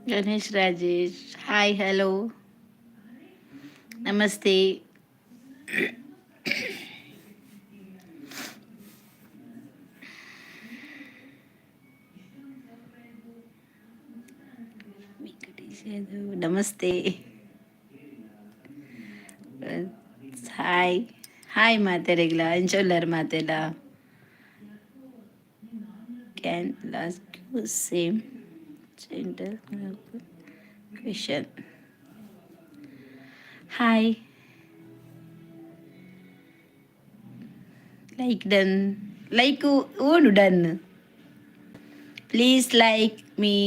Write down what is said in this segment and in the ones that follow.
Ganesh Rajesh hi hello ನಮಸ್ತೆ. ನಮಸ್ತೆ hi hi ಮಾತಾಡಿಲ್ಲ ಅಂಚೋಲ್ಲರ್ ಮಾತೆಲ್ಲ can last same gentle question. Hi like done like ಓನು done please like me.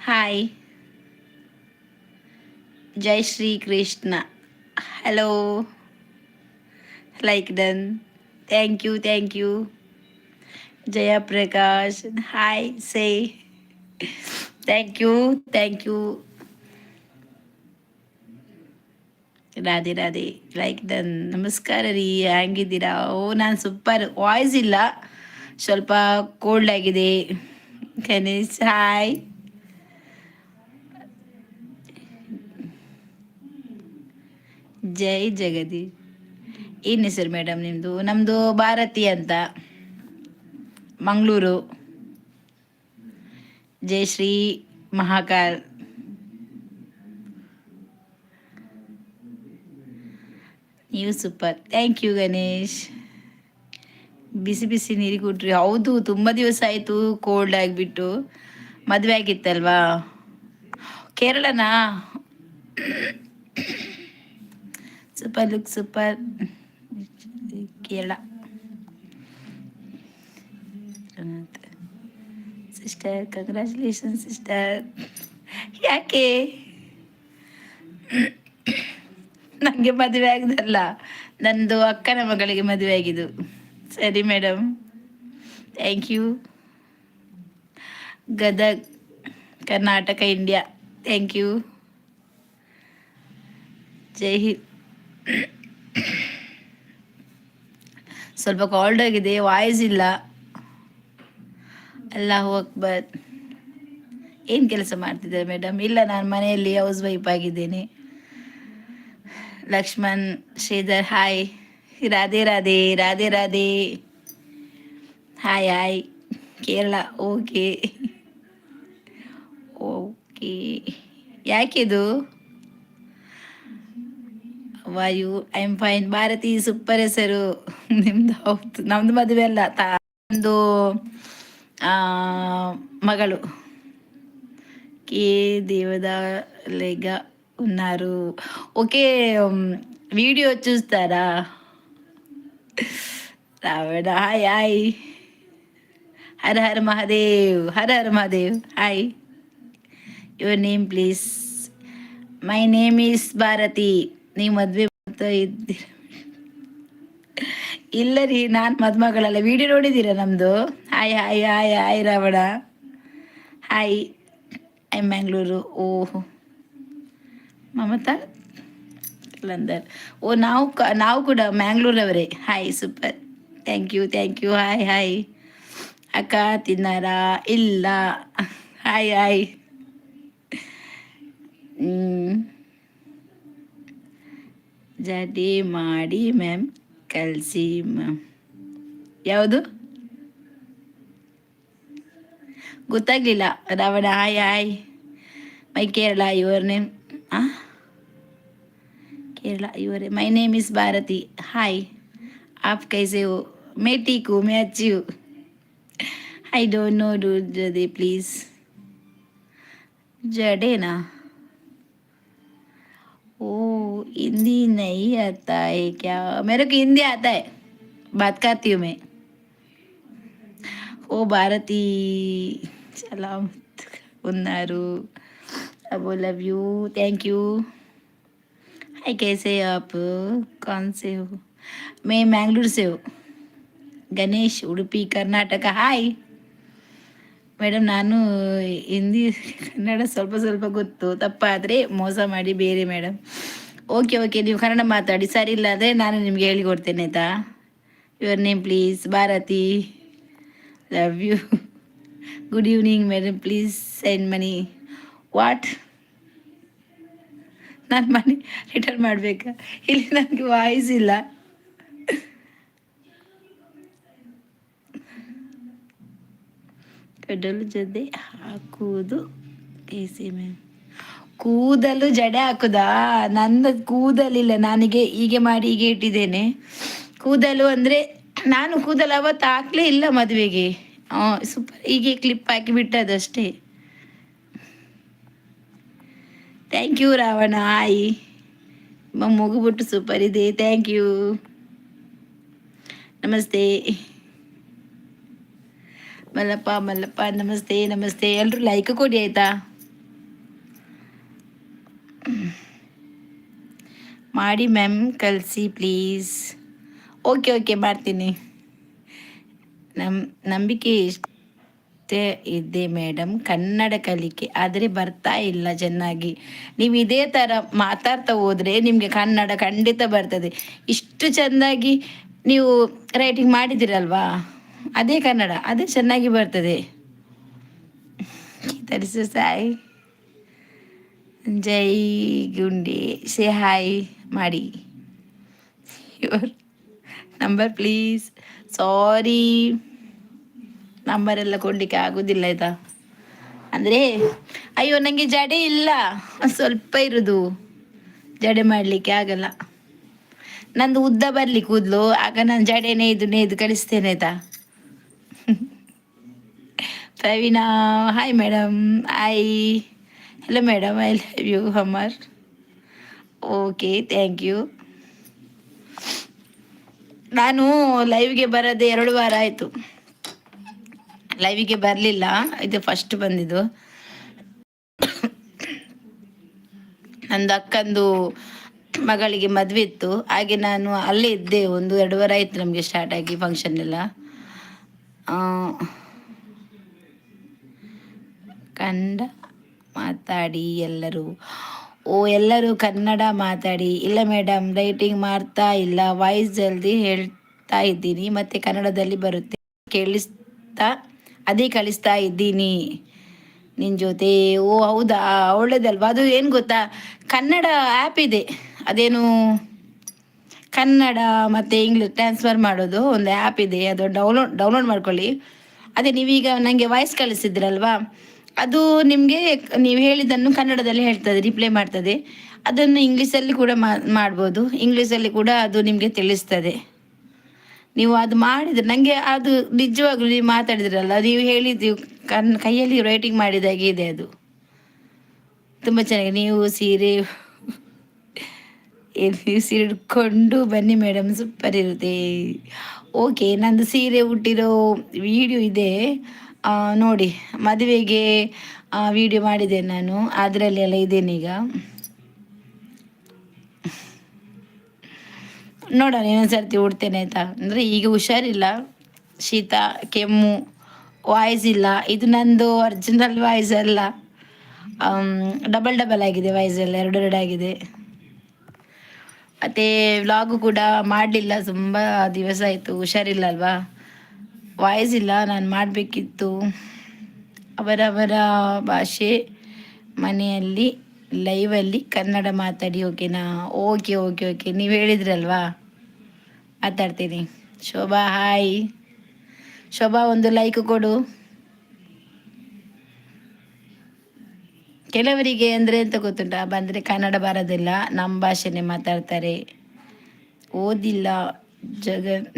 Hi ಜೈ Shri Krishna hello like done thank you Jayaprakash hi say thank you Radhe Radhe like done. ನಮಸ್ಕಾರ ರೀ, ಹೆಂಗಿದ್ದೀರಾ? ಓ ನಾನು ಸೂಪರ್, ವಾಯ್ಸ್ ಇಲ್ಲ, ಸ್ವಲ್ಪ ಕೋಲ್ಡ್ ಆಗಿದೆ. ಗಣೇಶ್ ಹಾಯ್ ಜೈ ಜಗದೀಶ್. ಏನು ಹೆಸರು ಮೇಡಮ್ ನಿಮ್ಮದು? ನಮ್ಮದು ಭಾರತಿ ಅಂತ, ಮಂಗಳೂರು. ಜಯಶ್ರೀ ಮಹಾಕಾಲ್. ನೀವು ಸೂಪರ್, ಥ್ಯಾಂಕ್ ಯು ಗಣೇಶ್. ಬಿಸಿ ಬಿಸಿ ನೀರು ಕೊಟ್ರಿ. ಹೌದು, ತುಂಬ ದಿವಸ ಆಯಿತು ಕೋಲ್ಡ್ ಆಗಿಬಿಟ್ಟು. ಮದುವೆ ಆಗಿತ್ತಲ್ವಾ? ಕೇರಳನಾ? Super look super. Kerala sister, congratulation sister. ಯಾಕೆ ನನಗೆ ಮದುವೆ ಆಗಿದಲ್ಲ, ನಂದು ಅಕ್ಕನ ಮಗಳಿಗೆ ಮದುವೆ ಆಗಿದ್ದು. ಸರಿ madam, thank you. Gadag, Karnataka, India. Thank you. ಜೈ ಹಿಂದ್. ಸ್ವಲ್ಪ ಕಾಲ್ಡ್ ಆಗಿದೆ, ವಾಯ್ಸ್ ಇಲ್ಲ. ಅಲ್ಲಾಹು ಅಕ್ಬರ್. ಏನು ಕೆಲಸ ಮಾಡ್ತಿದ್ದಾರೆ ಮೇಡಮ್? ಇಲ್ಲ, ನಾನು ಮನೆಯಲ್ಲಿ ಹೌಸ್ ವೈಫ್ ಆಗಿದ್ದೇನೆ. Lakshman Sridhar hi. Radhe Radhe Radhe Radhe. Hi hi. Kerala, okay okay. ಯಾಕಿದು ವಾಯು? I am fine. Bharati super ಹೆಸರು ನಿಮ್ದು. ಹೌದು, ನಮ್ದು ಮದುವೆ ಅಲ್ಲ, ಒಂದು ఆ, మగలు కే దేవదాలేగా ఉన్నారు. ఓకే. వీడియో చూస్తారా? Ravana hi hi. Har Har Mahadev, Har Har Mahadev. Hi, your name please. My name is Bharati. ನೀವು ಮದುವೆ ಮಾಡ್ತಾ ಇದ್ದೀರ? ಇಲ್ಲ ರೀ, ನಾನು ಮದುಮಗಳಲ್ಲ. ವಿಡಿಯೋ ನೋಡಿದ್ದೀರಾ ನಮ್ಮದು? Hi hi hi hi Ravana. Hi, I Mangalore. Oh Mamata ಲಂದರ್. ಓ, ನಾವು ಕೂಡ ಮ್ಯಾಂಗ್ಳೂರವರೇ. Hi, super. Thank you. Hi hi. ಅಕ್ಕ ತಿನ್ನಾರಾ? ಇಲ್ಲ. Hi hi. ಜಡೆ ಮಾಡಿ ಮ್ಯಾಮ್ ಕಳಿಸಿ ಮ್ಯಾಮ್. ಯಾವುದು ಗೊತ್ತಾಗ್ಲಿಲ್ಲ Ravana. Hi hi. My Kerala, your name? Kerala your. My name is Bharati. Hi, ಆಪ್ ಕೈಸೆ ಹೋ? मैं ठीक हूँ, मैं अच्छी हूँ. आई डोंट नो डू जदे प्लीज. जडे ना? ओ, हिंदी नहीं आता है क्या? मेरे को हिंदी आता है, बात करती हूँ मैं. ओ भारती सलामत उन्नारू. अब love you. Thank you. Hi, कैसे हो आप? कौन से हो? मैं मैंगलोर से हूँ. ಗಣೇಶ್, ಉಡುಪಿ ಕರ್ನಾಟಕ. ಹಾಯ್ ಮೇಡಮ್, ನಾನು ಹಿಂದಿ ಕನ್ನಡ ಸ್ವಲ್ಪ ಸ್ವಲ್ಪ ಗೊತ್ತು. ತಪ್ಪಾದರೆ ಮೋಸ ಮಾಡಿ ಬೇರೆ ಮೇಡಮ್. ಓಕೆ, ನೀವು ಕನ್ನಡ ಮಾತಾಡಿ. ಸರಿ ಇಲ್ಲ ಅಂದರೆ ನಾನು ನಿಮಗೆ ಹೇಳಿಕೊಡ್ತೇನೆ ಆಯಿತಾ? Your name please. Bharati, love you. Good evening madam, please send money. What? ನಾನು ಮನಿ ರಿಟರ್ನ್ ಮಾಡಬೇಕಾ? ಇಲ್ಲಿ ನನಗೆ ವಾಯ್ಸ್ ಇಲ್ಲ. ಕಡಲು ಜಡೆ ಹಾಕುವುದು ಕೇಸಿ ಮ್ಯಾಮ್. ಕೂದಲು ಜಡೆ ಹಾಕುದಾ? ನನ್ನ ಕೂದಲಿಲ್ಲ, ನನಗೆ ಹೀಗೆ ಮಾಡಿ ಹೀಗೆ ಇಟ್ಟಿದ್ದೇನೆ. ಕೂದಲು ಅಂದರೆ ನಾನು ಕೂದಲು ಅವತ್ತು ಹಾಕ್ಲೇ ಇಲ್ಲ ಮದುವೆಗೆ. ಸೂಪರ್, ಹೀಗೆ ಕ್ಲಿಪ್ ಹಾಕಿ ಬಿಟ್ಟದಷ್ಟೇ. Thank you Ravana. ಹಾಯ್, ಮುಗುಬಿಟ್ಟು ಸೂಪರ್ ಇದೆ. Thank you. ನಮಸ್ತೆ ಮಲ್ಲಪ್ಪ. ನಮಸ್ತೆ. ಎಲ್ಲರೂ ಲೈಕ್ ಕೊಡಿ ಆಯ್ತಾ? ಮಾಡಿ ಮ್ಯಾಮ್, ಕಳಿಸಿ ಪ್ಲೀಸ್. ಓಕೆ ಮಾಡ್ತೀನಿ. ನಂಬಿಕೆ ಇಷ್ಟೇ ಇದೆ ಮೇಡಮ್, ಕನ್ನಡ ಕಲಿಕೆ ಆದರೆ ಬರ್ತಾ ಇಲ್ಲ ಚೆನ್ನಾಗಿ. ನೀವು ಇದೇ ಥರ ಮಾತಾಡ್ತಾ ಹೋದರೆ ನಿಮಗೆ ಕನ್ನಡ ಖಂಡಿತ ಬರ್ತದೆ. ಇಷ್ಟು ಚೆಂದಾಗಿ ನೀವು ರೈಟಿಂಗ್ ಮಾಡಿದ್ದೀರಲ್ವಾ, ಅದೇ ಕನ್ನಡ, ಅದೇ ಚೆನ್ನಾಗಿ ಬರ್ತದೆ. ತರಿಸು ಸಾಯ್. ಜೈ ಗುಂಡಿ ಸೇ ಹಾಯ್ ಮಾಡಿ. Your number please. ಸಾರಿ, ನಂಬರೆಲ್ಲ ಕೊಡಲಿಕ್ಕೆ ಆಗೋದಿಲ್ಲ ಆಯಿತಾ? ಅಂದರೆ ಅಯ್ಯೋ, ನನಗೆ ಜಡೆ ಇಲ್ಲ, ಸ್ವಲ್ಪ ಇರೋದು, ಜಡೆ ಮಾಡಲಿಕ್ಕೆ ಆಗಲ್ಲ. ನಂದು ಉದ್ದ ಬರಲಿ ಕೂದಲು, ಆಗ ನಾನು ಜಡೆ ನೇಯ್ದು ಕಳಿಸ್ತೇನೆ ಆಯಿತಾ? Praveena, hi madam. Hi, hello madam, I love you ಹಮರ್. Okay, thank you. ನಾನು ಲೈವ್ಗೆ ಬರೋದೇ 2 ವಾರ ಆಯಿತು. ಲೈವಿಗೆ ಬರಲಿಲ್ಲ, ಇದು ಫಸ್ಟ್ ಬಂದಿದ್ದು. ನಂದು ಅಕ್ಕಂದು ಮಗಳಿಗೆ ಮದುವೆ ಇತ್ತು, ಹಾಗೆ ನಾನು ಅಲ್ಲೇ ಇದ್ದೆ. 1-2 ವಾರ ಆಯಿತು ನಮಗೆ ಸ್ಟಾರ್ಟ್ ಆಗಿ ಫಂಕ್ಷನ್ ಎಲ್ಲ. ಕನ್ನಡ ಮಾತಾಡಿ ಎಲ್ಲರೂ. ಎಲ್ಲರೂ ಕನ್ನಡ ಮಾತಾಡಿ. ಇಲ್ಲ ಮೇಡಮ್, ರೈಟಿಂಗ್ ಮಾಡ್ತಾ ಇಲ್ಲ, ವಾಯ್ಸ್ ಜಲ್ದಿ ಹೇಳ್ತಾ ಇದ್ದೀನಿ, ಮತ್ತು ಕನ್ನಡದಲ್ಲಿ ಬರುತ್ತೆ ಕೇಳಿಸ್ತಾ, ಅದೇ ಕಳಿಸ್ತಾ ಇದ್ದೀನಿ ನಿನ್ನ ಜೊತೆ. ಹೌದಾ, ಒಳ್ಳೇದಲ್ವಾ? ಅದು ಏನು ಗೊತ್ತಾ, ಕನ್ನಡ ಆ್ಯಪ್ ಇದೆ, ಅದೇನು ಕನ್ನಡ ಮತ್ತು ಇಂಗ್ಲೀಷ್ ಟ್ರಾನ್ಸ್ಫರ್ ಮಾಡೋದು ಒಂದು ಆ್ಯಪ್ ಇದೆ, ಅದು ಡೌನ್ಲೋಡ್ ಮಾಡ್ಕೊಳ್ಳಿ. ಅದೇ ನೀವೀಗ ನನಗೆ ವಾಯ್ಸ್ ಕಳಿಸಿದ್ರಲ್ವಾ, ಅದು ನಿಮಗೆ ನೀವು ಹೇಳಿದ್ದನ್ನು ಕನ್ನಡದಲ್ಲಿ ಹೇಳ್ತದೆ, ರಿಪ್ಲೈ ಮಾಡ್ತದೆ. ಅದನ್ನು ಇಂಗ್ಲೀಷಲ್ಲಿ ಕೂಡ ಮಾಡ್ಬೋದು, ಇಂಗ್ಲೀಷಲ್ಲಿ ಕೂಡ ಅದು ನಿಮಗೆ ತಿಳಿಸ್ತದೆ. ನೀವು ಅದು ಮಾಡಿದ್ರೆ ನನಗೆ ಅದು ನಿಜವಾಗ್ಲೂ ನೀವು ಮಾತಾಡಿದ್ರಲ್ಲ, ನೀವು ಹೇಳಿದ್ದು ಕೈಯಲ್ಲಿ ರೈಟಿಂಗ್ ಮಾಡಿದಾಗೆ ಇದೆ. ಅದು ತುಂಬ ಚೆನ್ನಾಗಿ. ನೀವು ಸೀರೆ ನೀವು ಸೀರೆ ಉಟ್ಕೊಂಡು ಬನ್ನಿ ಮೇಡಮ್, ಸೂಪರ್ ಇರುತ್ತೆ. ಓಕೆ, ನಂದು ಸೀರೆ ಉಟ್ಟಿರೋ ವಿಡಿಯೋ ಇದೆ, ನೋಡಿ. ಮದುವೆಗೆ ವಿಡಿಯೋ ಮಾಡಿದೆ ನಾನು, ಅದರಲ್ಲಿ ಎಲ್ಲ ಇದ್ದೇನೆ ಈಗ. ನೋಡೋಣ, ಇನ್ನೊಂದು ಸರ್ತಿ ಉಡ್ತೇನೆ ಆಯಿತಾ. ಅಂದರೆ ಈಗ ಹುಷಾರಿಲ್ಲ, ಶೀತ ಕೆಮ್ಮು, ವಾಯ್ಸ್ ಇಲ್ಲ. ಇದು ನಂದು ಒರಿಜಿನಲ್ ವಾಯ್ಸ್ ಅಲ್ಲ, ಡಬಲ್ ಡಬಲ್ ಆಗಿದೆ ವಾಯ್ಸ್ ಎಲ್ಲ, ಎರಡು ಆಗಿದೆ. ಮತ್ತು ವ್ಲಾಗು ಕೂಡ ಮಾಡಲಿಲ್ಲ, ತುಂಬ ದಿವಸ ಆಯಿತು, ಹುಷಾರಿಲ್ಲ ಅಲ್ವಾ, ವಾಯ್ಸ್ ಇಲ್ಲ. ನಾನು ಮಾಡಬೇಕಿತ್ತು. ಅವರವರ ಭಾಷೆ ಮನೆಯಲ್ಲಿ ಲೈವಲ್ಲಿ ಕನ್ನಡ ಮಾತಾಡಿ, ಓಕೆನಾ? ಓಕೆ ಓಕೆ ಓಕೆ, ನೀವು ಹೇಳಿದ್ರಲ್ವಾ, ಮಾತಾಡ್ತೀನಿ. ಶೋಭಾ ಹಾಯ್. ಶೋಭಾ ಒಂದು ಲೈಕ್ ಕೊಡು. ಕೆಲವರಿಗೆ ಅಂದರೆ ಎಂತ ಗೊತ್ತುಂಟ, ಬಂದರೆ ಕನ್ನಡ ಬರೋದಿಲ್ಲ, ನಮ್ಮ ಭಾಷೆನೇ ಮಾತಾಡ್ತಾರೆ. ಓದಿಲ್ಲ ಜಗನ್,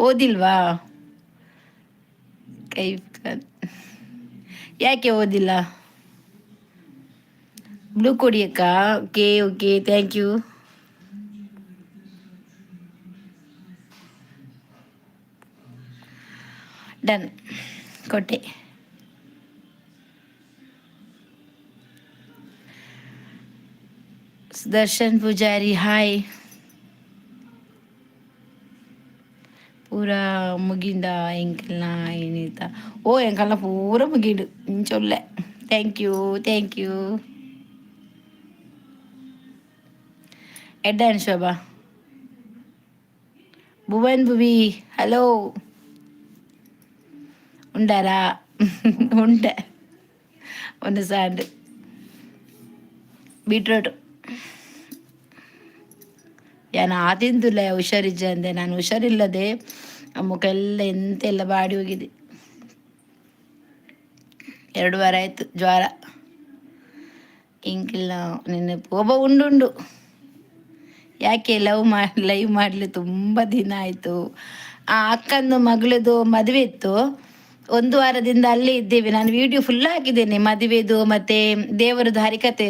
ಓದಿಲ್ವಾ? ಕೈ ಯಾಕೆ ಓದಿಲ್ಲ? ಬ್ಲೂ ಕೊಡಿಯಕ್ಕ. Okay okay, thank you. Done, ಕೊಟ್ಟೆ. ಸುದರ್ಶನ್ ಪೂಜಾರಿ ಹಾಯ್. ಪೂರಾ ಮುಗಿಂದ ಎಂಕಲ್ನ ಏನಿತ? ಓ ಎಂಕಲ್ನ ಪೂರ ಮುಗಿಡು ಇಂಚೊಲ್ಲೆ. Thank you thank you. ಎಡ್ಡನ್ ಶೋಭಾ. ಭುವನ್ ಭುವಿ ಹಲೋ. ഉണ്ടാരാ? ഉണ്ട്, ಒಂದು ಸಾಂಡ್ ಬೀಟ್ರೋಟ್. ನಾನು ಆದಿಂದಿಲ್ಲ ಹುಷಾರಿಜ್ಜ ಅಂದೆ, ನಾನು ಹುಷಾರಿಲ್ಲದೆ ಮುಖ ಎಲ್ಲ ಎಂತೆಲ್ಲ ಬಾಡಿ ಹೋಗಿದೆ. 2 ವಾರ ಆಯಿತು ಜ್ವರ. ಇಂಕಿಲ್ಲ ನೆನಪು ಒಬ್ಬ ಉಂಡು. ಯಾಕೆ ಲೈವ್ ಮಾಡಲಿ, ತುಂಬ ದಿನ ಆಯಿತು. ಆ ಅಕ್ಕಂದು ಮಗಳದು ಮದುವೆ ಇತ್ತು, 1 ವಾರದಿಂದ ಅಲ್ಲೇ ಇದ್ದೇವೆ. ನಾನು ವಿಡಿಯೋ ಫುಲ್ ಹಾಕಿದ್ದೇನೆ, ಮದುವೆದು ಮತ್ತು ದೇವರದ್ದು ಹರಿಕತೆ,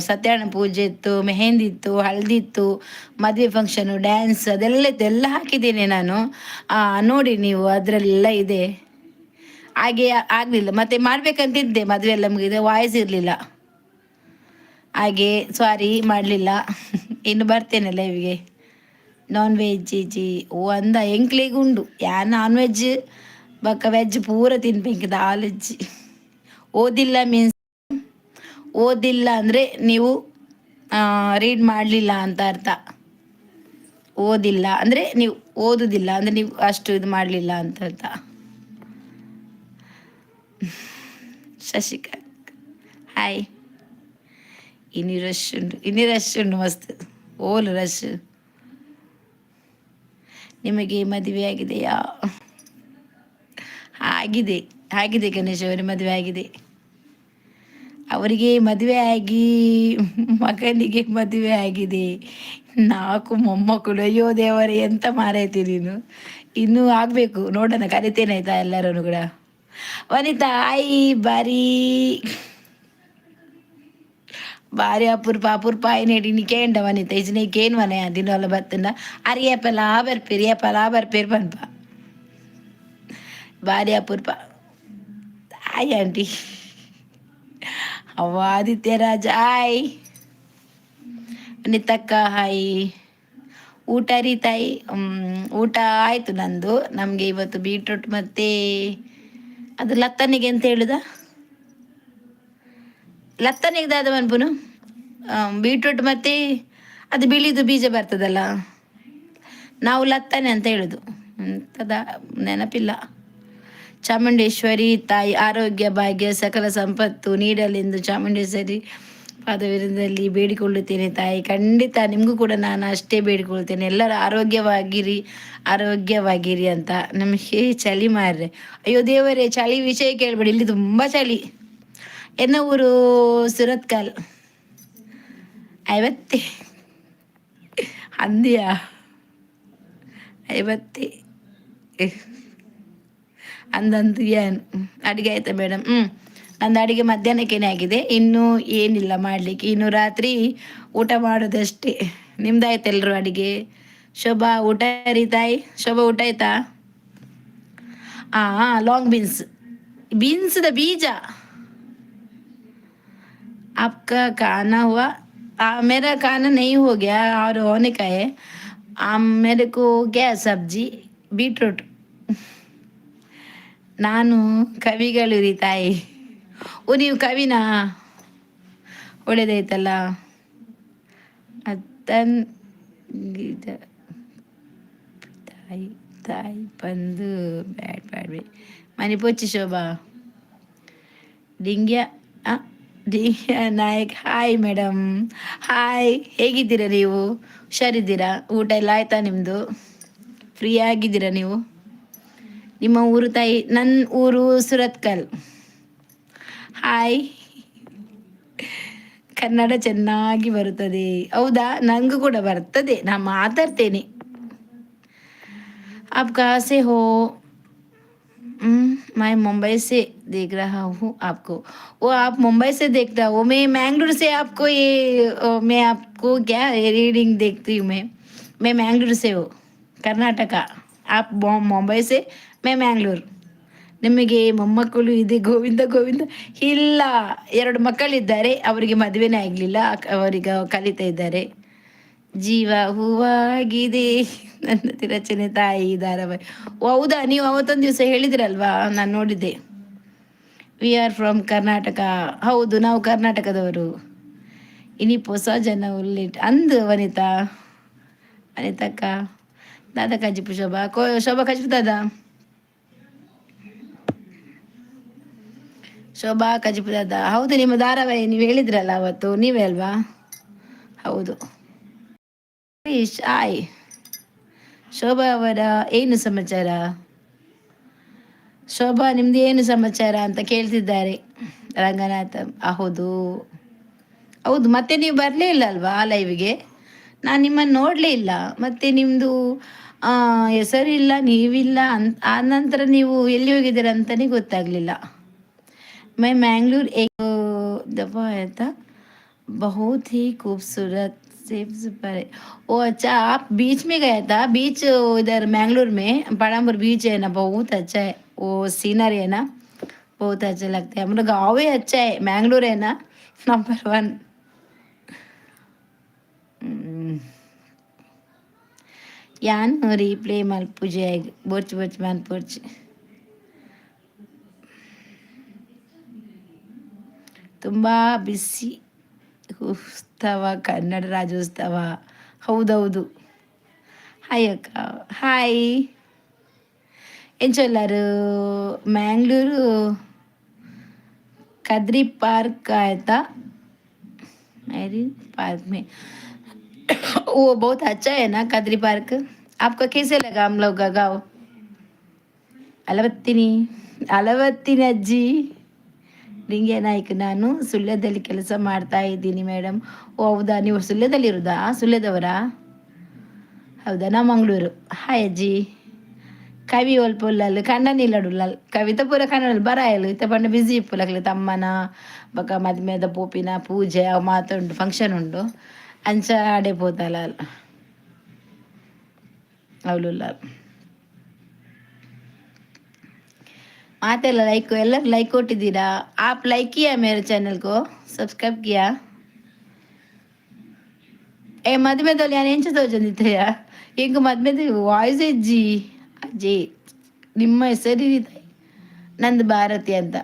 ಸತ್ಯನಾರಾಯಣ ಪೂಜೆ ಇತ್ತು, ಮೆಹಂದಿ ಇತ್ತು, ಹಳದಿ ಇತ್ತು, ಮದುವೆ ಫಂಕ್ಷನು, ಡ್ಯಾನ್ಸ್ ಅದೆಲ್ಲ ಇತ್ತು, ಎಲ್ಲ ಹಾಕಿದ್ದೇನೆ ನಾನು. ನೋಡಿ ನೀವು, ಅದರಲ್ಲೆಲ್ಲ ಇದೆ. ಹಾಗೆ ಆಗಲಿಲ್ಲ, ಮತ್ತೆ ಮಾಡಬೇಕಂತಿದ್ದೆ, ಮದುವೆ ಎಲ್ಲ ಮುಗಿದೆ, ವಾಯ್ಸ್ ಇರಲಿಲ್ಲ, ಹಾಗೆ ಸಾರಿ ಮಾಡಲಿಲ್ಲ. ಇನ್ನು ಬರ್ತೇನೆ ಲೈವ್ಗೆ. ನಾನ್ ವೆಜ್ ಜಿ ಓ ಅಂದ ಎಂಕ್ಲಿಗೆ ಉಂಡು, ನಾನ್ ವೆಜ್ ಬಕ್ಕ ವೆಜ್ ಪೂರ ತಿನ್ಬೇಕಿದ್ದ ಆಲಜ್ಜಿ. ಓದಿಲ್ಲ ಮೀನ್ಸ್, ಓದಿಲ್ಲ ಅಂದರೆ ನೀವು ರೀಡ್ ಮಾಡಲಿಲ್ಲ ಅಂತ ಅರ್ಥ. ಓದಿಲ್ಲ ಅಂದರೆ ನೀವು ಓದುದಿಲ್ಲ ಅಂದರೆ ನೀವು ಅಷ್ಟು ಇದು ಮಾಡಲಿಲ್ಲ ಅಂತ ಅರ್ಥ. ಶಶಿಕಾಂತ್ ಹಾಯ್. ಇನ್ನು ರಶ್ ಉಂಡು ಮಸ್ತ್, ಓಲು ರಶ್. ನಿಮಗೆ ಮದುವೆ ಆಗಿದೆಯಾ? ಆಗಿದೆ ಗಣೇಶ್ ಅವರ ಮದುವೆ ಆಗಿದೆ. ಅವರಿಗೆ ಮದುವೆ ಆಗಿ ಮಗನಿಗೆ ಮದುವೆ ಆಗಿದೆ, 4 ಮೊಮ್ಮಕ್ಕಳು. ಅಯ್ಯೋ ದೇವರೇ, ಎಂತ ಮಾರೈತಿ ನೀನು. ಇನ್ನೂ ಆಗಬೇಕು, ನೋಡೋಣ, ಕರಿತೇನೆ ಆಯ್ತಾ ಎಲ್ಲರೂ ಕೂಡ. ವನಿತಾ ಆಯಿ ಭಾರಿ ಅಪೂರ್ಪ ಆಯ್ನೇಡಿ ನೀ ಕೇಂಡ ವನಿತ ಇಜ್ನೇ ಕೇನ್ ವನೆ ದಿನವಲ್ಲ ಬತ್ತಂಡ ಅರಿಯಪ್ಪಲ ಬರ್ಪೇರು ಪನ್ಪ ಭಾರಿ ಅಪೂರ್ಪ. ಆಯ್ ಆಂಟಿ. ಅವ್ವ ಆದಿತ್ಯ ರಾಜ್ ಆಯ್. ವನಿತಕ್ಕ ಹಾಯ್. ಊಟ ರೀ ತಾಯಿ? ಊಟ ಆಯಿತು ನಂದು. ನಮಗೆ ಇವತ್ತು ಬೀಟ್ರೂಟ್ ಮತ್ತು ಅದು ಲತ್ತನಿಗೆ ಅಂತ ಹೇಳುದ, ಲತ್ತನಿಗೆ ದಾದ ಮನ್ಪುನು ಬೀಟ್ರೂಟ್ ಮತ್ತು ಅದು ಬಿಳಿದು ಬೀಜ ಬರ್ತದಲ್ಲ, ನಾವು ಲತ್ತನೆ ಅಂತ ಹೇಳುದು, ಅಂತದ ನೆನಪಿಲ್ಲ. ಚಾಮುಂಡೇಶ್ವರಿ ತಾಯಿ ಆರೋಗ್ಯ ಭಾಗ್ಯ ಸಕಲ ಸಂಪತ್ತು ನೀಡಲೆಂದು ಚಾಮುಂಡೇಶ್ವರಿ ಪಾದವಿರದಲ್ಲಿ ಬೇಡಿಕೊಳ್ಳುತ್ತೇನೆ ತಾಯಿ. ಖಂಡಿತ ನಿಮಗೂ ಕೂಡ ನಾನು ಅಷ್ಟೇ ಬೇಡಿಕೊಳ್ತೇನೆ, ಎಲ್ಲರೂ ಆರೋಗ್ಯವಾಗಿರಿ ಅಂತ. ನಮಗೆ ಚಳಿ ಮಾರ್ರೆ, ಅಯ್ಯೋ ದೇವರೇ, ಚಳಿ ವಿಷಯ ಕೇಳಬೇಡಿ, ಇಲ್ಲಿ ತುಂಬ ಚಳಿ. ಎನ್ನ ಊರು ಸುರತ್ಕಲ್. ಐವತ್ತೆ ಅಂದಿಯಾ? ಐವತ್ತಿ ಅಂದಂತೂ ಏನು ಅಡುಗೆ ಆಯ್ತಾ ಮೇಡಮ್? ನಂದು ಅಡುಗೆ ಮಧ್ಯಾಹ್ನಕ್ಕೇನೆ ಆಗಿದೆ, ಇನ್ನೂ ಏನಿಲ್ಲ ಮಾಡಲಿಕ್ಕೆ. ಇನ್ನು ರಾತ್ರಿ ಊಟ ಮಾಡೋದಷ್ಟೇ. ನಿಮ್ದಾಯ್ತು ಎಲ್ಲರೂ ಅಡುಗೆ? ಶೋಭಾ ಊಟ ರೀ ತಾಯಿ? ಶೋಭಾ ಊಟ ಆಯ್ತಾ? ಹಾಂ, ಲಾಂಗ್ ಬೀನ್ಸ್, बीन्स द बीजा आपका खाना हुआ? मेरा खाना नहीं हो गया और होने का है। मेरे को क्या सब्जी बीटरूट. ನಾನು ಕವಿಗಳು ರೀ ತಾಯಿ. ಓ ನೀವು ಕವಿನಾ? ಒಳ್ಳೇದಾಯ್ತಲ್ಲ. ಅತ್ತನ್ ಗೀತ ತಾಯಿ ತಾಯಿ ಬಂದು ಬ್ಯಾಡ್ ಬ್ಯಾಡ್ಬಿ ಮನೆ ಪೋಚಿ ಶೋಭಾ ಡಿಂಗ್ಯ ಡಿಂಗ್ಯ ನಾಯಕ್. Hi madam, hi. ಹೇಗಿದ್ದೀರಾ ನೀವು? ಹುಷಾರಿದ್ದೀರಾ? ಊಟ ಎಲ್ಲ ಆಯ್ತಾ ನಿಮ್ಮದು? ಫ್ರೀ ಆಗಿದ್ದೀರಾ ನೀವು? ನಿಮ್ಮ ಊರು ತಾಯಿ? ನನ್ನ ಊರು ಸುರತ್ಕಲ್. ಹಾಯ್. ಕನ್ನಡ ಚೆನ್ನಾಗಿ ಬರುತ್ತದೆ. ಹೌದಾ? ನನಗೂ ಕೂಡ ಬರ್ತದೆ, ನಾನು ಮಾತಾಡ್ತೇನೆ. आप कहाँ से हो? मैं मुंबई से देख रहा हूँ आपको. वो आप मुंबई से देखता हो, मैं मैंगलोर से आपको ये मैं आपको क्या रीडिंग देखती हूँ. मैं मैंगलोर से हूँ, कर्नाटका. आप मुंबई से, मैं मैंगलोर. ನಿಮಗೆ ಮೊಮ್ಮಕ್ಕಳು ಇದೆ? ಗೋವಿಂದ ಗೋವಿಂದ. ಇಲ್ಲ, 2 ಮಕ್ಕಳಿದ್ದಾರೆ, ಅವರಿಗೆ ಮದುವೆನೇ ಆಗಲಿಲ್ಲ, ಅವರಿಗೆ ಕಲಿತಾ ಇದ್ದಾರೆ. ಜೀವ ಹೂವಾಗಿದೆ ನನ್ನದಿ ರಚನೆ ತಾಯಿ ಧಾರಾವಾಹಿ. ಓ ಹೌದಾ? ನೀವು ಅವತ್ತೊಂದು ದಿವಸ ಹೇಳಿದಿರಲ್ವಾ, ನಾನು ನೋಡಿದ್ದೆ. We are from Karnataka. ಹೌದು, ನಾವು ಕರ್ನಾಟಕದವರು. ಇನಿ ಹೊಸ ಜನ ಉಲ್ಲೇಟ್ ಅಂದು ವನಿತಾ ವನಿತಕ್ಕ ದಾದಾ ಕಜಿಪು ಶೋಭಾ ಶೋಭಾ ಕಜಿಪು ದಾದಾ ಶೋಭಾ ಕಜಿಪು ದಾದಾ. ಹೌದು, ನಿಮ್ಮ ಧಾರಾವಾಹಿ ನೀವು ಹೇಳಿದ್ರಲ್ಲ ಅವತ್ತು, ನೀವೇ ಅಲ್ವಾ? ಹೌದು. ಆಯ್ ಶೋಭಾ ಅವರ ಏನು ಸಮಾಚಾರ? ಶೋಭಾ ನಿಮ್ದು ಏನು ಸಮಾಚಾರ ಅಂತ ಕೇಳ್ತಿದ್ದಾರೆ ರಂಗನಾಥ. ಹೌದು ಹೌದು, ಮತ್ತೆ ನೀವು ಬರಲೇ ಇಲ್ಲ ಅಲ್ವಾ ಲೈವ್ಗೆ? ನಾನು ನಿಮ್ಮನ್ನು ನೋಡಲೇ ಇಲ್ಲ. ಮತ್ತೆ ನಿಮ್ಮದು ಹೆಸರಿಲ್ಲ, ನೀವಿಲ್ಲ ಆ ನಂತರ ನೀವು ಎಲ್ಲಿ ಹೋಗಿದ್ದೀರ ಅಂತಲೇ ಗೊತ್ತಾಗಲಿಲ್ಲ. मैं मैंगलोर एक दफ़ा आया था, बहुत ही खूबसूरत से पर. ओ अच्छा, आप बीच में गया था? बीच इधर मैंगलोर में पड़ामुर बीच है ना, बहुत अच्छा है वो सीनरी है ना, बहुत अच्छा लगता है. हमारा गाँव ही अच्छा है, मैंगलोर है ना, नंबर 1. ಯಾನ್ ರೀಪ್ಲೇ ಮಲ್ಪುಜೆ ಬೋರ್ಚ್ ಬೋರ್ಚ್ ಮಾನ್ಪುರ್ಚ್. ತುಂಬ ಬಿಸಿ ಉತ್ಸವ, ಕನ್ನಡ ರಾಜ್ಯೋತ್ಸವ. ಹೌದೌದು. ಹಾಯ್ ಅಕ್ಕ. ಹಾಯ್. ಏನು ಚೊಲ್ಲಾರು? ಮ್ಯಾಂಗ್ಳೂರು कदरी पार्क आया था, मेरी पार्क में. वो बहुत अच्छा है ना कदरी पार्क? आपको कैसे लगा हम लोग का गाँव? ಅಲವತ್ತಿನಿ ಅಲವತ್ತಿನ ಅಜ್ಜಿ ಲಿಂಗೆ ನಾಯ್ಕ. ನಾನು ಸುಳ್ಯದಲ್ಲಿ ಕೆಲಸ ಮಾಡ್ತಾ ಇದ್ದೀನಿ ಮೇಡಮ್. ಓ ಹೌದಾ? ನೀವು ಸುಳ್ಯದಲ್ಲಿ ಇರೋದಾ? ಸುಳ್ಯದವರಾ? ಹೌದಾ? ನಾ ಮಂಗಳೂರು. ಹಾಯ್ ಅಜ್ಜಿ. ಕವಿ ಒಲ್ಪೊಲ್ಲಲ್ ಕಣ್ಣನಿಲ್ಲಡುಲ್ಲಲ್ ಕವಿತ ಪೂರ ಕನ್ನಡ ಬರಾಯಲು ಇತ್ತ ಪಂಡ ಬಿಸಿ ಇಪ್ಪುಲಕ್ಲೆ ತಮ್ಮನ ಬಕ ಮದ್ಮೆದ ಪೋಪಿನ ಪೂಜೆ ಅವು ಮಾತುಂಡು, ಫಂಕ್ಷನ್ ಉಂಡು, ಅಂಚ ಆಡೆ ಪೋತಲ್ಲ ಅವಳುಲ್ಲ ಮಾತೆಲ್ಲ ಲೈಕ್. ಎಲ್ಲರೂ ಲೈಕ್ ಕೊಟ್ಟಿದ್ದೀರಾ? आप लाइक किया मेरे चैनल को? सब्सक्राइब किया? ಏ ಮದ್ಮೆದಲ್ಲಿ ನಾನು ಎಂಚ ತೋಜಂದಿತ್ತೆಯ ಈಗ ಮದ್ಮೆದ ವಾಯ್ಸ್ ಅಜ್ಜಿ. ಅಜ್ಜಿ ನಿಮ್ಮ ಹೆಸರು ನಂದು ಭಾರತಿ ಅಂತ.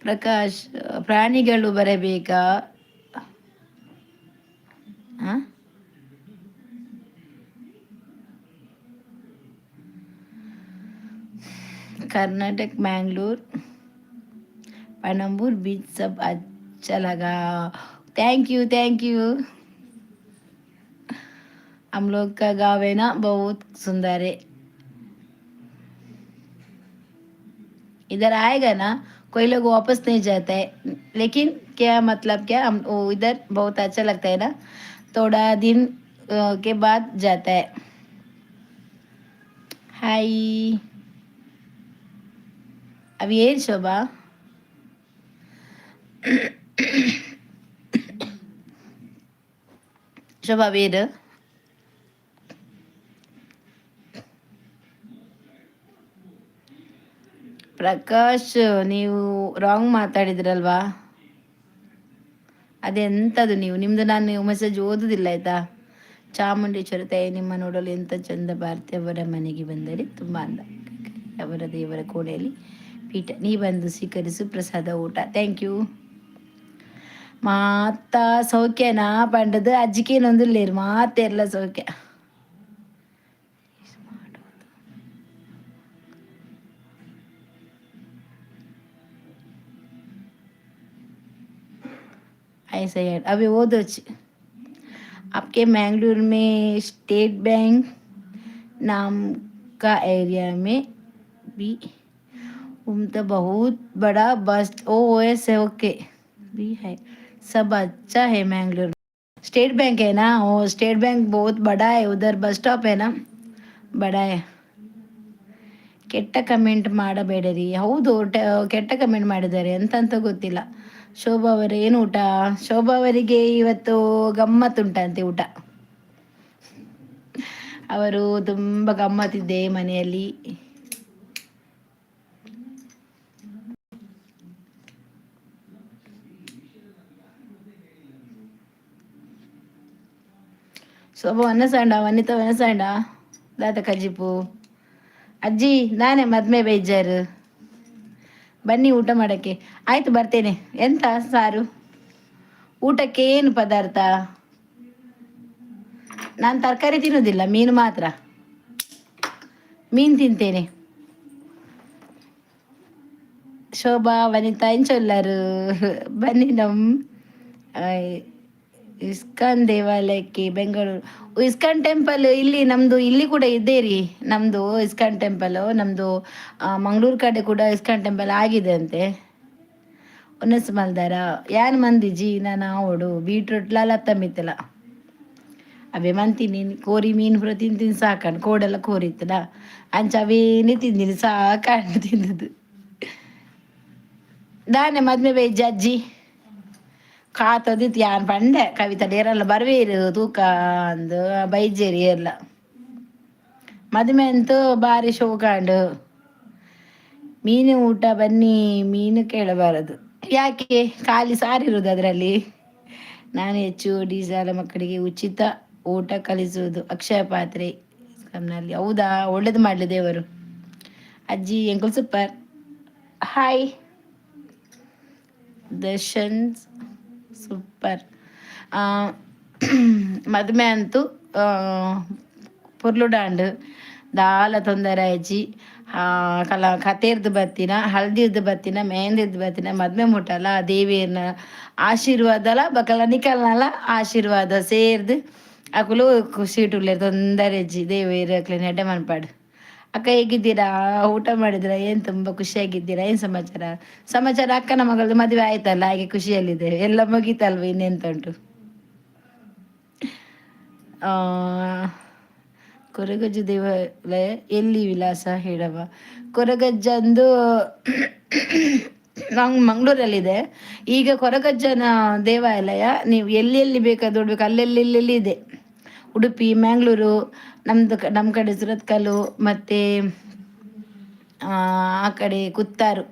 ಪ್ರಕಾಶ್, ಪ್ರಾಣಿಗಳು ಬರಬೇಕಾ? कर्नाटक मैंगलोर पणंबूर बीच सब अच्छा लगा. Thank you thank you. हम लोग का गाँव है ना, बहुत सुंदर है. इधर आएगा ना कोई लोग वापस नहीं जाता है, लेकिन क्या मतलब क्या हम वो इधर बहुत अच्छा लगता है ना. थोड़ा दिन के बाद जाता है. हाय. अभी ಏನು ಶೋಭಾ? ಶೋಭಾ ವೀರ್ ಪ್ರಕಾಶ್, ನೀವು ರಾಂಗ್ ಮಾತಾಡಿದ್ರಲ್ವಾ? ಅದೆಂಥದ್ದು ನಿಮ್ಮದು ನಾನು ಮೆಸೇಜ್ ಓದೋದಿಲ್ಲ ಆಯಿತಾ? ಚಾಮುಂಡೇಶ್ವರಿ ತಾಯಿ ನಿಮ್ಮ ನೋಡಲು ಎಂಥ ಚಂದ, ಭಾರತೀಯವರ ಮನೆಗೆ ಬಂದರೆ ತುಂಬ ಅಂದ, ಅವರ ದೇವರ ಕೋಣೆಯಲ್ಲಿ ಪೀಠ, ನೀ ಬಂದು ಸ್ವೀಕರಿಸು ಪ್ರಸಾದ ಊಟ. Thank you. ಮಾತ ಸೌಖ್ಯನಾ ಪಂಡದು ಅಜ್ಜಿಕೇನೊಂದಿಲ್ಲೇರು ಮಾತ ಎಲ್ಲ ಸೌಖ್ಯ. ऐसा यार अभी वो दो आपके मैंगलोर में स्टेट बैंक नाम का एरिया में भी तो बहुत बड़ा बस ओ एस है ओके भी है, सब अच्छा है मैंगलोर. स्टेट बैंक है ना, वो स्टेट बैंक बहुत बड़ा है, उधर बस स्टॉप है ना, बड़ा है. ಕೆಟ್ಟ ಕಮೆಂಟ್ ಮಾಡಬೇಡರಿ. ಹೌದು, ಕೆಟ್ಟ ಕಮೆಂಟ್ ಮಾಡಿದ್ದಾರೆ ಎಂತಂತ ಗೊತ್ತಿಲ್ಲ. ಶೋಭಾ ಅವರೇ ಏನು ಊಟ? ಶೋಭಾ ಅವರಿಗೆ ಇವತ್ತು ಗಮ್ಮತ್ತುಂಟಂತೆ ಊಟ. ಅವರು ತುಂಬ ಗಮ್ಮತ್ತಿದೆ ಮನೆಯಲ್ಲಿ. ಶೋಭಾ ವನಸಾಂಡ ವನಿತಾ ವನಸಾಂಡ ದಾತ ಕಜಿಪು ಅಜ್ಜಿ ನಾನೇ ಮದ್ಮೆ ಬೇಜಾರು, ಬನ್ನಿ ಊಟ ಮಾಡೋಕ್ಕೆ. ಆಯ್ತು ಬರ್ತೇನೆ. ಎಂತ ಸಾರು? ಊಟಕ್ಕೆ ಏನು ಪದಾರ್ಥ? ನಾನು ತರಕಾರಿ ತಿನ್ನೋದಿಲ್ಲ, ಮೀನು ಮಾತ್ರ. ಮೀನು ತಿಂತೇನೆ. ಶೋಭಾ ವನಿತಾ ಎಂಚೊಲ್ಲರು ಬನ್ನಿ ಇಸ್ಕಾನ್ ದೇವಾಲಯಕ್ಕೆ ಬೆಂಗಳೂರು. ಇಸ್ಕಾನ್ ಟೆಂಪಲ್ ಇಲ್ಲಿ ನಮ್ಮದು ಇಲ್ಲಿ ಕೂಡ ಇದೆ ರೀ. ನಮ್ಮದು ಇಸ್ಕಾನ್ ಟೆಂಪಲ್ ನಮ್ಮದು ಮಂಗಳೂರು ಕಡೆ ಕೂಡ ಇಸ್ಕಾನ್ ಟೆಂಪಲ್ ಆಗಿದೆ ಅಂತೆ. ಒನಸ್ ಮಲ್ದಾರ ಯಾನ್ ಮಂದಿ ಜಿ ನಾನು ಆವಡು ಬೀಟ್ರೂಟ್ ಲತ್ತ ಮಿತ್ತಲ ಅವೇ ಮಂತೀನಿ ಕೋರಿ ಮೀನು ಪುರ ತಿಂತೀನಿ ಸಾಕಂಡು ಕೋಡೆಲ್ಲ ಕೋರಿತ್ತಲ್ಲ ಅಂಚ ಅವೇನೇ ತಿಂದಿನಿ ಸಾಕಂಡು ತಿಂದದ್ದು. ದಾನೆ ಮದ್ಮೆ ಬೇಜ್ ಅಜ್ಜಿ ಕಾತದಿತ್ತು ಯಾನ್ ಪಂಡೆ ಕವಿತಾ ಡೇರೆಲ್ಲ ಬರ್ವೇರು ತೂಕ ಅಂದು ಬೈಜೇರಿ ಎಲ್ಲ ಮದುವೆ ಅಂತೂ ಭಾರಿ ಶೋಕಾಂಡು. ಮೀನು ಊಟ ಬನ್ನಿ, ಮೀನು ಕೇಳಬಾರದು. ಯಾಕೆ ಖಾಲಿ ಸಾರಿರುವುದು ಅದರಲ್ಲಿ? ನಾನು ಹೆಚ್ಚು ಶಾಲಾ ಮಕ್ಕಳಿಗೆ ಉಚಿತ ಊಟ ಕಲಿಸುವುದು ಅಕ್ಷಯ ಪಾತ್ರೆ ನಲ್ಲಿ. ಹೌದಾ, ಒಳ್ಳೇದು ಮಾಡಲಿ ದೇವರು. ಅಜ್ಜಿ ಎಂಕಲ್ ಸೂಪರ್. Hi Darshan super. ಮದುವೆ ಅಂತೂ ಪುರ್ಲುಡಾಂಡು ದಾಲ ತೊಂದರೆ ಅಜ್ಜಿ. ಕತೆರ್ದು ಬತ್ತಿನ, ಹಲ್ದಿರ್ದು ಬತ್ತಿನ, ಮೆಹಂದಿರ್ದು ಬತ್ತಿನ, ಮದ್ಮೆ ಮುಟ್ಟಲ್ಲ ದೇವಿಯರ್ನ ಆಶೀರ್ವಾದಲ ಬಕಲ ನಿಕಲ್ನಲ್ಲ ಆಶೀರ್ವಾದ ಸೇರ್ದು ಅಕುಲು ಖುಷಿಟುಲ್ಲೆ ತೊಂದರೆ ಅಜ್ಜಿ ದೇವಿಯರ್ ಅಕ್ಲೆ ನೆಡ್ಡೆ ಮನ್ಪಾಡು. ಅಕ್ಕ ಹೇಗಿದ್ದೀರಾ? ಊಟ ಮಾಡಿದ್ದೀರಾ? ಏನು ತುಂಬ ಖುಷಿಯಾಗಿದ್ದೀರಾ? ಏನು ಸಮಾಚಾರ? ಸಮಾಚಾರ ಅಕ್ಕನ ಮಗಳದ್ದು ಮದುವೆ ಆಯ್ತಲ್ಲ, ಹಾಗೆ ಖುಷಿಯಲ್ಲಿದ್ದೇವೆ. ಎಲ್ಲ ಮುಗೀತಲ್ವ, ಇನ್ನೆಂತ ಉಂಟು. ಕೊರಗಜ್ಜ ದೇವಾಲಯ ಎಲ್ಲಿ ವಿಳಾಸ ಹೇಳವ? ಕೊರಗಜ್ಜಂದು ಮಂಗಳೂರಲ್ಲಿದೆ. ಈಗ ಕೊರಗಜ್ಜನ ದೇವಾಲಯ ನೀವು ಎಲ್ಲೆಲ್ಲಿ ಬೇಕಾದ್ರೆ ನೋಡ್ಬೇಕು, ಅಲ್ಲೆಲ್ಲೆಲ್ಲಿ ಇದೆ. ಉಡುಪಿ, ಮ್ಯಾಂಗ್ಳೂರು, ನಮ್ಮ ಕಡೆ ಸುರತ್ಕಲ್ಲು, ಮತ್ತು ಆ ಕಡೆ ಕುತ್ತಾರು.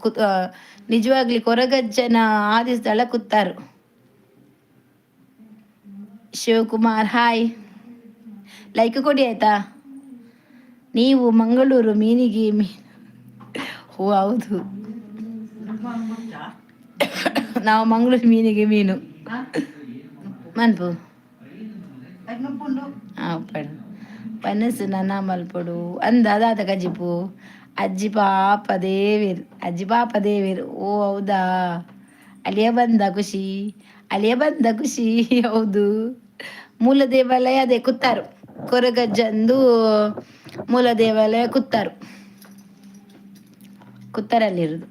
ನಿಜವಾಗ್ಲಿ ಕೊರಗಜ್ಜನ ಆದಿ ಸ್ಥಳ ಕುತ್ತಾರು. ಶಿವಕುಮಾರ್ ಹಾಯ್, ಲೈಕ್ ಕೊಡಿ ಆಯ್ತಾ. ನೀವು ಮಂಗಳೂರು ಮೀನಿಗೆ ಓ ಹೌದು, ನಾವು ಮಂಗಳೂರು ಮೀನಿಗೆ ಮೀನು ಮನ್ಪು ಪಡು ಪನಸು ನನ್ನ ಮಲ್ಪಡು ಅಂದ ಅದಾದ ಕಜಿಪು. ಅಜ್ಜಿ ಪಾಪ ದೇವೇರು, ಅಜ್ಜಿ ಪಾಪ ದೇವೇರು. ಓ ಹೌದಾ, ಅಲ್ಲಿಯ ಬಂದ ಖುಷಿ, ಅಲ್ಲಿಯ ಬಂದ ಖುಷಿ. ಹೌದು, ಮೂಲ ದೇವಾಲಯ ಅದೇ ಕುತ್ತಾರು. ಕೊರಗಜ್ಜಂದು ಮೂಲ ದೇವಾಲಯ ಕುತ್ತಾರು, ಕುತ್ತಾರಲ್ಲಿರೋದು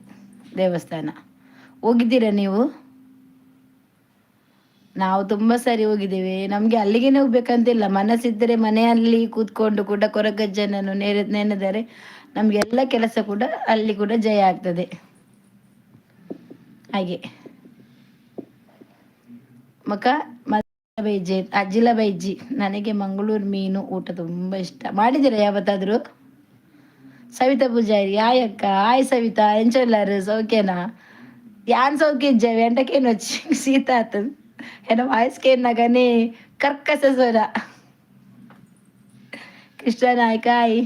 ದೇವಸ್ಥಾನ. ಹೋಗಿದ್ದೀರಾ ನೀವು? ನಾವು ತುಂಬ ಸರಿ ಹೋಗಿದ್ದೇವೆ. ನಮಗೆ ಅಲ್ಲಿಗೇನೆ ಹೋಗ್ಬೇಕಂತಿಲ್ಲ, ಮನಸ್ಸಿದ್ದರೆ ಮನೆಯಲ್ಲಿ ಕೂತ್ಕೊಂಡು ಕೂಡ ಕೊರಗಜ್ಜನನ್ನು ನೆನೆದರೆ ನಮಗೆಲ್ಲ ಕೆಲಸ ಕೂಡ ಅಲ್ಲಿ ಕೂಡ ಜಯ ಆಗ್ತದೆ. ಹಾಗೆ ಮಕ ಬೈಜೆ ಅಜ್ಜಿಲ ಬೈಜಿ. ನನಗೆ ಮಂಗಳೂರು ಮೀನು ಊಟ ತುಂಬ ಇಷ್ಟ. ಮಾಡಿದ್ದೀರಾ ಯಾವತ್ತಾದರೂ? ಸವಿತಾ ಪೂಜಾರಿ, ಹಾಯ್ ಅಕ್ಕ, ಹಾಯ್ ಸವಿತಾ, ಎಂಚೊಲ್ಲಾರು ಸೌಖ್ಯನಾ? ಯಾನ್ ಸೌಖ್ಯ ಇಜ್ಜಾವೆ ಎಂಟಕೇನು వచ్చి ಸೀತಾತ್ ಏನ ವಾಯ್ಸ್ಕೇನ್ ನಗನೆ ಕರ್ಕಸ ಸ್ವರ. ಕೃಷ್ಣ ನಾಯ್ಕ ಹಾಯ್.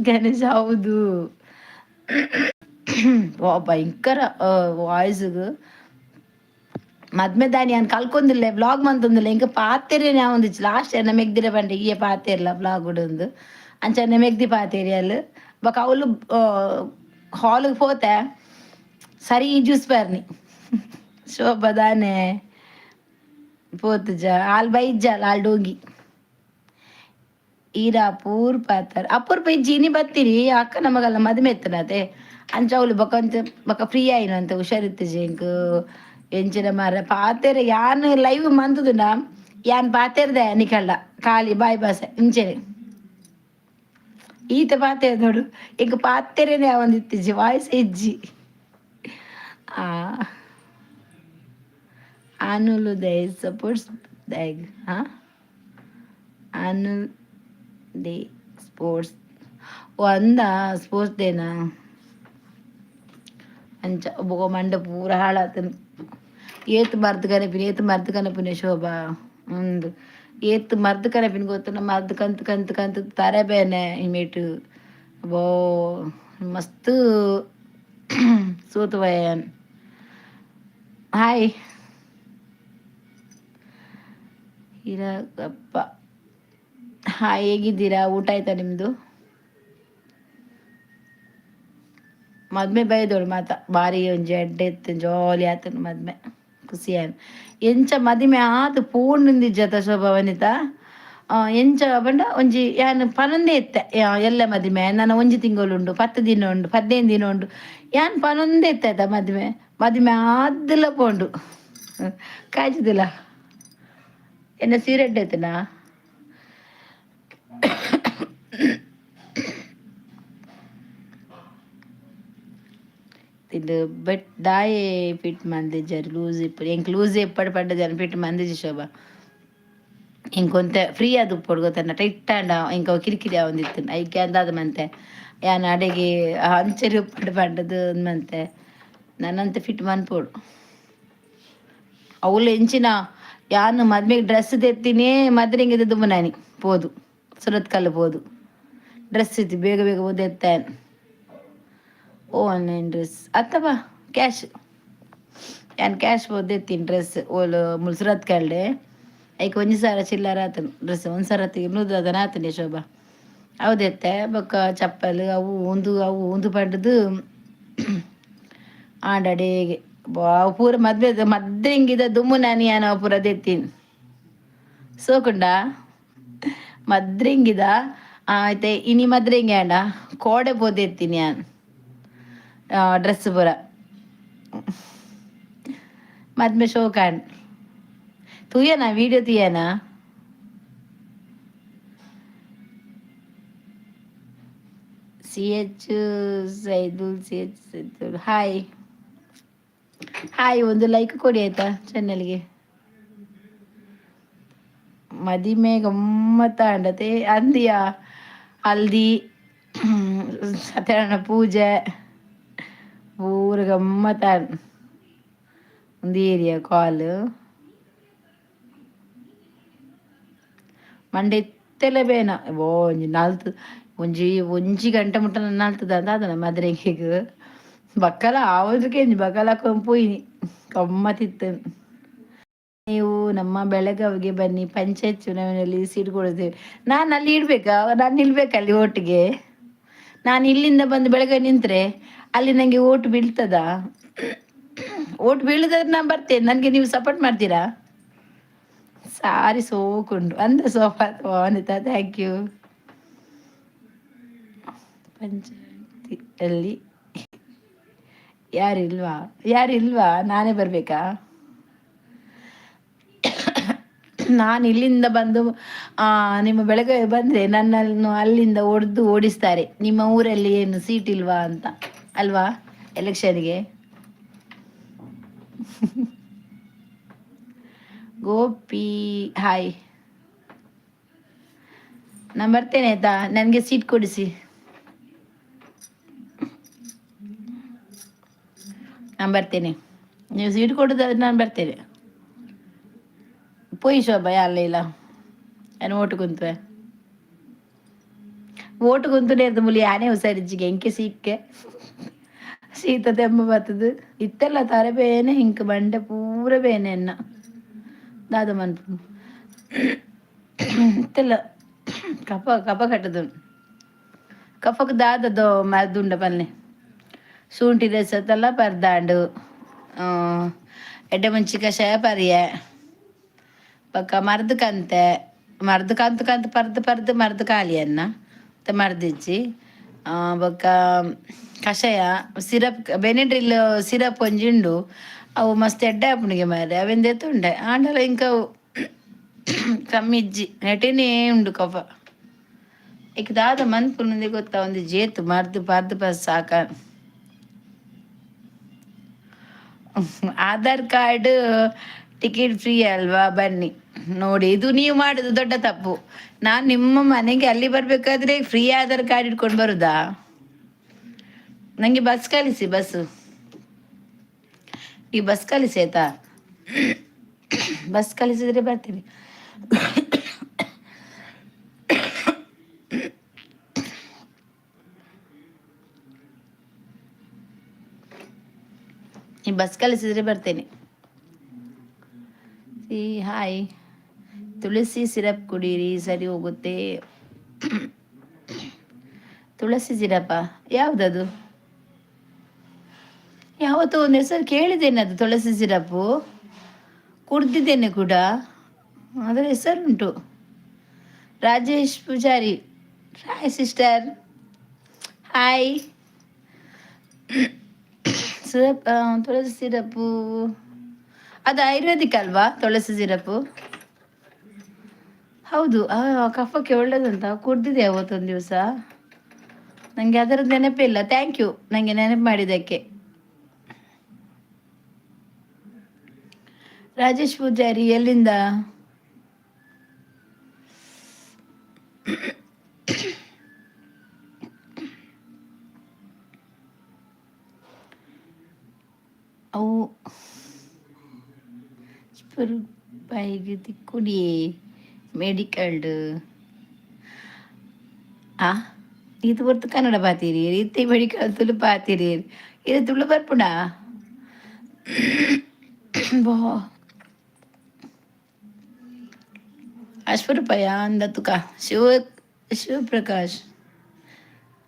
ಗಣೇಶ ಹೌದು. ಭಯಂಕರ ವಾಯ್ಸ್ಗೆ ಮದ್ಮೆ ದಾನಿ అని కలుకొందిలే బ్లాగ్ మంతుందిలే ఇంకా పాతేరియనే ఉంది లాస్ట్ ఎన్న మెగ్దిర పండి ఇయ పాతేర్ల బ్లాగ్ కూడా ఉంది అంచన్న మెగ్ది పాతేరియాలు ఒక అవులు హాల్కి పోతే సరి చూసిపారుని శోభదానే పోతుజా వాళ్ళు బైజ్జాలు వాళ్ళు డోಂಗಿ ಈರಾಪುರ್ ಪಾತರ್ ಅಪ್ಪುರ್ ಪೈ ಜೀನಿ ಬತ್ತೀರಿ ಅಕ್ಕ ನಮಗಲ್ಲ ಮದುವೆ ಎತ್ತನತೆ ಅಂಚವಳು ಬೊಕೊಂಚ ಬೊಕ ಫ್ರೀ ಆಯ್ನಂತ ಹುಷಾರಿತ್ತು ಜೇಂಕ್ ಎಂಚಿನ ಮಾರ ಪಾತೆರ ಯಾನ್ ಲೈವ್ ಮಂತುದುನ ಯಾನ್ ಪಾತೆರ್ದೆ ನಿಕಲ್ಲ ಖಾಲಿ ಬಾಯ್ ಬಾಸೆ ಇಂಚೆನೆ ಈತ ಪಾತೆ ನೋಡು ಈಗ ಪಾತೆರೇನೆ ಒಂದಿತ್ತಿಜ್ಜಿ ವಾಯ್ಸ್ ಇಜ್ಜಿ ಆ ಆನುಲು ದೇ ಸಪೋರ್ಟ್ಸ್ ದ್ಯಾಗ್ ಹಾ ಆನುಲ್ డే స్పోర్ట్స్ ఓ ಅಂದ ಸ್ಪೋರ್ಟ್ಸ್ ಡೇನಾ ಅಂಚ ಒಬ್ಬ ಮಂಡ ಪೂರ ಹಾಳಾತನು ಏತ್ ಮರ್ದ್ ಕನಪಿನ ಶೋಭಾ ಒಂದು ಏತ್ ಮರ್ದ್ ಕನಪಿನ ಗೊತ್ತು ಮರ್ದ್ ಕಂತು ಕಂತು ಕಂತು ತಾರೆ ಬೇನೆ ಇಮೇಟು ಬೋ ಮಸ್ತ್ ಸೋತು ವಯನ್ ಹಾಯ್ ಇರಪ್ಪ. ಹಾಯ್, ಹೇಗಿದ್ದೀರಾ? ಊಟ ಆಯ್ತಾ ನಿಮ್ದು? ಮದ್ಮೆ ಬೈದೋಳು ಮಾತ ಬಾರಿ ಒಂಜಿ ಎಡ್ಡೆ ಎತ್ತು ಜಾಲಿ ಆತನು ಮದ್ಮೆ ಖುಷಿಯಾನ್ ಎಂಚ ಮದಿಮೆ ಆತು ಪೂರ್ಣಂದಿಜ್ಜತ ಶೋಭಾ ವನಿತ ಎಂಚ ಬಂಡ ಒಂಜಿ ಯಾನ್ ಪನೊಂದೇ ಎತ್ತೆ ಎಲ್ಲ ಮದಿಮೆ ನನ್ನ ಒಂಜಿ ತಿಂಗಳು 10 ದಿನ ಉಂಡು 15 ದಿನ ಉಂಡು ಯಾನ್ ಪನೊಂದೇ ಎತ್ತಾಯ್ತ ಮದಿಮೆ ಆದ್ದಲ ಪೋಂಡು ಕಾಯ್ತಿದ್ದಿಲ್ಲ ಎನ್ನ ಸೀರೆಡ್ಡೆ ಎತ್ತನಾ ಇದು ಬಟ್ ದಾಯೆ ಫಿಟ್ ಮಂದಿಜ್ಜಾರು ಲೂಸ್ ಇಪ್ಪಡು ಎಂಕ್ ಲೂಸ್ ಎಪ್ಪಡು ಪಡ್ಡದ ಫಿಟ್ ಮಂದಿಜಿ ಶೋಭ ಇಂಕೊಂತೆ ಫ್ರೀ ಅದು ಉಪ್ಪಡು ಗೊತ್ತನ್ನ ಟೈಟ್ ಆಂಡ ಇಂಕ ಕಿರಿಕಿರಿ ಒಂದಿತ್ತು ಐಕೆ ಅಂದಾದ ಮಂತೆ ಯಾನ್ ಅಡೆಗೆ ಅಂಚರಿ ಉಪ್ಪಡು ಪಡ್ಡದು ಮಂತೆ ನನ್ನಂತೆ ಫಿಟ್ ಮನ್ಪೋಡು ಅವಳು ಎಂಚಿನ ಯಾನು ಮದ್ಮೆಗೆ ಡ್ರೆಸ್ ತೆತ್ತಿನೇ ಮದ್ರೆಂಗಿದ ದುಮ್ಮನಾನಿ ಪೋದು ಸುರತ್ ಕಲ್ಲು ಪೋದು ಡ್ರೆಸ್ ಇತ್ತು ಬೇಗ ಬೇಗ ಓದಿ ಎತ್ತಾನು ಆನ್ಲೈನ್ ಡ್ರೆಸ್ ಅಥವಾ ಕ್ಯಾಶ್ ಯಾನ್ ಕ್ಯಾಶ್ ಓದೆತ್ತೀನಿ ಡ್ರೆಸ್ ಓಲು ಮುಳ್ಸುರತ್ ಕಳ್ಳೆ ಐಕೆ ಒಂಜಿ ಸಾರ ಚಿಲ್ಲರ ಆತನು ಡ್ರೆಸ್ ಒಂದು ಸರ ನೂದು ಅದನ್ನ ಆತನೆ ಶೋಭಾ ಅವದೆತ್ತೆ ಬೊಕ್ಕ ಚಪ್ಪಲ್ ಅವು ಉಂದು ಪಡ್ಡದು ಆಂಡಡೆಗೆ ಅವು ಪೂರ ಮದ್ವೆ ಹಿಂಗಿದ ದುಮ್ಮು ನಾನಿ ಯಾನ ಪೂರ ದೆತ್ತೀನಿ ಸೋಕುಂಡ ಮದ್ರಿಂಗಿದ ಆಯ್ತೆ ಇನಿ ಮದ್ರಿಂಗೆ ಆಂಡ ಕೋಡೆ ಪೋದೆತ್ತೀನಿ ಯಾನ್ ಡ್ರೆಸ್ ಪೂರ ಮದ್ಮೆ ಶೋಕಾಂಡ್ ತುಯ್ಯನಾ ವಿಡಿಯೋ తీయనా CH Saidul CH Saidul hi hi ಒಂದು ಲೈಕ್ ಕೊಡಿ ಆಯ್ತಾ ಚಾನಲ್ಗೆ. ಮದಿಮೆ ಗಮ್ಮತ್ತ ಅಂಡತೆ ಅಂದಿಯ ಹಲ್ದಿ ಸತ್ಯನಾರಾಯಣ ಪೂಜೆ ಪೂರ ಗಮ್ಮತ್ತ ಒಂದು ಏರಿಯಾ ಕಾಲ್ ಮಂಡೆ ಎತ್ತೆಲೆ ಬೇನ ಓ ಒಂಜಿ ನಾಲ್ತು ಒಂಜಿ ಗಂಟೆ ಮುಟ್ಟ ನಾಲ್ತದ ಅಂತ ಅದನ ಮದ್ರೆಗೆ ಬಕ್ಕಲ ಆವದ್ರಿಗೆ ಬಕ್ಕಲ ಕೊಂಪೋಯಿನಿ ಗಮ್ಮತ್ತಿತ್ತು. ನೀವು ನಮ್ಮ ಬೆಳಗಾವಿಗೆ ಬನ್ನಿ, ಪಂಚಾಯತ್ ಚುನಾವಣೆಯಲ್ಲಿ ಸೀಟ್ ಕೊಡ್ತೇವೆ. ನಾನು ಅಲ್ಲಿ ಇಡ್ಬೇಕಾ? ನಾನು ನಿಲ್ಬೇಕಲ್ಲಿ ಓಟಿಗೆ? ನಾನು ಇಲ್ಲಿಂದ ಬಂದು ಬೆಳಗ್ಗೆ ನಿಂತ್ರೆ ಅಲ್ಲಿ ನನಗೆ ಓಟ್ ಬೀಳ್ತದಾ? ಓಟ್ ಬೀಳದಾದ್ರೆ ನಾನು ಬರ್ತೇನೆ, ನನಗೆ ನೀವು ಸಪೋರ್ಟ್ ಮಾಡ್ತೀರಾ? ಸಾರಿ ಸೋಕುಂಡು ಅಂದ ಸೋಫಾ ಅನಿತಾ, ಥ್ಯಾಂಕ್ ಯು. ಪಂಚಾಯತಿಯಲ್ಲಿ ಯಾರಿಲ್ವಾ? ನಾನೇ ಬರ್ಬೇಕಾ? ನಾನು ಇಲ್ಲಿಂದ ಬಂದು ನಿಮ್ಮ ಬೆಳಗ್ಗೆ ಬಂದರೆ ನನ್ನನ್ನು ಅಲ್ಲಿಂದ ಓಡಿಸ್ತಾರೆ. ನಿಮ್ಮ ಊರಲ್ಲಿ ಏನು ಸೀಟ್ ಇಲ್ವಾ ಅಂತ ಅಲ್ವಾ ಎಲೆಕ್ಷನ್ಗೆ. ಗೋಪಿ ಹಾಯ್, ನಾನು ಬರ್ತೇನೆ ಆಯ್ತಾ, ನನಗೆ ಸೀಟ್ ಕೊಡಿಸಿ. ನಾನು ಬರ್ತೇನೆ, ನೀವು ಸೀಟ್ ಕೊಡೋದಾದ್ರೆ ನಾನು ಬರ್ತೇನೆ. ಪೋಯಿ ಶೋಭ ಅಲ್ಲ ಇಲ್ಲ ಏನು ಓಟು ಕುಂತುವೆ ಓಟು ಕುಂತುನೇ ಇರ್ದು ಮುಲಿ ಆನೆ ಹುಷಾರಿಜ್ಜಿಗೆ ಎಂಕೆ ಸಿಕ್ಕೆ ಶೀತ ತೆಂಬ ಬರ್ತದು ಇತ್ತೆಲ್ಲ ತರೆ ಬೇನೆ ಹಿಂಕ ಬಂಡೆ ಪೂರ ಬೇನೆ ಎನ್ನ ದಾದ ಮನ್ಪು ಇತ್ತೆಲ್ಲ ಕಫ ಕಫ ಕಟ್ಟದು ಕಫಕ್ ದಾದದು ಮದ್ದುಂಡ ಪಲ್ಲೆ ಶುಂಠಿ ರಸತ್ತಲ್ಲ ಪರ್ದಾಂಡು ಎಡ್ಡೆ ಮುಂಚಿ ಕಷಾಯ ಪರಿಯ ಪಕ್ಕ ಮರ್ದು ಕಂತೆ ಮರ್ದು ಕಂತು ಕಂತು ಪರ್ದು ಮರ್ದು ಖಾಲಿಯನ್ನ ಮತ್ತೆ ಮರ್ದಿಚ್ಚಿ ಬೊಕ್ಕ ಕಷಾಯ ಸಿರಪ್ ಬೆನೆಡ್ರಿಲ್ ಸಿರಪ್ ಒಂಜಿಂಡು ಅವು ಮಸ್ತ್ ಎಡ್ಡೆ ಆಪುಣಿಗೆ ಮಾರೆ ಅವೆಂದೇ ತುಂಡೆ ಆಂಡಲ ಇಂಕ ಕಮ್ಮಿ ಇಜ್ಜಿ ನೆಟಿನೇ ಉಂಡು ಕಫ ಈಗ ದಾದ ಮನ್ಪುನಂದೆ ಗೊತ್ತಾ ಒಂದು ಜೇತು ಮರ್ದು ಪರ್ದು ಸಾಕ. ಆಧಾರ್ ಕಾರ್ಡ್ ಟಿಕೆಟ್ ಫ್ರೀ ಅಲ್ವಾ, ಬನ್ನಿ ನೋಡಿ. ಇದು ನೀವು ಮಾಡೋದು ದೊಡ್ಡ ತಪ್ಪು. ನಾನು ನಿಮ್ಮ ಮನೆಗೆ ಅಲ್ಲಿ ಬರ್ಬೇಕಾದ್ರೆ ಫ್ರೀ ಆಧಾರ್ ಕಾರ್ಡ್ ಇಟ್ಕೊಂಡು ಬರುದಾ? ನಂಗೆ ಬಸ್ ಕಳಿಸಿ, ಈ ಬಸ್ ಕಳಿಸಿ ಆಯ್ತಾ, ಬಸ್ ಕಳಿಸಿದ್ರೆ ಬರ್ತೀನಿ. ಈ ಬಸ್ ಕಳಿಸಿದ್ರೆ ಬರ್ತೇನೆ. ಹಾಯ್, ತುಳಸಿ ಸಿರಪ್ ಕುಡೀರಿ ಸರಿ ಹೋಗುತ್ತೆ. ತುಳಸಿ ಸಿರಪ ಯಾವುದದು? ಯಾವತ್ತೂ ಒಂದು ಹೆಸರು ಕೇಳಿದ್ದೇನೆ, ಅದು ತುಳಸಿ ಸಿರಪ್ಪು ಕುಡ್ದಿದ್ದೇನೆ ಕೂಡ, ಅದರ ಹೆಸರುಂಟು. Rajesh Poojari hi sister, hi. Syrup tulsi syrup ಅದು ಆಯುರ್ವೇದಿಕ್ ಅಲ್ವಾ ತುಳಸಿ ಸಿರಪ್ಪು? ಹೌದು, ಕಫಕ್ಕೆ ಒಳ್ಳೇದಂತ ಕುಡ್ದಿದೆ ಅವತ್ತೊಂದು ದಿವಸ. ನನಗೆ ಅದರದ್ದು ನೆನಪೇ ಇಲ್ಲ. ಥ್ಯಾಂಕ್ ಯು ನನಗೆ ನೆನಪು ಮಾಡಿದ್ದಕ್ಕೆ. ರಾಜೇಶ್ ಪೂಜಾರಿ ಎಲ್ಲಿಂದ? ಅವು ರೂಪಾಯಿಗೆ ತಿಕ್ಕುಡಿಯೇ ಮೆಡಿಕಲ್ಡ್ ಇದು ಬರ್ತು ಕನ್ನಡ ಪಾತೀರಿ ರೀತಿ ಮೆಡಿಕಲ್ ತುಳು ಪಾತೀರಿ ಇದು ತುಳು ಬರ್ಪುಣ ಬೋ ಅಶ್ವರೂಪಾಯ ಅಂದ ತುಕ ಶಿವಪ್ರಕಾಶ್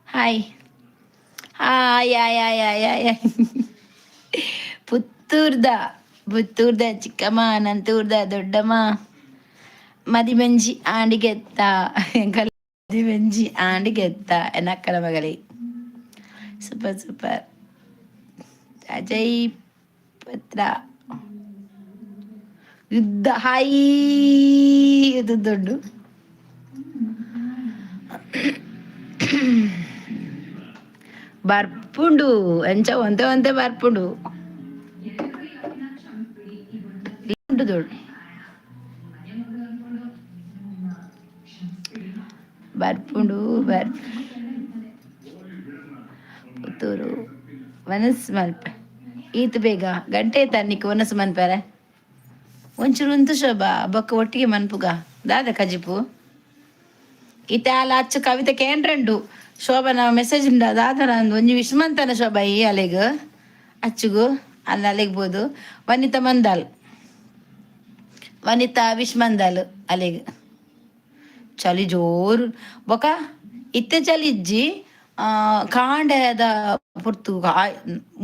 ಹಾಯ್ ಹಾಯ್ ಆಯ್ ಆಯ್ ಆಯ್ ಆಯ್ ಪುತ್ತೂರ್ದ ಚಿಕ್ಕಮ್ಮ, ನಂತೂರ್ದ ದೊಡ್ಡಮ್ಮ, ಮದಿಮೆಂಜಿ ಆಂಡಿಗೆತ್ತ ಮದಿಮೆಂಜಿ ಆಂಡಿಗೆತ್ತ ಎನ್ನಕ್ಕನ ಮಗಳೇ. ಸೂಪರ್ ಅಜಯ್ ಪತ್ರ ಯುದ್ಧ ಹಾಯಿ ಇದು ದೊಡ್ಡ ಬರ್ಪುಂಡು ಎಂಚ ಒಂತೆ ಬರ್ಪುಂಡು ದೊಡ್ಡ ಬರ್ಪುಂಡು ಪುತ್ತೂರು ವನಸ್ ಮಲ್ಪ ಈತ ಬೇಗ ಗಂಟೆ ತನ್ನಿಕ್ ವನಸ್ ಮನ್ಪಾರೆ ಒಂಚೂರು ಉಂತು ಶೋಭಾ ಬೊಕ್ಕ ಒಟ್ಟಿಗೆ ಮನ್ಪುಗ ದಾದ ಕಜಿಪು ಈತ ಅಲ್ಲ ಅಚ್ಚು ಕವಿತೆ ಕೇಂದ್ರಂಡು ಶೋಭನ ಮೆಸೇಜ್ ಉಂಡ ದಾದ ನಂದು ಒಂಜಿ ವಿಶ್ಮಂತನ ಶೋಭಾ ಈ ಅಲೆಗ್ ಅಚ್ಚುಗು ಅಲ್ಲ ಅಲೆಗ್ಬೋದು ವನಿತಾ ವಿಶ್ಮಂದಲ್ ಅಲೆಗ್ ಚಳಿ ಜೋರು ಬೊಕ ಇತ್ತೆ ಚಳಿ ಇಜ್ಜಿ ಕಾಂಡದ ಪುರ್ತು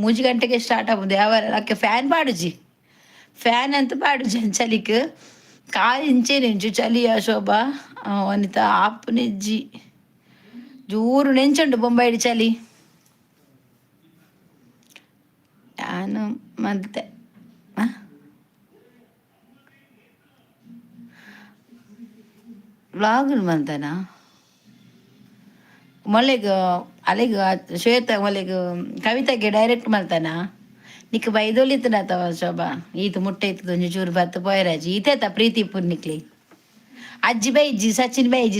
3 ಗಂಟೆಗೆ ಸ್ಟಾರ್ಟ್ ಆಗುದು ಯಾವ ಅಕ್ಕೆ ಫ್ಯಾನ್ ಪಾಡುಜಿ ಫ್ಯಾನ್ ಅಂತ ಪಾಡುಜಿ ಚಲಿಕ್ ಕಾಲು ಇಂಚು ಚಲಿಯ ಶೋಭಾ ವನಿತಾ ಆಪ್ ನೆಜ್ಜಿ ಜೋರು ನೆಂಚುಂಡು ಬೊಂಬೈಡಿ ಚಲಿ ನಾನು ಮತ್ತೆ ವ್ಲಾಗ್ ಮಂತನ ಮೊಲೆಗ್ ಅಲೆಗ್ ಶ್ವೇತ ಮೊಲೆಗ್ ಕವಿತೆಗೆ ಡೈರೆಕ್ಟ್ ಮಲ್ತಾನ ನಿಕ್ ಬೈದೊಲಿತನ ಅಥವಾ ಶೋಭಾ ಈತ ಮುಟ್ಟೆ ಇತ್ತದ ಒಂಜಿ ಚೂರು ಬತ್ತು ಪೋಯರಾಜಿ ಈತೇತ ಪ್ರೀತಿ ಪುರ್ನಿಕ್ಲಿ ಅಜ್ಜಿ ಬೈಜಿ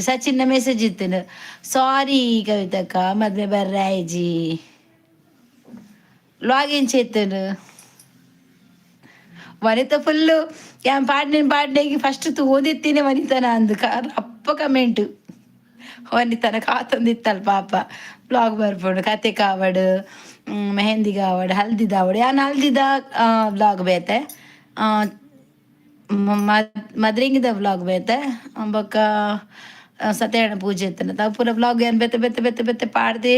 ಸಚಿನ್ ಮೆಸೇಜ್ ಇತ್ತನು ಸಾರಿ ಕವಿತಕ್ಕ ಮದ್ವೆ ಬರ್ರಾಯ್ಜಿ ಲಾಗಿನ್ చేస్తాను వనిత ఫుల్ ఏం పాడినకి ఫస్ట్ ఓదిత్తినే వనితన అందుక అప్ప కమెంట్ వనితన కాతుంది ఇత్తాలి పాప బ్లాగ్ ಬರ್ಪುಂಡು ಕತೆ ಕಾವಡು ಮೆಹಂದಿ ಕಾವಡು ಹಲ್ದಿ ದಾವಡು ಯಾನ್ ಹಲ್ದಿದ ಬ್ಲಾಗ್ ಬೇತೆ ಮದ್ರಿಂಗಿದ ಬ್ಲಾಗ್ ಬೇತೆ ಬೊಕ್ಕ ಸತ್ಯನಾರಾಯಣ ಪೂಜೆ ಇತ್ತನ ತಾವು ಪೂರ ಬ್ಲಾಗ್ ಏನ್ ಬೆತ್ತೆ ಬೆತ್ತೆ ಬೆತ್ತೆ ಬೆತ್ತೆ ಪಾಡ್ದೆ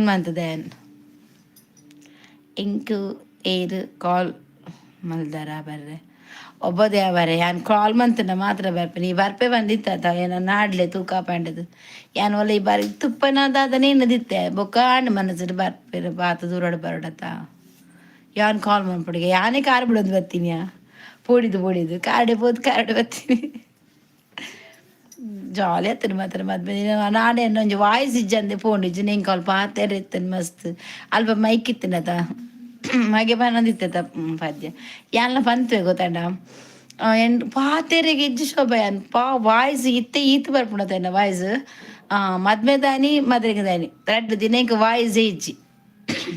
ಮಂತದೆ ಇಂಕು ಏರು ಕಾಲ್ ಮಲ್ದಾರ ಬರ್ರೆ ಒಬ್ಬದೇ ಅವರೆ ಯಾನ್ ಕಾಲ್ ಮಂತನ ಮಾತ್ರ ಬರ್ಪೆ ನೀ ಬರ್ಪೆ ಬಂದಿತ್ತ ಏನ ನಾಡ್ಲೆ ತೂಕ ಪಂಡದು ಯಾನ್ ಒಲ್ಲ ಈ ಬಾರಿ ತುಪ್ಪನದಾದನೇನು ದಿತ್ತೆ ಬೊಕ್ಕ ಹಣ್ಣು ಮನಸ್ಸು ಬರ್ಪೆ ಬಾತ ದೂರಡು ಬರಡತ್ತ ಯಾನ್ ಕಾಲ್ ಮಾಡ್ಬಿಡಿಗೆ ಯಾನೇ ಕಾರ್ ಬಿಡೋದು ಬರ್ತೀನಿಯಾ ಪೋಡಿದು ಕಾರ್ಡೆ ಪೋದು ಕಾರ್ಡ್ ಬರ್ತೀನಿ ಜಾಲಿ ಆತನ ಮಾತ್ರ ಮದ್ವೆ ನಾಡೆ ಒಂಜಿ ವಾಯ್ಸ್ ಇಜ್ಜಂದೆ ಫೋನ್ ಇಜ್ಜು ನೇನ್ ಕಾಲ್ ಪಾತೆರೆ ಇತ್ತನ ಮಸ್ತ್ ಅಲ್ಪ ಮೈಕ್ ಇತ್ತಿನತ ಹಾಗೆ ಬಂದಿತ್ತ ಪದ್ಯ ಯಾನ್ಲ ಪಂತ್ವೆ ಗೊತ್ತಂಡ ಪಾತೆರೆಗೆ ಇಜ್ಜು ಶೋಭ ವಾಯ್ಸ್ ಇತ್ತೆ ಈತ್ ಬರ್ಪುಣತನ ವಾಯ್ಸ್ ಮದ್ಮೆ ದಾನಿ ಮದ್ರೆಗೆ ದಾನಿ ರಡ್ಡು ದಿನಕ್ಕೆ ವಾಯ್ಸ್ ಇಜ್ಜಿ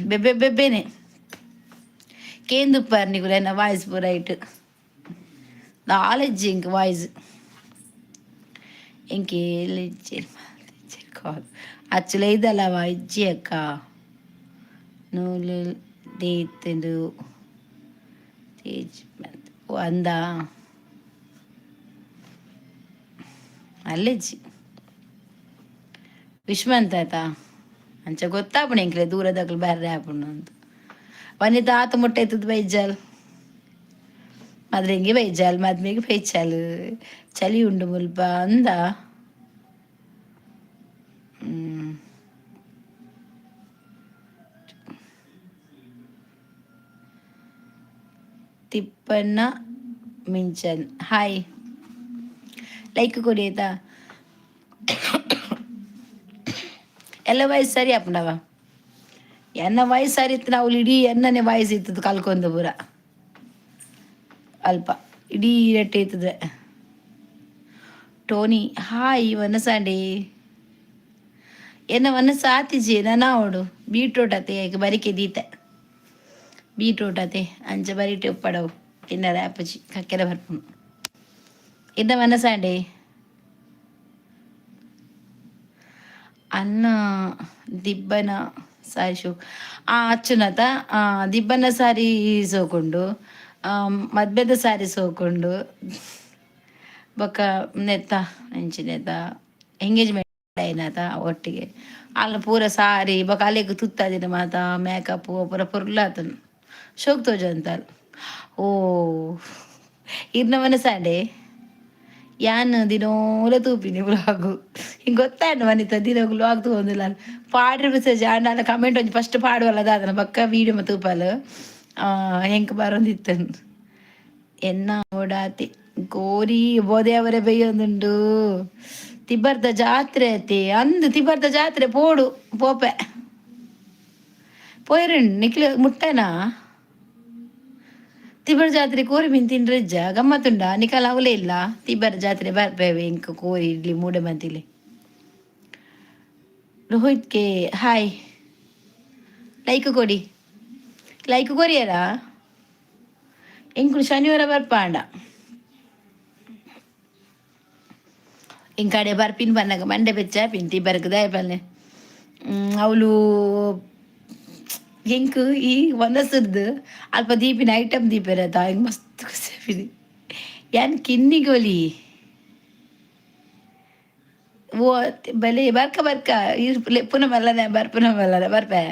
ಬೆಬ್ಬೆ ಬೆಬ್ಬೆನೆ ಕೇಂದು ಪರ್ನಿಗುಲೆನ ವಾಯ್ಸ್ ಪೂರ ಇಟ್ಟು ನಾಲೆಜ್ಜಿ ಇಂಕ ವಾಯ್ಸ್ ఇంకేళ్ళు కాదు అచ్చులేదలవా ఇచ్చి అక్క నూలు దేత్తెందు ಅಂದ ಅಲ್ಲೆಜ್ಜಿ ವಿಶ್ವಂತ ಆಯ್ತಾ ಅಂಚ ಗೊತ್ತಾಪಣ ಎಂಕ್ಲೆ ದೂರದಾಗ್ಲು ಬರ್ರೆ ಆಪುಣ ಅಂತ ವನಿತ ಆತ ಮುಟ್ಟೆ ಎತ್ತದ ಬೈಜಾಲ್ ಮದ್ರೆಂಗೆ ಬೈಜಾಲ್ ಮದ್ಮೆಗೆ ಬೈಜಾಲ್ ಚಳಿ ಉಂಡು ಮುಲ್ಪ ಅಂದ ತಿಪ್ಪಣ್ಣ ಮಿಂಚನ್ ಹಾಯ್ ಲೈಕ್ ಕೊಡಿ ಆಯ್ತಾ ಎಲ್ಲ ವಾಯ್ಸ್ ಸರಿ ಆಪುಂಡವ ಎನ್ನ ವಾಯ್ಸ್ ಸರಿ ಇತ್ತು ನಾವು ಇಡೀ ಎನ್ನನೇ ವಾಯ್ಸ್ ಇತ್ತದು ಕಲ್ಕೊಂದು ಪೂರ ಅಲ್ಪ ಇಡೀ ರಟ್ಟೆ ಇರ್ತದೆ ಟೋನಿ ಹಾಯ್ ವನಸಾಂಡೆ ಎನ್ನ ವನಸ ಆತಿಜಿ ನಾವಡು ಬೀಟ್ರೋಟ್ ಅತೆ ಬರಿಕೆ ದೀತೆ ಬೀಟ್ರೋಟ್ ಅತೆ ಅಂಚ ಬರಿಟೆ ಉಪ್ಪಡವು ತಿನ್ನರ ಅಪ್ಪಜಿ ಕಕ್ಕೆರ ಬರ್ಪುಣು ಇನ್ನ ವನಸಾಂಡೆ ಅನ್ನ ದಿಬ್ಬನ ಸಾರಿ ಶೋ ಅಚ್ಚುನತ ದಿಬ್ಬನ ಸಾರಿ ಸೋಕೊಂಡು ಮದ್ವೆದ ಸಾರಿ ಸೋಕೊಂಡು ಬೊಕ್ಕ ನೆತ್ತ ನೆತ್ತ ಎಂಗೇಜ್ಮೆಂಟ್ అయినత ಒಟ್ಟಿಗೆ ಅಲ್ಲ ಪೂರ ಸಾರಿ ಬೊಕ್ಕ ಅಲೆಗ್ ತುತ್ತದಿನ ಮಾತ ಮೇಕಪ್ ಪೂರ ಪುರ್ಲಾತನು ಶೋಕ್ ತೋಜಂತಲ್ ಓ ಇರ್ನ ಮನಸಾಂಡೆ ಯಾನ್ ದಿನೋಲ ತೂಪಿನಿ ಬ್ಲಾಗು ಹಿಂಗೆ ಗೊತ್ತಾಂಡು ವನಿತ ದಿನ ಬ್ಲಾಗ್ ತಗೊಂದಿಲ್ಲ ಪಾಡ್ರಿ ಮೆಸೇಜ್ ಆಂಡ ಕಮೆಂಟ್ ಒಂಜಿ ಫಸ್ಟ್ ಪಾಡುವಲ್ಲ ದಾದನ ಬಕ್ಕ ವೀಡಿಯೋ ಮ ತೂಪಲ್ ಹೆಂಗೆ ಬರೋಂದಿತ್ತನು ಎನ್ನ ಓಡಾತಿ ಕೋರಿ ಬೋದೆ ಅವರೇ ಬೈಯೊಂದುಂಡು ತಿಬ್ಬರ್ದ ಜಾತ್ರೆ ಐತಿ ಅಂದು ತಿಬ್ಬರ್ದ ಜಾತ್ರೆ ಪೋಡು ಪೋಪೆ ಪೋಯ್ರಂಡು ನಿಕ್ಲಿ ಮುಟ್ಟನಾ ತಿಬ್ಬರ ಜಾತ್ರೆ ಕೋರಿ ಮೀನು ತಿಂಡ್ರಜ್ಜ ಗಮ್ಮತ್ತುಂಡ ನಿಕಲ್ ಅವಲೇ ಇಲ್ಲ ತಿಬ್ಬರ ಜಾತ್ರೆ ಬರ್ಬೇವೆ ಇಂಕ ಕೋರಿ ಇಡ್ಲಿ ಮೂಡೆ ಮಂತಿಲಿ ರೋಹಿತ್ಗೆ ಹಾಯ್ ಲೈಕ್ ಕೊಡಿ ಲೈಕ್ ಕೊರಿಯರ ಇಂಕು ಶನಿವಾರ ಬರ್ಪಾಂಡ ಇಂಕಡೆ ಬರ್ಪಿನ್ ಬನ್ನಾಗ ಮಂಡೆ ಬೆಚ್ಚ ಪಿಂತಿ ಬರ್ಗದ ಪಲ್ಲೆ ಅವಳು ಹೆಂಕು ಈ ಒಂದಸದ್ದು ಅಲ್ಪ ದೀಪಿನ ಐಟಮ್ ದೀಪ ಇರತ್ತ ಹಿಂಗೆ ಮಸ್ತ್ ಖುಷಿ ಏನ್ ಕಿನ್ನಿಗೋಲಿ ಓ ಬಲೆ ಬರ್ಕ ಪುನಃ ಮಲ್ಲನೆ ಪುನಃ ಮಲ್ಲನೆ ಬರ್ಪೆ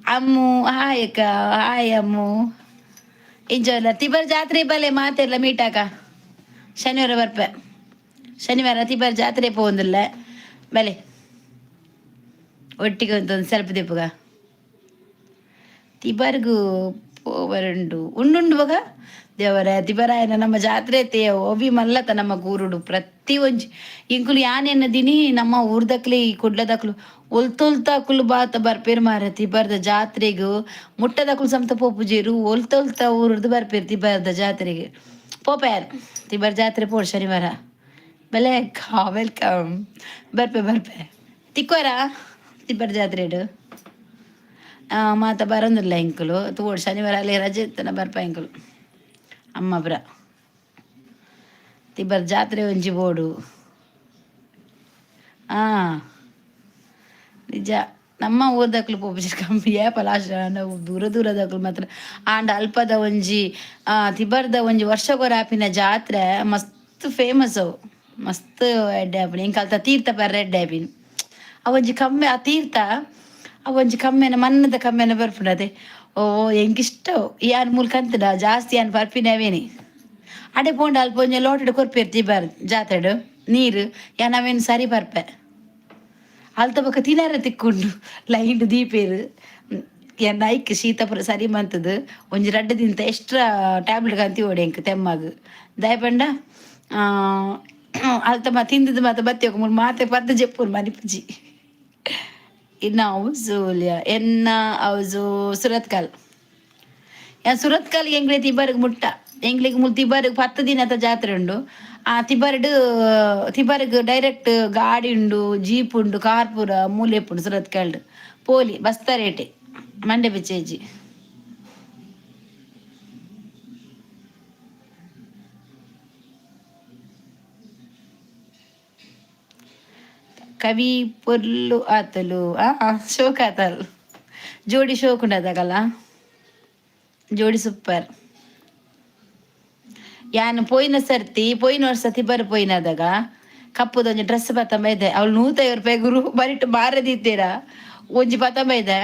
ಅಮ್ಮು ಹಾಯ್ ಅಕ್ಕ ಹಾಯ್ ಅಮ್ಮು ಎಂಜಾಯ್ ತಿಬ್ಬರ್ ಜಾತ್ರೆ ಬಲೆ ಮಾತೆಲ್ಲ ಮೀಟಾಕ ಶನಿವಾರ ಬರ್ಪೆ ಶನಿವಾರ ತಿಬ್ಬರ್ ಜಾತ್ರೆ ಪೋಂದಿಲ್ಲ ಬಲೆ ಒಟ್ಟಿಗೆ ಒಂದು ಸ್ವಲ್ಪ ದಿಪ್ಪಗ ತಿಬರ್ಗು ಪೋವರುಂಡು ಉಂಡುಂಡು ಬಗ ದೇವರ ತಿಬರಾಯನ ನಮ್ಮ ಜಾತ್ರೆ ತೇ ಓಬಿ ಮಲ್ಲತ ನಮ್ಮ ಗೂರುಡು ಪ್ರತಿ ಒಂಜಿ ಇಂಕುಲು ಯಾನೆನ್ನ ದಿನಿ ನಮ್ಮ ಊರ್ದಕ್ಲಿ ಕುಡ್ಲದಕ್ಲು ಒಲ್ತೊಲ್ತಾಕುಲು ಬಾತ ಬರ್ಪೇರು ಮಾರ ತಿಬರ್ದ ಜಾತ್ರೆಗು ಮುಟ್ಟದಕ್ಲು ಸಮತ ಪೋಪುಜೇರು ಒಲ್ತೊಲ್ತ ಊರದ್ದು ಬರ್ಪೇರು ತಿಬರ್ದ ಜಾತ್ರೆಗೆ ಪೋಪ್ಯಾರ್ ತಿಬರ್ ಜಾತ್ರೆ ಪೋಡ್ ಶನಿವಾರ ಬೆಲೆ ವೆಲ್ಕಮ್ ಬರ್ಪೆ ತಿಕ್ಕೋರ ತಿಬ್ಬರ ಜಾತ್ರೆಡು ಮಾತ ಬರಂದಿಲ್ಲ ಇಂಕುಲು ತೋಡ್ ಶನಿವಾರ ಅಲ್ಲಿ ರಜೆ ಇತ್ತನ ಬರ್ಪ ಇಂಕುಲು ಅಮ್ಮಬ್ರ ತಿಬ್ಬರ ಜಾತ್ರೆ ಒಂಜಿ ಬೋಡು ನಿಜ ನಮ್ಮ ಊರ್ದಕ್ಲು ಪೋಪಿಸಿ ಕಮ್ಮಿ ಲಾಸ್ಟ್ ನಾವು ದೂರದಕ್ಲು ಮಾತ್ರ ಆಂಡ ಅಲ್ಪದ ಒಂಜಿ ತಿಬರ್ದ ಒಂಜಿ ವರ್ಷಗೊರ ಆಪಿನ ಜಾತ್ರೆ ಮಸ್ತ್ ಫೇಮಸ್ ಅವು ಮಸ್ತ್ ಎಡ್ಡೆ ಆಪಿನ ಇಂಕಲ್ತ ತೀರ್ಥ ಬರ್ರ ಎಡ್ಡೆ ಆಪಿನ ಅವೊಂಜಿ ಕಮ್ಮಿ ಆ ತೀರ್ಥ ಅವೊಂಜಿ ಕಮ್ಮೆನ ಮನ್ನದ ಕಮ್ಮೆನ ಬರ್ಪುಂಡದೆ ಓ ಎಂಗಿಷ್ಟ ಯಾನ್ ಮೂಲ ಕಂತಡ ಜಾಸ್ತಿ ಯಾನ್ ಬರ್ಪಿನವೇನಿ ಅಡೆ ಪೋಂಡ ಅಲ್ಪ ಒಂಜ ಲೋಟಡ್ ಕೊರ್ಪೇರ್ ತಿಬರ್ ಜಾತ್ರೆಡು ನೀರು ಯಾನ್ ಅವೇನು ಸರಿ ಬರ್ಪೆ ಅಲ್ತ ಬೊಕ ತಿನಾರ ತಿಕ್ಕೊಂಡು ಲೈಂಡ್ ದೀಪೇರು ಎನ್ನ ಐಕ್ ಶೀತಪುರ ಸರಿ ಮಂತದು ಒಂಜಿ ರಡ್ಡದಿಂತ ಎಕ್ಸ್ಟ್ರಾ ಟ್ಯಾಬ್ಲೆಟ್ ಕಂತಿ ಓಡಿ ಎಂಕ್ ತೆಮ್ಮಾಗ ದಯಪಂಡ ಅಲ್ತ ತಿಂದದ್ದು ಮಾತ ಬತ್ತಿ ಮೂರು ಮಾತೆ ಪರ್ದು ಜಪ್ಪುರು ಮನಿಪುಜಿ ಇನ್ನು ಔಸೂಲ್ಯ ಎನ್ನ ಔಸು ಸುರತ್ಕಲ್ ಯಾನ್ ಸುರತ್ಕಲ್ ಎಂಗ್ಲೆ ತಿಬ್ಬರ್ಗ್ ಮುಟ್ಟ ಎಂಗ್ಲಿಗೆ ಮುಲ್ ತಿಬ್ಬರ್ಗ್ 10 ದಿನದ ಜಾತ್ರೆ ಉಂಡು ಆ ತಿಬ್ಬರ್ಗ್ ಡೈರೆಕ್ಟ್ ಗಾಡಿ ಉಂಡು ಜೀಪ್ ಉಂಡು ಕಾರ್ಪುರ ಮೂಲೆಪ್ಪುಂಡು ಸುರತ್ಕಲ್ಡ್ ಪೋಲಿ ಬಸ್ತಾರೇಟೆ ಮಂಡೆ ಬೆಚ್ಚೇಜಿ ಕವಿ ಪೊರ್ಲು ಆತಲು ಶೋಕ್ ಆತಲ್ ಜೋಡಿ ಶೋಕ್ ಉಂಡದಾಗಲ್ಲ ಜೋಡಿ ಸೂಪರ್ ಯಾನು ಪೋಯಿನ ವರ್ಷ ತಿಬ್ಬರು ಪೋಯಿನದಾಗ ಕಪ್ಪುದೊಂಜಿ ಡ್ರೆಸ್ ಪತ್ತಂಬ ಇದೆ ಅವಳು 150 ರೂಪಾಯಿ ಗುರು ಬರಿಟ್ಟು ಬಾರದಿದ್ದೀರಾ ಒಂಜಿ ಪತ್ತಂಬ ಇದೆ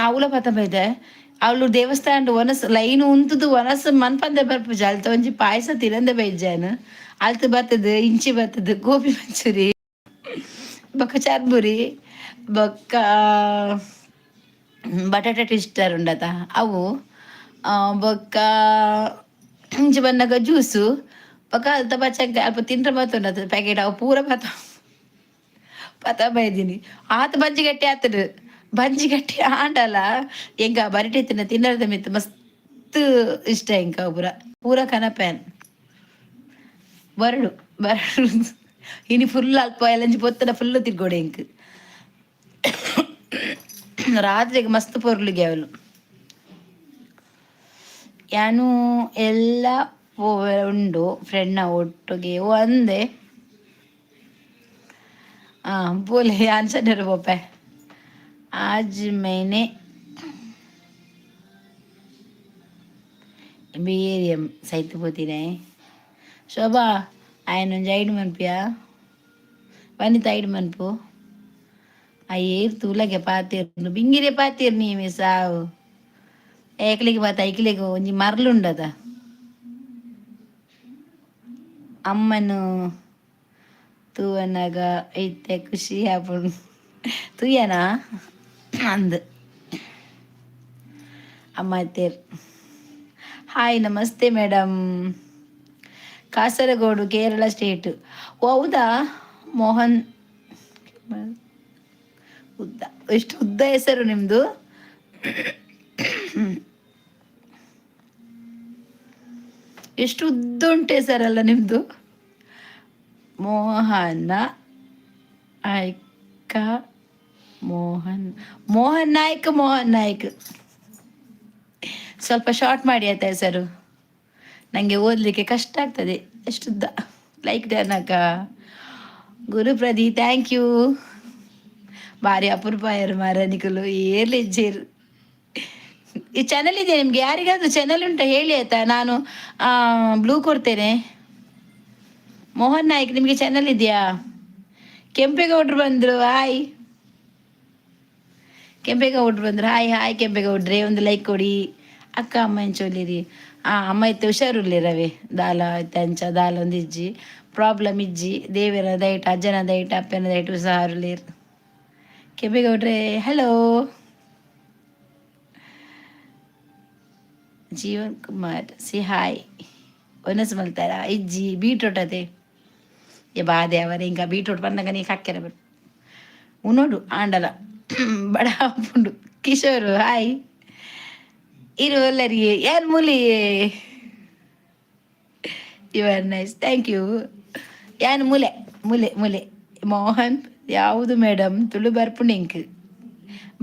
ಅವಳ ಪತ್ತಂಬ ಇದೆ ಅವಳು ದೇವಸ್ಥಾನ ಒನಸ್ ಲೈನ್ ಉಂತುದು ಒನಸ್ ಮನ್ಪಂದೆ ಬರ್ಪುಜ ಅಲ್ತ ಒಂಜಿ ಪಾಯಸ ತಿರಂದೆ ಬೈಜಾನು ಅಲ್ತು ಬರ್ತದ ಇಂಚಿ ಬರ್ತದ ಗೋಬಿ ಮಂಚೂರಿ ಬೊಕ್ಕ ಚರ್ಬುರಿ ಬೊಕ್ಕ ಬಟಾಟ ಟ್ವಿಸ್ಟರ್ ಉಂಡತ ಅವು ಬೊಕ್ಕ ಇಂಚಿ ಬನ್ನಗ ಜ್ಯೂಸು ಬೊಕ್ಕ ಅಲ್ತ ಬಚ್ಚಂಕ ಅಲ್ಪ ತಿಂಡ್ರೆ ಬತ್ತುಂಡತ ಪ್ಯಾಕೆಟ್ ಅವು ಪೂರ ಪತ ಬೈದಿನಿ ಆತ ಬಂಜಿ ಗಟ್ಟಿ ಆತಡು ಬಂಜಿ ಗಟ್ಟಿ ಆಂಡಲ್ಲ ಎಂಕ ಬರಿಟೆ ತಿನ್ನರದ ಮಿತ್ತು ಮಸ್ತ್ ಇಷ್ಟ ಎಂಕ ಪೂರ ಕನಪ್ಯಾನ್ ಬರಡು ಇನಿ ಫುಲ್ ಅಲ್ಪ ಎಲ್ಲಂಜಿ ಪೊತ್ತಡ ಫುಲ್ ತಿರ್ಗೋಡೆ ಎಂಕ್ ರಾತ್ರಿಗೆ ಮಸ್ತ್ ಪೊರ್ಲಿಗೆ ಅವಳು ಯಾನು ಎಲ್ಲ ಉಂಡು ಫ್ರೆಂಡ್ನ ಒಟ್ಟಿಗೆ ಒಂದೇ बोले आंसर नहीं हो पाए आज मैंने BAM सहित पोती रहे शोभा ఆయన జైడ్ మనిపియా వని తైడ్ మనిపు అయ్యేర్ తూలగే పాతేరు బింగిరే పాతేరు ನೀವೇ ಸಾವು ಏಕ್ಲಿಗೆ ಬಾತ ಐಕ್ಲಿಗೆ ಒಂಜಿ ಮರ್ಲುಂಡದ ಅಮ್ಮನು ತೂವನಾಗ ಐತೆ ಖುಷಿ ಆಪುಂಡು ತೂಯನಾ ಅಂದ್ ಅಮ್ಮ ತೇರ್ ಹಾಯ್ ನಮಸ್ತೆ ಮೇಡಮ್ ಕಾಸರಗೋಡು ಕೇರಳ ಸ್ಟೇಟ್ ಓ ಹೌದಾ ಮೋಹನ್ ಉದ್ದ ಎಷ್ಟು ಉದ್ದ ಹೆಸರು ನಿಮ್ಮದು ಎಷ್ಟು ಉದ್ದ ಉಂಟು ಹೆಸರಲ್ಲ ನಿಮ್ಮದು ಮೋಹನ ಆಯ್ಕ ಮೋಹನ್ ನಾಯ್ಕ್ ಸ್ವಲ್ಪ ಶಾರ್ಟ್ ಮಾಡಿ ಆಯ್ತಾ ಹೆಸರು ನನಗೆ ಓದಲಿಕ್ಕೆ ಕಷ್ಟ ಆಗ್ತದೆ ಎಷ್ಟುದ್ದ ಲೈಕ್ ಡನಕ ಗುರುಪ್ರದಿ ಥ್ಯಾಂಕ್ ಯು ಭಾರಿ ಅಪರೂಪ ಯಾರು ಮಾರನಿಕಲು ಏರ್ಲಿ ಜೇರು ಈ ಚಾನಲ್ ಇದೆ ನಿಮ್ಗೆ ಯಾರಿಗಾದ್ರೂ ಚಾನಲ್ ಉಂಟಾ ಹೇಳಿ ಆಯ್ತಾ ನಾನು ಬ್ಲೂ ಕೊಡ್ತೇನೆ ಮೋಹನ್ ನಾಯ್ಕ್ ನಿಮಗೆ ಚಾನಲ್ ಇದೆಯಾ ಕೆಂಪೇಗೌಡ್ರು ಬಂದರು ಹಾಯ್ ಕೆಂಪೇಗೌಡ್ರು ಬಂದರು ಹಾಯ್ ಕೆಂಪೇಗೌಡ್ರೆ ಒಂದು ಲೈಕ್ ಕೊಡಿ ಅಕ್ಕ ಅಮ್ಮ ಎಂಚೋಲಿರಿ ಅಮ್ಮ ಇತ್ತು ಹುಷಾರುರ್ಲಿ ರವಿ ದಾಲ ಅಂಚ ದಾಲ ಒಂದು ಇಜ್ಜಿ ಪ್ರಾಬ್ಲಮ್ ಇಜ್ಜಿ ದೇವರ ದಯಟ ಅಜ್ಜನ ದಯಟ ಅಪ್ಪನ ದಯಟ ಹುಷಾರುರ್ಲಿರ್ ಕೆಂಪೇಗೌಡ್ರೆ hello Jeevan Kumar C hi ಒನಸ್ ಮಲ್ತಾರ ಇಜ್ಜಿ ಬೀಟ್ರೂಟ್ ಅದೇ ఏ బాధే అవరు ఇంకా బీట్రూట్ పండగ నీకు అక్కెర ఉన్నోడు ఆండల బడా పుండు కిషోర్ హాయ్ ಇರು ಎಲ್ಲರಿಗೆ ಯಾರು ಮೂಲಿ you are nice thank you ಯಾನು ಮೂಲೆ ಮೂಲೆ ಮೂಲೆ ಮೋಹನ್ ಯಾವುದು ಮೇಡಮ್ ತುಳು ಬರ್ಪುಂಡು ಇಂಕ್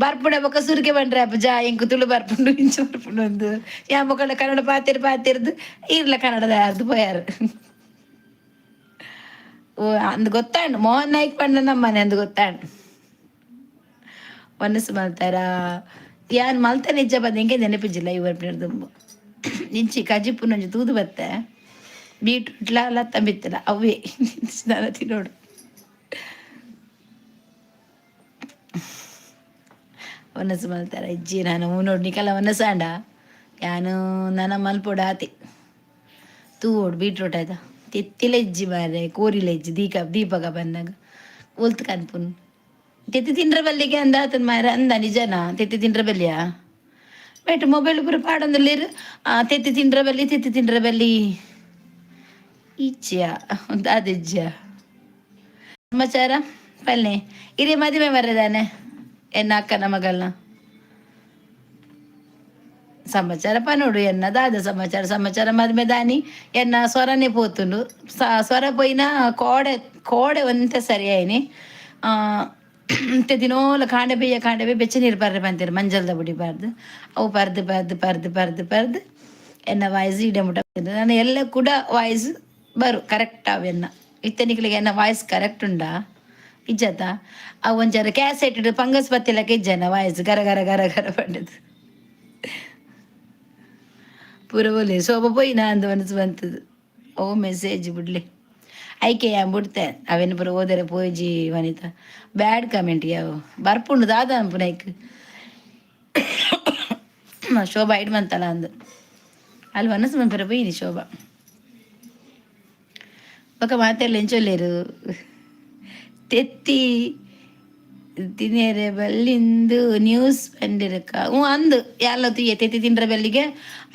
ಬರ್ಪುಂಡ ಬೊಕ್ಕ ಸುರ್ಕೆ ಬಂಡ್ರೆ ಅಪ್ಪ ಜಾ ಇಂಕ್ ತುಳು ಬರ್ಪುಂಡು ಇಂಚು ಬರ್ಪುಂಡು ಒಂದು ಯಾ ಮಕ್ಕಳ ಕನ್ನಡ ಪಾತಿರ್ದು ಇರ್ಲ ಕನ್ನಡದ ಯಾರ್ದು ಪೋಯಾರು ಓ ಅಂದ್ ಗೊತ್ತಾಂಡು ಮೋಹನ್ ನಾಯ್ಕ್ ಪಂಡ ನಮ್ಮನೆ ಅಂದ್ ಗೊತ್ತಾಂಡು ಮನಸ್ಸು ಮಲ್ತಾರ ಯಾನ್ ಮಲ್ತ ನಿಜ ಬಂದ ಹೆಂಗೆ ನೆನಪಿಜ್ಜಿಲ್ಲ ಇವರು ದುಂಬು ನಿಂಚಿ ಕಜಿಪ್ಪು ನಂಜು ತೂದು ಬತ್ತೆ ಬೀಟ್ರೂಟ್ಲ ಲತ್ತ ಬಿತ್ತಲ್ಲ ಅವೇ ನಾನು ತಿನ್ನೋಡು ಮನಸ್ಸು ಮಲ್ತಾರ ಇಜ್ಜಿ ನಾನು ನೋಡು ನಿಕಲ ಮನಸ್ಸಾಂಡ ಯಾನು ನನ್ನ ಮಲ್ಪೋಡ ಆತಿ ತೂ ಓಡು ಬೀಟ್ರೂಟ್ ಆಯ್ತಾ ತೆತ್ತಿಲ ಇಜ್ಜಿ ಮಾರೆ ಕೋರಿಲ ಇಜ್ಜಿ ದೀಪಗ ಬಂದಾಗ ಒಲ್ತ್ ಕನ್ಪುನ್ ತೆತ್ತಿ ತಿಂಡ್ರ ಬಲ್ಲಿಗೆ ಅಂದ ಆತನ ಮಾರ ಅಂದ ನಿಜನಾ ತೆತ್ತಿ ತಿಂಡ್ರ ಬಲ್ಲಿಯಾ ಬೇಟ ಮೊಬೈಲ್ ಪೂರ ಪಾಡೊಂದುಲ್ಲೇರು ತೆತ್ತಿ ತಿಂಡ್ರ ಬಲ್ಲಿ ಈಚ್ಚಿಯ ಅದಿಜ್ಜ ಸಮಾಚಾರ ಪಲ್ಲೆ ಇದೇ ಮದುವೆ ಬರದಾನೆ ಎನ್ನ ಅಕ್ಕನ ಮಗಳನ್ನ సమాచార పనుడు ఎన్న దాద సమాచార మదిమే దాని ఎన్న సొరనే పోతుండు సొర పోయినా కోಡೆ ಒಂತೆ ಸರಿ ಆಯ್ನಿ ದಿನೋಲ ಕಾಂಡೆ ಬೇಯ ಬೆಚ್ಚ ನೀರು ಬರ್ರೆ ಬಂತೀರಿ ಮಂಜಲ್ದ ಬುಡಿಬಾರ್ದು ಅವು ಪರ್ದು ಎನ್ನ ವಾಯ್ಸ್ ಇಡೆ ಮುಟ ನಾನು ಎಲ್ಲ ಕೂಡ ವಾಯ್ಸ್ ಬರು ಕರೆಕ್ಟ್ ಅವೆನ್ನ ಇತ್ತನಿಗಳಿಗೆ ಎನ್ನ ವಾಯ್ಸ್ ಕರೆಕ್ಟ್ ಉಂಡಾ ಇಜ್ಜತ ಅವು ಒಂಚರ ಕ್ಯಾಸೆಟ್ ಪಂಗಸ್ ಬತ್ತಿಲಕ್ಕೆ ಇಜ್ಜನ ವಾಯ್ಸ್ ಗರ ಗರ ಗರ ಗರ ಪಂಡದು ಪೂರವಲೆ ಶೋಭ ಪೋಯಿನ ಅಂದ ಮನಸ್ಸು ಬಂತದ್ದು ಓ ಮೆಸೇಜ್ ಬಿಡ್ಲಿ ಐಕೆ ಬಿಡ್ತೆ ಅವೇನು ಪೂರ ಓದರೆ ಪೋಯ್ಜಿ ವನಿತ ಬ್ಯಾಡ್ ಕಮೆಂಟ್ ಯಾವ ಬರ್ಪುಂಡು ದಾದ ಅನ್ಪುನೈಕ್ ಶೋಭಾ ಇಡ್ ಬಂತಲ್ಲ ಅಂದು ಅಲ್ಲಿ ಮನಸ್ಸು ಬಂಪರ ಪೋಯಿನಿ ಶೋಭಾ ಪಕ್ಕ ಮಾತೆಲ್ಲ ಎಂಚೊಲ್ಲೇರು ತೆತ್ತಿ ತಿನ್ನೇರೆ ಬಲ್ಲಿಂದು ನ್ಯೂಸ್ ಬಂದಿರಕ್ಕ ಅಂದು ಎಲ್ಲ ತುಯ್ಯ ತೆತ್ತಿ ತಿಂಡ್ರ ಬಲ್ಲಿಗೆ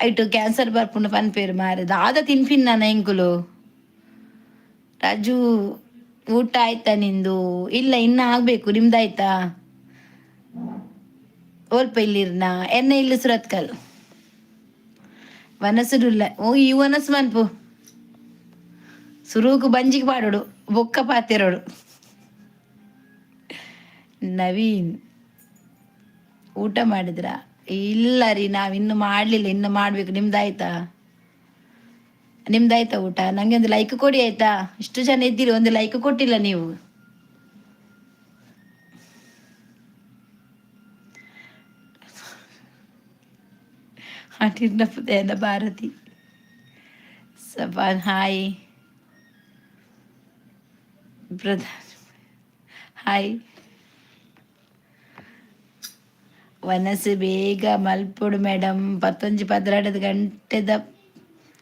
ಐಟು ಕ್ಯಾನ್ಸರ್ ಬರ್ಪುಂಡು ಪನ್ಪೇರು ಮಾರೆ ದಾದ ತಿನ್ಪಿನ್ ನಾನು ಎಂಕುಲು ರಾಜು ಊಟ ಆಯ್ತಾ ನಿಂದು ಇಲ್ಲ ಇನ್ನ ಆಗ್ಬೇಕು ನಿಮ್ದಾಯ್ತಾ ಓಲ್ಪ ಇಲ್ಲಿರ್ನ ಎಣ್ಣೆ ಇಲ್ಲಿ ಸುರತ್ಕಲ್ ವನಸುಡುಲ್ಲ ಓ ಈ ವನಸು ಮನ್ಪು ಸುರುಕು ಬಂಜಿಗೆ ಪಾಡೋಡು ಬೊಕ್ಕ ಪಾತಿರೋಡು ನವೀನ್ ಊಟ ಮಾಡಿದ್ರ ಇಲ್ಲ ರೀ ನಾವಿನ್ನು ಮಾಡಲಿಲ್ಲ ಇನ್ನು ಮಾಡ್ಬೇಕು ನಿಮ್ದಾಯ್ತಾ ಊಟ ನಂಗೆ ಒಂದು ಲೈಕ್ ಕೊಡಿ ಆಯ್ತಾ ಇಷ್ಟು ಜನ ಇದ್ದೀರಿ ಒಂದು ಲೈಕ್ ಕೊಟ್ಟಿಲ್ಲ ನೀವು ಆಟಿರ್ನ ಭಾರತಿ ಸಬಾನ್ ಹಾಯ್ ಪ್ರಧಾನ್ ಹಾಯ್ ವನಸು ಬೇಗ ಮಲ್ಪೊಡು ಮೇಡಮ್ 11-12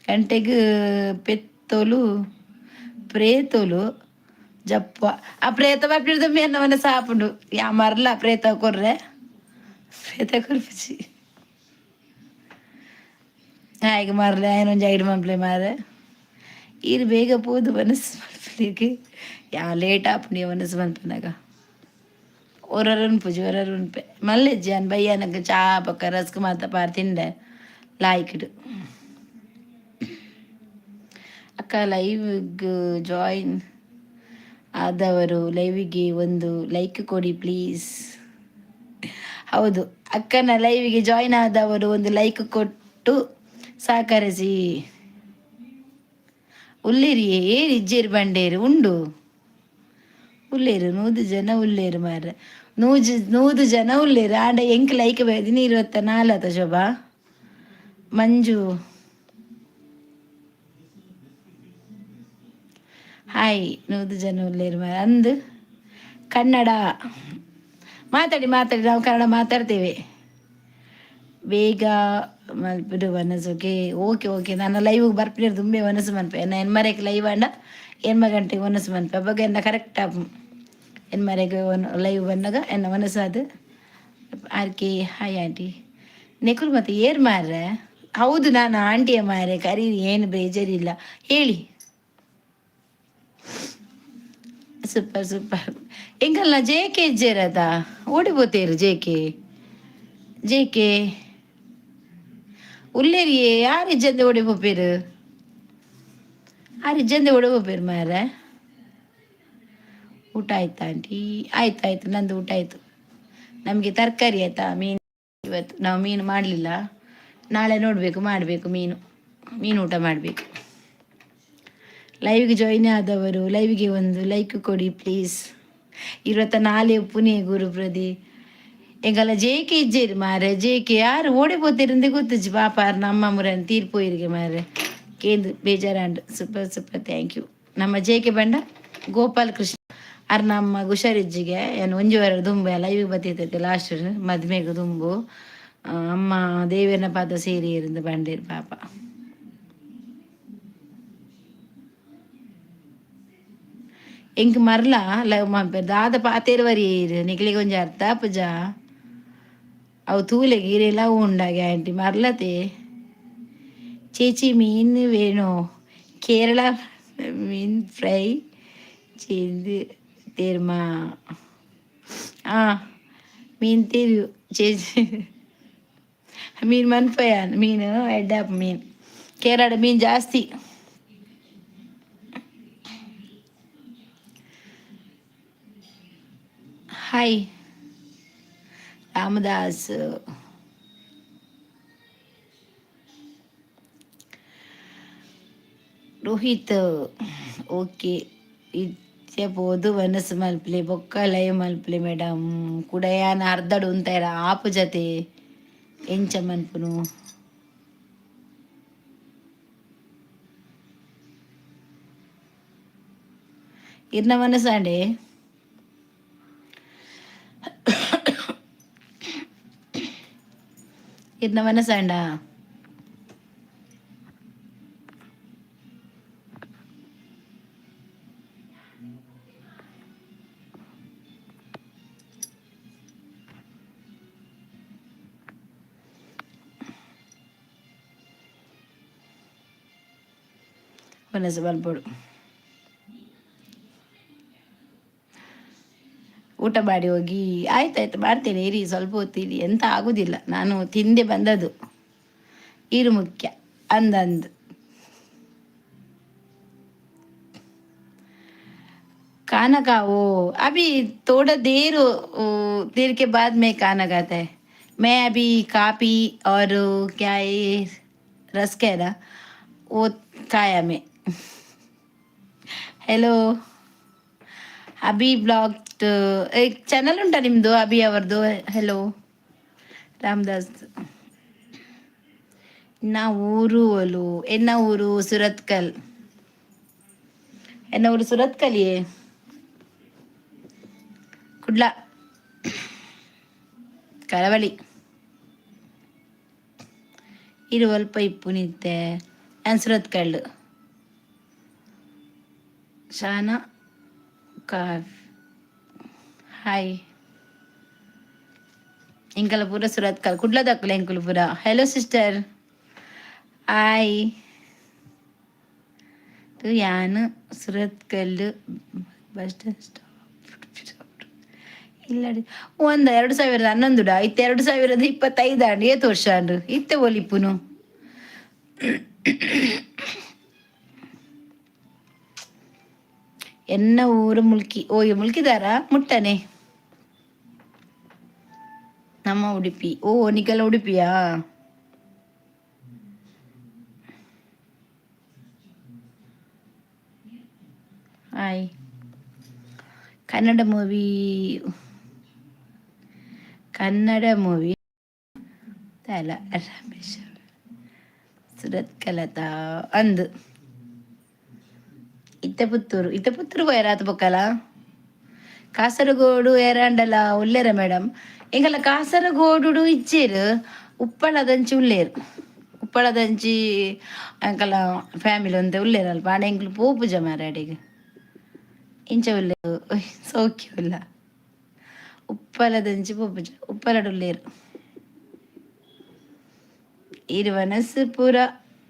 ಗಂಟೆಗೆ ಪೆತ್ತೋಲು ಪ್ರೇತೋಲು ಜಪ್ಪ ಆ ಪ್ರೇತ ಬಾಪಿಡ್ದ ಮೇನವನ ಸಾಪುಂಡು ಯಾ ಮರ್ಲ ಪ್ರೇತ ಕೊರ್ರೆ ಪ್ರೇತ ಕೊರ್ಪಿಸಿ ಹಾಗೆ ಮರ್ಲೆ ಆಯ್ನೊಂದು ಐದು ಮಂಪ್ಲೆ ಮಾರೆ ಇರು ಬೇಗ ಪೋದು ಮನಸ್ಸು ಮಲ್ಪಲಿಕ್ಕೆ ಯಾ ಲೇಟ್ ಆಪುಂಡು ಮನಸ್ಸು ಮಲ್ಪನಾಗ ಒರರುನ್ಪೆ ಮಲ್ಲೆ ಜಾನ್ ಬಯ್ಯನಕ್ಕೆ ಚಾ ಪಕ್ಕ ರಸ್ಕ್ ಮಾತ ಪಾರ್ ತಿಂಡೆ ಲಾಯ್ಕಿಡು ಅಕ್ಕ ಲೈವ್ಗೆ ಜಾಯಿನ್ ಆದವರು ಲೈವಿಗೆ ಒಂದು ಲೈಕ್ ಕೊಡಿ ಪ್ಲೀಸ್ ಹೌದು ಅಕ್ಕನ ಲೈವಿಗೆ ಜಾಯಿನ್ ಆದವರು ಒಂದು ಲೈಕ್ ಕೊಟ್ಟು ಸಹಕರಿಸಿ ಉಲ್ಲಿರಿ ಏರು ಇಜ್ಜೇರು ಬಂಡೇರು ಉಂಡು ಉಳ್ಳೇರು 100 ಜನ ಉಳ್ಳೇರು ಮಾರ್ರೆ 100 ಜನ ಉಳ್ಳೇರು ಆಂಡ ಎಂಕ್ ಲೈಕ್ ಬೇದಿನಿ 24 ಶೋಭಾ ಮಂಜು ಹಾಯ್ 100 ಜನ ಉಳ್ಳೇರು ಮಾರ್ರೆ ಅಂದು ಕನ್ನಡ ಮಾತಾಡಿ ನಾವು ಕನ್ನಡ ಮಾತಾಡ್ತೇವೆ ಬೇಗ ಮಲ್ಪಿಡು ವನಸುಗೆ ಓಕೆ ನಾನು ಲೈವ್ಗೆ ಬರ್ಪಿದ್ರು ತುಂಬೆ ವನಸು ಮನ್ಪೆ ಎನ್ಮರೆಗೆ ಲೈವ್ ಅಂಡ 8 ಗಂಟೆಗೆ ವನಸು ಮನ್ಪೆ ಅವಾಗ ಎನ್ನ ಕರೆಕ್ಟ್ ಆಪು ಎನ್ಮರೆಗೆ ಲೈವ್ ಬಂದಾಗ ಎನ್ನ ವನಸು ಅದು ಆರ್ಕೆ ಹಾಯ್ ಆಂಟಿ ನೆಕುಲ್ ಮತ್ತೆ ಏರ್ ಮಾರ್ರೆ ಹೌದು ನಾನು ಆಂಟಿಯ ಮಾರೆ, ಕರೀರಿ, ಏನು ಬೇಜಾರಿಲ್ಲ, ಹೇಳಿ. Super super. ಎಂಕಲ್ನ ಜೆ ಕೆ ಇಜ್ಜೇರದ ಓಡಿపోతేరు ಜೆ ಕೆ ಉಲ್ಲೇರಿಯೇ ಯಾರು ಇಜ್ಜಂದೆ ಓಡಿపోಪೇರು, ಯಾರು ಇಜ್ಜಂದೆ ಓಡಿపోಪೇರು ಮಾರೆ. ಊಟ ಆಯ್ತಾ ಆಂಟಿ? ಆಯ್ತು ನಂದು ಊಟ ಆಯ್ತು. ನಮಗೆ ತರಕಾರಿ ಆಯ್ತಾ, ಮೀನು. ಇವತ್ತು ನಾವು ಮೀನು ಮಾಡಲಿಲ್ಲ, ನಾಳೆ ಮಾಡಬೇಕು ಮೀನು ಊಟ ಮಾಡಬೇಕು. ಲೈವ್ಗೆ ಜಾಯಿನ್ ಆದವರು ಲೈವ್ಗೆ ಒಂದು ಲೈಕ್ ಕೊಡಿ ಪ್ಲೀಸ್. ನಾಳೆ ಪುಣೆ ಗುರುಪ್ರದಿ ಎಂಗಲ್ಲ ಜೇಕೆ ಇಜ್ಜೇರಿ ಮಾರೆ. ಜೇಕೆ ಯಾರು ಓಡಿపోతేರಂದೆ ಗೊತ್ತಿಜ್ಜಿ ಪಾಪ ನಮ್ಮ ಮುರನ್ ತೀರ್ಪೋಯಿರಿಗೆ ಮಾರೆ. ಕೇಂದು ಬೇಜಾರಂಡು. Super thank you. ನಮ್ಮ ಜೇಕೆ ಬಂಡ ಗೋಪಾಲ್ ಕೃಷ್ಣ ಅರ್ ನಮ್ಮ ಹುಷಾರಿಜ್ಜಿಗೆ ಏನು ಒಂಜುವಾರ ದುಂಬು ಲೈವ್ ಬತ್ತೈತೆ ಲಾಸ್ಟ್ ಮದ್ಮೆಗೆ ದುಂಬು ಅಮ್ಮ ದೇವಿಯನ ಪಾದ ಸೇರಿ ಇருந்து ಬಂಡೇರು ಪಾಪ. ಎಂಕ್ ಮರ್ಲ ಲವ್ ಮಾಪೇರು ದಾದ ಪಾತೇರು ವರಿಯೇರು ನಿಕ್ಲಿಗೆ ಒಂಜಿ ಅರ್ಥ ಪೂಜ ಅವು ತೂಲೆಗೆ ಇರೆಲ್ಲ ಉಂಡಾಗೆ ಆಂಟಿ ಮರ್ಲತೆ. ചേച്ചി മീൻ വേണോ? കേരള മീൻ ഫ്രൈ ചെയ്ത് തരുമാ? ആ മീൻ തരൂ ചേച്ചി. മീൻ ಮನ್ಪಯಾನ್ ಮೀನು ಎಡ್ಡಪ್ಪ ಮೀನು ಕೇರಳ ಮೀನು ಜಾಸ್ತಿ. ಹಾಯ್ ರಾಮದಾಸ್. ರೋಹಿತ್ ಓಕೆ ಇತ್ಯಬೋದು ವನಸ್ ಮಲ್ಪಲೆ ಬೊಕ್ಕ ಲೈವ್ ಮಲ್ಪಲೆ ಮೇಡಮ್ ಕುಡಯಾನ ಅರ್ಧಡು ಉಂತಾಯಿರ ಆಪು ಜತೆ ಎಂಚ ಮನ್ಪುನು. ಇರ್ನ ಮನಸ್ಸಾಂಡೆ ಇರ್ನ ಮನಸ್ಸಾಂಡ ಮನಸ್ಸು ಬರ್ಬೋಡು. ಊಟ ಮಾಡಿ ಹೋಗಿ. ಆಯ್ತಾಯ್ತು ಮಾಡ್ತೇನೆ ಇರಿ, ಸ್ವಲ್ಪ ಹೊತ್ತಿರಿ, ಎಂತ ಆಗುದಿಲ್ಲ. ನಾನು ತಿಂದೆ ಬಂದದ್ದು, ಇರು ಮುಖ್ಯ ಅಂದಂದು. खाना का वो अभी थोड़ा देर के बाद में खाना खाता है. मैं अभी काफी और क्या है रस कह रहा वो खाया मैं. हेलो ಅಭಿ ಬ್ಲಾಗ್ ಚಾನಲ್ ಉಂಟಾ ನಿಮ್ಮದು? ಅಭಿ ಅವರದು. ಹೆಲೋ ರಾಮದಾಸ್. ಎನ್ನ ಊರು ಸುರತ್ಕಲ್. ಎನ್ನ ಊರು ಸುರತ್ಕಲಿಯೇ ಕುಡ್ಲ ಕರಾವಳಿ ಇರುವಲ್ಪ ಇಪ್ಪು ನಿತ್ತೆ. ನಾನು ಸುರತ್ಕಲ್ ಶಾನಾ ಹಾಯ್ ಎಂಕಲ ಪೂರ ಸುರತ್ಕಲ್ ಕುಡ್ಲ ದಕ್ಕಲ ಎಂಕುಲು ಪೂರ. Hello sister hi. ಯಾನು ಸುರತ್ಕಲ್ ಬಸ್ ಸ್ಟಾಪ್ ಇಲ್ಲಡಿ 2011 ಇತ್ತೆ 2025 ಏತ್ ವರ್ಷ ಅಂಡು ಇತ್ತೆ ಒಲಿಪ್ಪುನು. ಎನ್ನ ಊರು ಮುಲ್ಕಿ. ಓಯ್ ಮುಲ್ಕಿದಾರ ಮುಟ್ಟನೆ ನಮ್ಮ ಉಡುಪಿ. ಓ ನಿಕಲ ಉಡುಪಿಯಾ? ಹಾಯ್. ಕನ್ನಡ ಮೂವಿ ಅಲ್ಲ ರಮೇಶ್ ಸುರತ್ಕಲತ ಅಂದು ಇತ್ತೆ ಪುತ್ತೂರು പോയരാത്ത പൊക്കല ಕಾಸರಗೋಡು ಏರಾಂಡಲ ಉಲ್ಲೇರ ಮೇಡಮ್ ಎಂಗಲ ಕಾಸರಗೋಡು ಇಚ್ಚೇರು ಉಪ್ಪಳದಂಚಿ ಉಪ್ಪಳದಂಚಿ ಅಂಕಲ ಫ್ಯಾಮಿಲಿ ಒಂದೇ ಉಲ್ಲೇರಲ್ಪ ಆಡ ಎಂಕ್ಲು ಪೋಪುಜ ಮಾರಾಡಿಗೆ ಇಂಚ ಉಲ್ಲೇರು ಸೌಖ್ಯವಿಲ್ಲ. ಉಪ್ಪಲದಂಚಿ ಪೋಪುಜ ಉಪ್ಪಲಡು ಉಲ್ಲೇರು ಇರುವನಸ್ಸು ಪುರ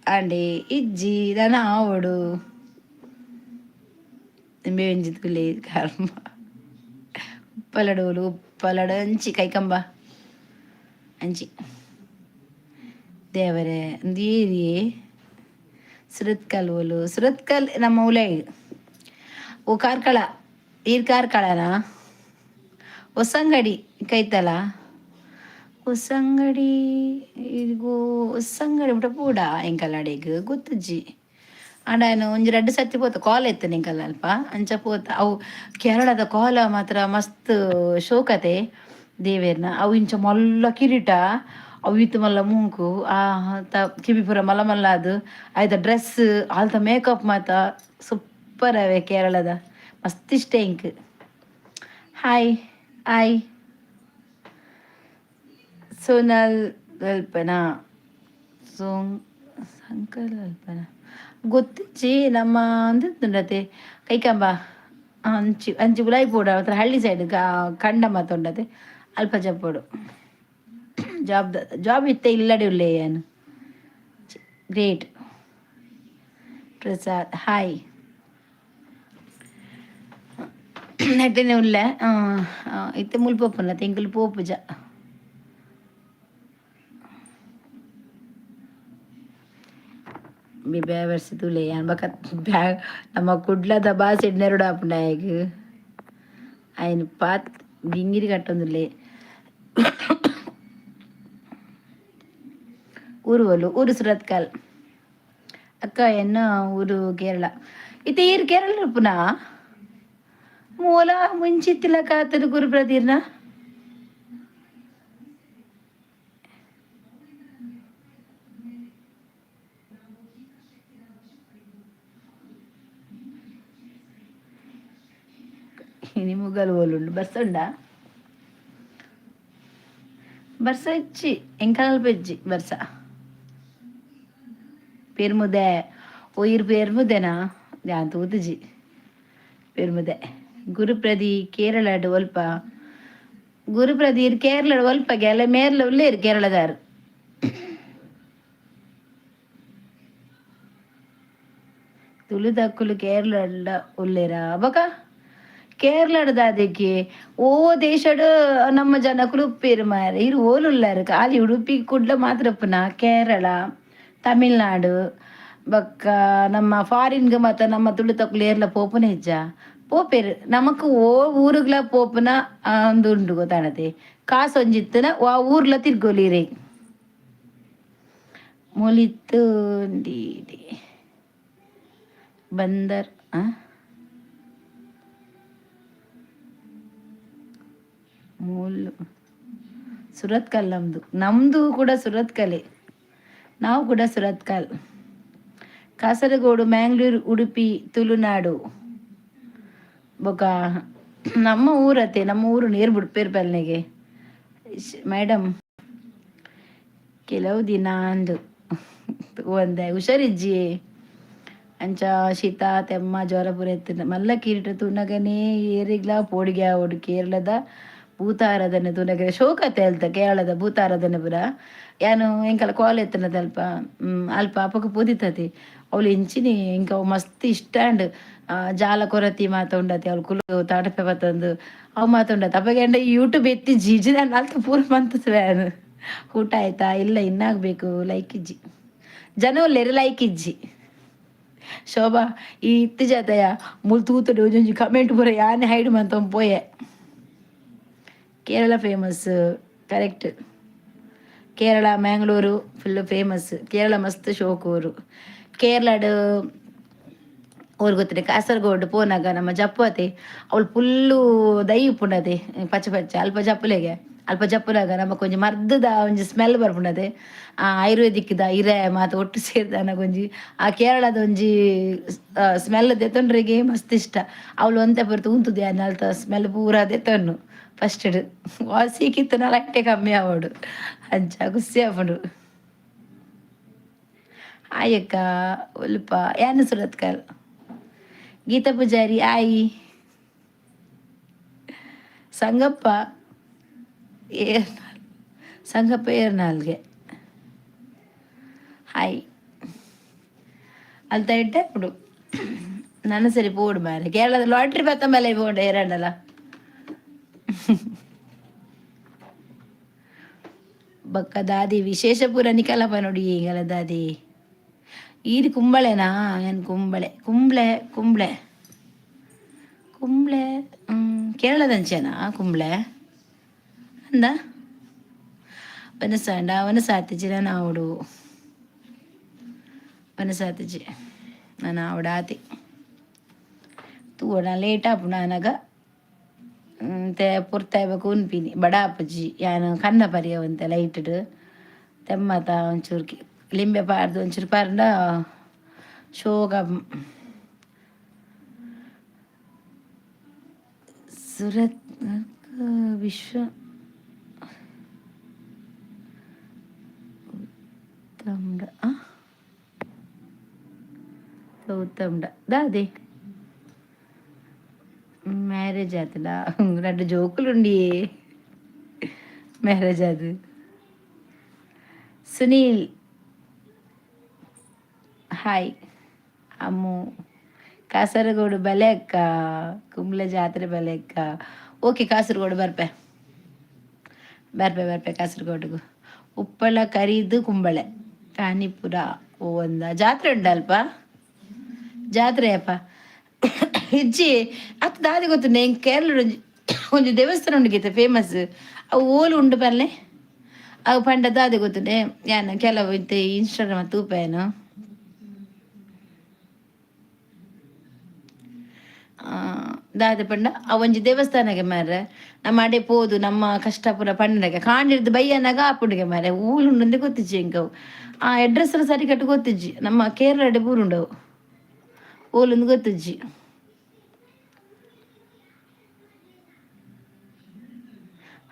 ಅಂಡೆ ಇಜ್ಜಿ ದನ ಆವಡು ಬೆಂಜಿತ್ಕುಲೆ ಕರ್ಮ ಉಪ್ಪಲಡೋಲು ಉಪ್ಪಲಡ ಅಂಚಿ ಕೈಕಂಬ ಅಂಚಿ ದೇವರೇ ನೀರಿ ಸುರತ್ಕಲ್ ಓಲು ಸುರತ್ಕಲ್ ನಮ್ಮ ಉಲೈ ಓ ಕಾರ್ಕಳ ಈರ್ ಕಾರ್ಕಳನ ಹೊಸಂಗಡಿ ಕೈತಲ ಹೊಸಂಗಡಿ ಇಗೋ ಹೊಸಂಗಡಿ ಬಿಟ್ಟ ಪೂಡ ಎಂಕಲ್ಲಾಡಿಗ್ ಗೊತ್ತಜ್ಜಿ ಆಂಡ ಒಂಜಿ 2 ಸತಿ ಪೋತ ಕಾಲ್ ಎತ್ತನೆ ಎಂಕಲ್ಲ ಅಲ್ಪ ಅಂಚ ಪೋತ ಅವು ಕೇರಳದ ಕಾಲ ಮಾತ್ರ ಮಸ್ತ್ ಶೋಕತೆ ದೇವೇರ್ನ ಅವು ಇಂಚ ಮಲ್ಲ ಕಿರೀಟ ಅವು ಇತ್ತು ಮಲ್ಲ ಮುಂಕು ಕಿವಿ ಪೂರ ಮಲ್ಲ ಮಲ್ಲ ಅದು ಆಯ್ತ ಡ್ರೆಸ್ ಆಲ್ತ ಮೇಕಪ್ ಮಾತ ಸೂಪರ್ ಅವೆ ಕೇರಳದ ಮಸ್ತ್ ಇಷ್ಟ ಇಂಕ್ hi hi Sonal Alpana song ಸಂಕಲ್ ಅಲ್ಪನಾ ಗೊತ್ತಿಜ್ಜಿ ನಮ್ಮ ಅಂದತೆ ಕೈಕಂಬ ಅಂಚಿ ಅಂಚಿ ಉಲಾಯಿ ಪೋಡ ಹತ್ರ ಹಳ್ಳಿ ಸೈಡ್ ಕಂಡ ಮಾತೊಂಡತೆ ಅಲ್ಪ ಜಪ್ಪೋಡು ಜಾಬ್ ಇತ್ತೆ ಇಲ್ಲಡೆ ಉಲ್ಲೆ ಏನು ಗ್ರೇಟ್ ಪ್ರಸಾದ್ ಹಾಯ್ ನೆಟ್ಟನೆ ಉಲ್ಲ ಇತ್ತೆ ಮುಲ್ಪೊಪ್ಪುನ ತೆಂಕಲ್ ಪೋಪುಜ ಬೇವರ್ಸಿ ತುಲೆ ಅನ್ಬಕ ಬ್ಯಾಗ್ ನಮ್ಮ ಕುಡ್ಲದ ಬಾಸ್ ಎಡ್ನೆರಡು ಆಪುಂಡಾಯಗ್ ఆయన పాత్ గింగిరి కట్టుందిలే ಊರು ಒಲು ಊರು ಸುರತ್ಕಲ್ ಅಕ್ಕ ಎನ್ನ ಊರು ಕೇರಳ ಇತ್ತೆ ಈರ್ ಕೇರಳ ಪುನಃ ಮೂಲ ಮುಂಚಿತ್ತಿಲ ಕಾತದು ಗುರು ಪ್ರದೀರ್ನ నిముగలు ఓలుండు బస్సు ఉండా ಬರ್ಸ ಇಚ್ಚಿ ಎಂಕಲ್ ಬೆಜ್ಜಿ ಬರ್ಸ ಪೇರ್ಮುದೆ ಒಯ್ಯಿರ್ ಪೇರ್ಮುದೆನಾ ಯಾಂತ ಉದಜಿ ಪೇರ್ಮುದೆ ಗುರುಪ್ರದಿ ಕೇರಳಡ್ ಒಲ್ಪ ಗುರುಪ್ರದಿ ಕೇರಳಡ್ ಒಲ್ಪ ಗೆಲೆ ಮೇರ್ಲ ಉಳ್ಳೇರು ಕೇರಳದಾರು ತುಳುದಕ್ಕುಲು ಕೇರಳ ಉಳ್ಳೇರ ಬಕ ಕೇರಳದ ಅದಕ್ಕೆ ಓ ದೇಶಡ್ ನಮ್ಮ ಜನಕ್ಕಳು ಉಪ್ಪೇರು ಮಾರ ಇರು ಓಲುಲ್ಲಾರು ಖಾಲಿ ಉಡುಪಿ ಕುಡ್ಲ ಮಾತ್ರ ಪುನ ಕೇರಳ ತಮಿಳ್ನಾಡು ಬಕ್ಕ ನಮ್ಮ ಫಾರಿನ್ಗೆ ಮತ್ತು ನಮ್ಮ ತುಳು ತಕ್ಕಲು ಏರ್ಲ ಪೋಪುನ ಹೆಜ್ಜ ಪೋಪೇರು ನಮಕ್ ಓ ಊರುಗ್ಲ ಪೋಪುನ ಒಂದು ಉಂಡು ಗೊತ್ತಾಣತೆ ಕಾಸು ಒಂಜಿತ್ತನ ಆ ಊರ್ಲ ತಿರ್ಗೋಲಿರಿ ಮೊಲಿತ್ತು ಬಂದರ್ ಮೂಲು ಸುರತ್ಕಲ್ ನಮ್ದು ಕೂಡ ಸುರತ್ಕಲೆ ನಾವು ಕೂಡ ಸುರತ್ಕಲ್ ಕಾಸರಗೋಡು ಮ್ಯಾಂಗ್ಳೂರು ಉಡುಪಿ ತುಳುನಾಡು ಬೊಕ ನಮ್ಮ ಊರತೆ ನಮ್ಮ ಊರು ನೇರ್ ಬಿಡ್ಪೇರು ಪಲ್ನೆಗೆ ಮೇಡಮ್ ಕೆಲವು ದಿನ ಅಂದು ಒಂದೆ ಹುಷಾರಿಜ್ಜಿ ಅಂಚ ಶೀತ ತೆಮ್ಮ ಜ್ವರ ಪೂರ ಎತ್ತಿನ ಮಲ್ಲ ಕಿರೀಟ ತುನಗನೇ ಏರಿಗ್ಲ ಪೋಡಿಗೆ ಆವಡು ಕೇರಳದ ಭೂತಾರಾಧನೆ ತುನಗ ಶೋಕತೆ ಅಲ್ತ ಕೇರಳದ ಭೂತಾರಾಧನೆ ಪುರ ಯಾನು ಎಂಕಲ ಕಾಲ್ ಎತ್ತನದ ಅಲ್ಪ ಅಲ್ಪ ಅಪಕ ಪೋದಿತತಿ ಅವಳು ಎಂಚಿನಿ ಇಂಕ ಮಸ್ತ್ ಇಷ್ಟ ಅಂಡ್ ಜಾಲ ಕೊರತಿ ಮಾತೊಂಡತಿ ಅವಳು ಕುಲು ತಾಟಪೆ ಬತ್ತಂದು ಅವು ಮಾತೊಂಡತಿ ಅಪ್ಪಗೆ ಎಂಡ ಯೂಟ್ಯೂಬ್ ಎತ್ತಿ ಜಿಜಿ ನಾನು ಅಲ್ತ ಪೂರ ಮಂತಸ್ವ್ಯಾನು ಊಟ ಆಯ್ತಾ ಇಲ್ಲ ಇನ್ನಾಗಬೇಕು ಲೈಕ್ ಇಜ್ಜಿ ಜನ ಒಲ್ಲೆರು ಲೈಕ್ ಇಜ್ಜಿ ಶೋಭಾ ಈ ಇತ್ತು ಜಾತಯ ಮುಲ್ ತೂತಡೆ ಒಂಜೊಂಜಿ ಕಮೆಂಟ್ ಪೂರ ಯಾನೆ ಹೈಡ್ ಮಂತ ಪೋಯೆ Kerala famous correct Kerala Mangalore full famous Kerala ಮಸ್ತ್ ಶೋಕೂರು ಕೇರಳಡ್ ಊರು ಗೊತ್ತಿದೆ ಕಾಸರಗೋಡು ಪೋನಾಗ ನಮ್ಮ ಜಪ್ಪತೆ ಅವಳು ಫುಲ್ಲು ದೈ ಉಪ್ಪುಂಡತೆ ಪಚ್ಚ ಪಚ್ಚ ಅಲ್ಪ ಜಪ್ಪಲೆಗೆ ಅಲ್ಪ ಜಪ್ಪುನಾಗ ನಮಕ್ ಒಂಜಿ ಮರ್ದದ ಒಂಜಿ ಸ್ಮೆಲ್ ಬರ್ಪುಂಡತೆ ಆಯುರ್ವೇದಿಕ್ದ ಇರೆ ಮಾತ ಒಟ್ಟು ಸೇರ್ದಾನ ಒಂಜಿ ಆ ಕೇರಳದ ಒಂಜಿ ಸ್ಮೆಲ್ ದೆತೊಂಡ್ರಿಗೆ ಮಸ್ತ್ ಇಷ್ಟ ಅವಳು ಒಂತೆ ಬರ್ತು ಉಂತುದೆ ಅನ್ನಲ್ತ ಸ್ಮೆಲ್ ಪೂರ ದೆತೊನ್ನು ಫಸ್ಟ್ ವಾಸಿಕಿತ್ತು ಲಟ್ಟೆ ಕಮ್ಮಿ ಆವಡು ಅಂಚ ಗುಸ್ಸಿ ಆಪುಂಡು ಆಯಕ್ಕ ಒಲ್ಪ ಯಾನು ಸುರತ್ಕಲ್ ಗೀತಾ ಪೂಜಾರಿ ಆಯಿ ಸಂಗಪ್ಪ ಸಂಗಪ್ಪ ಏರ್ನಾಲ್ಗೆ హాయ్ అంత ఇట్టే ఇప్పుడు నన్ను సరి పోడు మరి కేరళ లాటరీ పత్తం బలై పోండి ఏరండల ಬಕ್ಕ ದಾದಿ ವಿಶೇಷಪುರ ನಿಕಲ ಪನೊಡಿ ಈಗಲ ದಾದಿ ಈದು ಕುಂಬಳೆನಾ ಏನು ಕುಂಬಳೆ ಕುಂಬಳೆ ಕುಂಬಳೆ ಕೇರಳದಂಚೆನಾ ಕುಂಬಳೆ ಅಂದ ವನಸಾಂಡ ವನಸಾತಿಜಿ ನಾನು ಆವಡು ವನಸಾತಿಜಿ ನಾನು ಆವಡಾತಿ ತೂಡ ಲೇಟ್ ಆಪು ನಾನಗ te ಪುರ್ತಾಯ್ಬೇಕು ಉನ್ಪಿನಿ ಬಡ ಅಪ್ಪಜ್ಜಿ ಯಾನು ಕನ್ನ ಪರಿಯವಂತೆ ಲೈಟ್ ತೆಮ್ಮತ ಒಂಚೂರು ಲಿಂಬೆ ಪಾರ್ದು ಒಂಚೂರು ಪಾರ್ದ ಶೋಗ ಸುರತ್ ವಿಶ್ವ ಉತ್ತಮ್ಡ ఉత్తమ్డ దాది మ్యారేజ్ అవుతుందా 2 జోకులుండి మ్యారేజ్ అది సునీల్ ಹಾಯ್ ಅಮ್ಮು ಕಾಸರಗೋಡು ಬಲೆ ಅಕ್ಕ ಕುಂಬ್ಳೆ ಜಾತ್ರೆ ಬಲೆ ಅಕ್ಕ ಓಕೆ ಕಾಸರಗೋಡು ಬರ್ಪೆ ಕಾಸರಗೋಡಿಗೂ ಉಪ್ಪಳ ಕರಿದು ಕುಂಬಳೆ ಕಾನಿಪುರ ಒಂದ ಜಾತ್ರೆ ಉಂಟಲ್ಪ ಜಾತ್ರೆ ಅಪ್ಪ ಇಜ್ಜಿ ಅತ್ತ ದಾದಿ ಗೊತ್ತುಂಡೆ ಹೆಂಗೆ ಕೇರಳ ಒಂಜಿ ದೇವಸ್ಥಾನ ಉಂಡು ಗೀತೆ ಫೇಮಸ್ ಅವು ಓಲು ಉಂಡು ಪಲ್ಲೆ ಅವು ಪಂಡ ದಾದಿ ಗೊತ್ತುಂಡೆ ಯಾನು ಕೆಲವು ಇತ್ತೆ ಇನ್ಸ್ಟಾಗ್ರಾಮ್ ತೂಪೇನು ದಾದ ಪಂಡ ಅವೊಂಜಿ ದೇವಸ್ಥಾನಗೆ ಮಾರ್ರೆ ನಮ್ಮ ಅಡೆ ಪೋದು ನಮ್ಮ ಕಷ್ಟಪುರ ಪಂಡಗೆ ಕಾಣಿರ್ದು ಬೈಯನಾಗ ಆಪುಂಡಿಗೆ ಮಾರ್ರೆ ಊಲುಂಡು ಗೊತ್ತಿಜ್ಜಿ ಹೆಂಗವು ಆ ಅಡ್ರೆಸ್ ಎಲ್ಲ ಸರಿ ಕಟ್ಟು ಗೊತ್ತಿಜ್ಜಿ ನಮ್ಮ ಕೇರಳ ಅಡೆ ಪೂರುಂಡವು ಓಲೊಂದು ಗೊತ್ತಿಜ್ಜಿ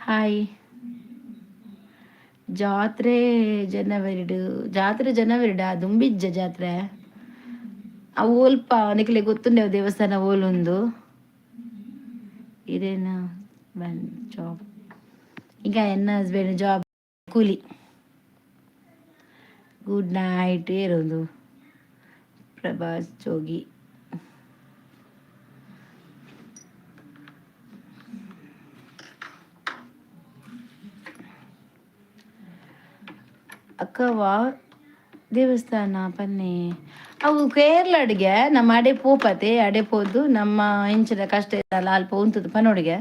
ಹಾಯ್ ಜಾತ್ರೆ ಜನವರಿಡು ದುಂಬಿಜ್ಜ ಜಾತ್ರೆ ಅವು ಓಲ್ಪ ನಿಕ್ಲೆ ಗೊತ್ತುಂಡೆವು ದೇವಸ್ಥಾನ ಓಲೊಂದು ಇದೇನು ಜಾಬ್ ಈಗ ಎನ್ನ ಹಸ್ಬೆಂಡ್ ಜಾಬ್ ಕೂಲಿ ಗುಡ್ ನೈಟ್ ಏರೊಂದು ಪ್ರಭಾಸ್ ಜೋಗಿ ಅಕ್ಕವಾ ದೇವಸ್ಥಾನ ಪನ್ನೆ ಅವು ಕೇರಳ ಅಡಿಗೆ ನಮ್ಮ ಅಡೆ ಪೋಪತೆ ಅಡೆ ಪೋದು ನಮ್ಮ ಇಂಚಿನ ಕಷ್ಟ ಇದ್ದಲ್ಲ ಅಲ್ಪ ಉಂತದ್ದು ಪನೋಡಿಗೆ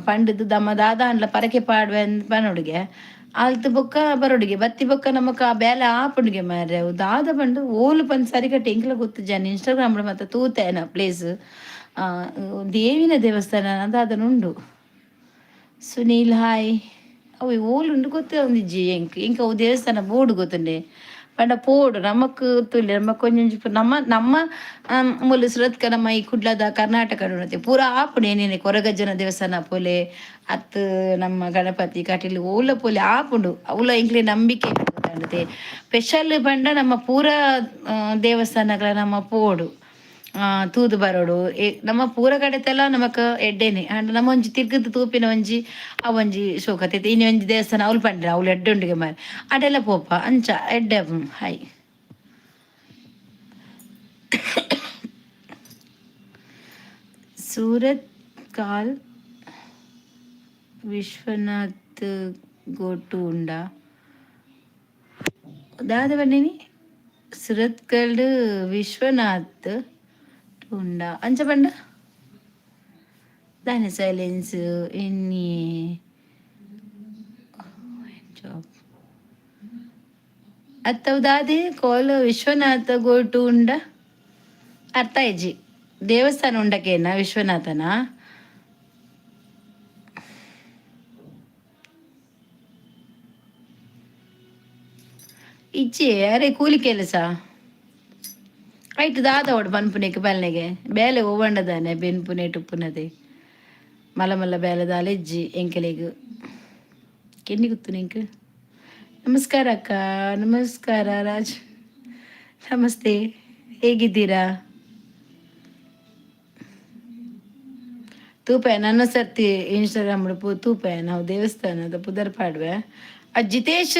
ಪಂಡದು ದಮ್ಮ ದಾದ ಅಂಡ್ಲ ಪರಕೆ ಪಾಡ್ವೆ ಅಂದ್ ಪನೋಡಿಗೆ ಆಲ್ತು ಬೊಕ್ಕ ಬರೋಡಿಗೆ ಬತ್ತಿ ಬೊಕ್ಕ ನಮಕ್ ಆ ಬೇಲೆ ಆಪುಂಡಿಗೆ ಮಾರ್ರೆ ಅವು ದಾದ ಪಂಡು ಓಲು ಪಂದ್ ಸರಿಕಟ್ಟು ಎಂಕ್ಲ ಗೊತ್ತು ಜನ ಇನ್ಸ್ಟಾಗ್ರಾಮ್ ಮತ್ತೆ ತೂತೇನ ಪ್ಲೇಸ್ ದೇವಿನ ದೇವಸ್ಥಾನ ಅದನ್ನುಂಡು ಸುನೀಲ್ ಹಾಯ್ ಅವು ಓಲುಂಡು ಗೊತ್ತೇ ಒಂದಿಜ್ಜಿ ಎಂಕ ಅವು ದೇವಸ್ಥಾನ ಬೋರ್ಡು ಗೊತ್ತುಂಡೆ ಪಂಡ ಪೋಡು ನಮಕ್ ತುಲ್ಲೆ ನಮಕ್ ಕೊಂಚ ನಮ್ಮ ಮುಲು ಸುರತ್ಕ ನಮ್ಮ ಈ ಕುಡ್ಲದ ಕರ್ನಾಟಕ ಪೂರ ಆಪುಡು ಏನೇನೆ ಕೊರಗಜ್ಜನ ದೇವಸ್ಥಾನ ಪೋಲೆ ಅತ್ ನಮ್ಮ ಗಣಪತಿ ಕಟಿಲು ಓಲ ಪೋಲೆ ಆಪುಂಡು ಅವಲ ಎಂಕ್ಲೆ ನಂಬಿಕೆ ಗೊತ್ತಾಂಡತೆ ಸ್ಪೆಷಲ್ ಪಂಡ ನಮ್ಮ ಪೂರ ದೇವಸ್ಥಾನಗಳ ನಮ್ಮ ಪೋಡು ತೂದು ಬರೋಡು ನಮ್ಮ ಪೂರ ಕಡೆತೆಲ್ಲ ನಮಕ್ ಎಡ್ಡೆನೆ ಅಂಡ್ ನಮ್ಮ ಒಂಜಿ ತಿರ್ಗದ ತೂಪಿನ ಒಂಜಿ ಅವೊಂಜಿ ಶೋಕತೆ ಇನಿ ಒಂಜಿ ದೇವಸ್ಥಾನ ಅವ್ಲು ಪಂಡ್ರೆ ಅವ್ಲು ಎಡ್ಡೆ ಉಂಡಿಗೆ ಮಾರಿ ಅಡೆಲ್ಲ ಪೋಪ ಅಂಚ ಎಡ್ಡೆ ಹಾಯ್ ಸೂರತ್ ಕಾಲ್ ವಿಶ್ವನಾಥ್ ಗೋಟು ಉಂಡ ದಾದ ಬನ್ನಿನಿ ಸುರತ್ ಕಲ್ಡ್ ವಿಶ್ವನಾಥ್ ಉಂಡ ಅಂಚ ಪಂಡ దాని సైలెన్స్ ఎన్ని ಜಾಬ್ ಅತ್ತವು ದಾದಿ ಕೋಲ ವಿಶ್ವನಾಥ ಗೋಟು ಉಂಡ ಅರ್ಥ ಇಜ್ಜಿ ದೇವಸ್ಥಾನ ಉಂಡಕೇನ ವಿಶ್ವನಾಥನ ಇಜ್ಜಿ ಅರೆ ಕೂಲಿ ಕೆಲಸ ಆಯ್ತು ದಾದ ಒಡು ಪನ್ಪುನೆಗೆ ಬಲ್ನೆಗೆ ಬೇಲೆ ಓವಂಡದಾನೆ ಬೆನ್ಪುನೆ ಟುಪ್ಪುನದೆ ಮಲ್ಲ ಮಲ್ಲ ಬೇಲೆ ದಾಲೆಜ್ಜಿ ಎಂಕೆಲೆಗು ಕೆನ್ನಿ ಗೊತ್ತು ನಿಂಕು ನಮಸ್ಕಾರ ಅಕ್ಕ ನಮಸ್ಕಾರ ರಾಜ್ ನಮಸ್ತೆ ಹೇಗಿದ್ದೀರಾ ತೂಪಾಯ ನನ್ನ ಸರ್ತಿ ಇನ್ಸ್ಟಾಗ್ರಾಮ್ ತೂಪಾಯ ನಾವು ದೇವಸ್ಥಾನದ ಪುದರ್ ಪಾಡ್ವೆ ಜಿತೇಶ್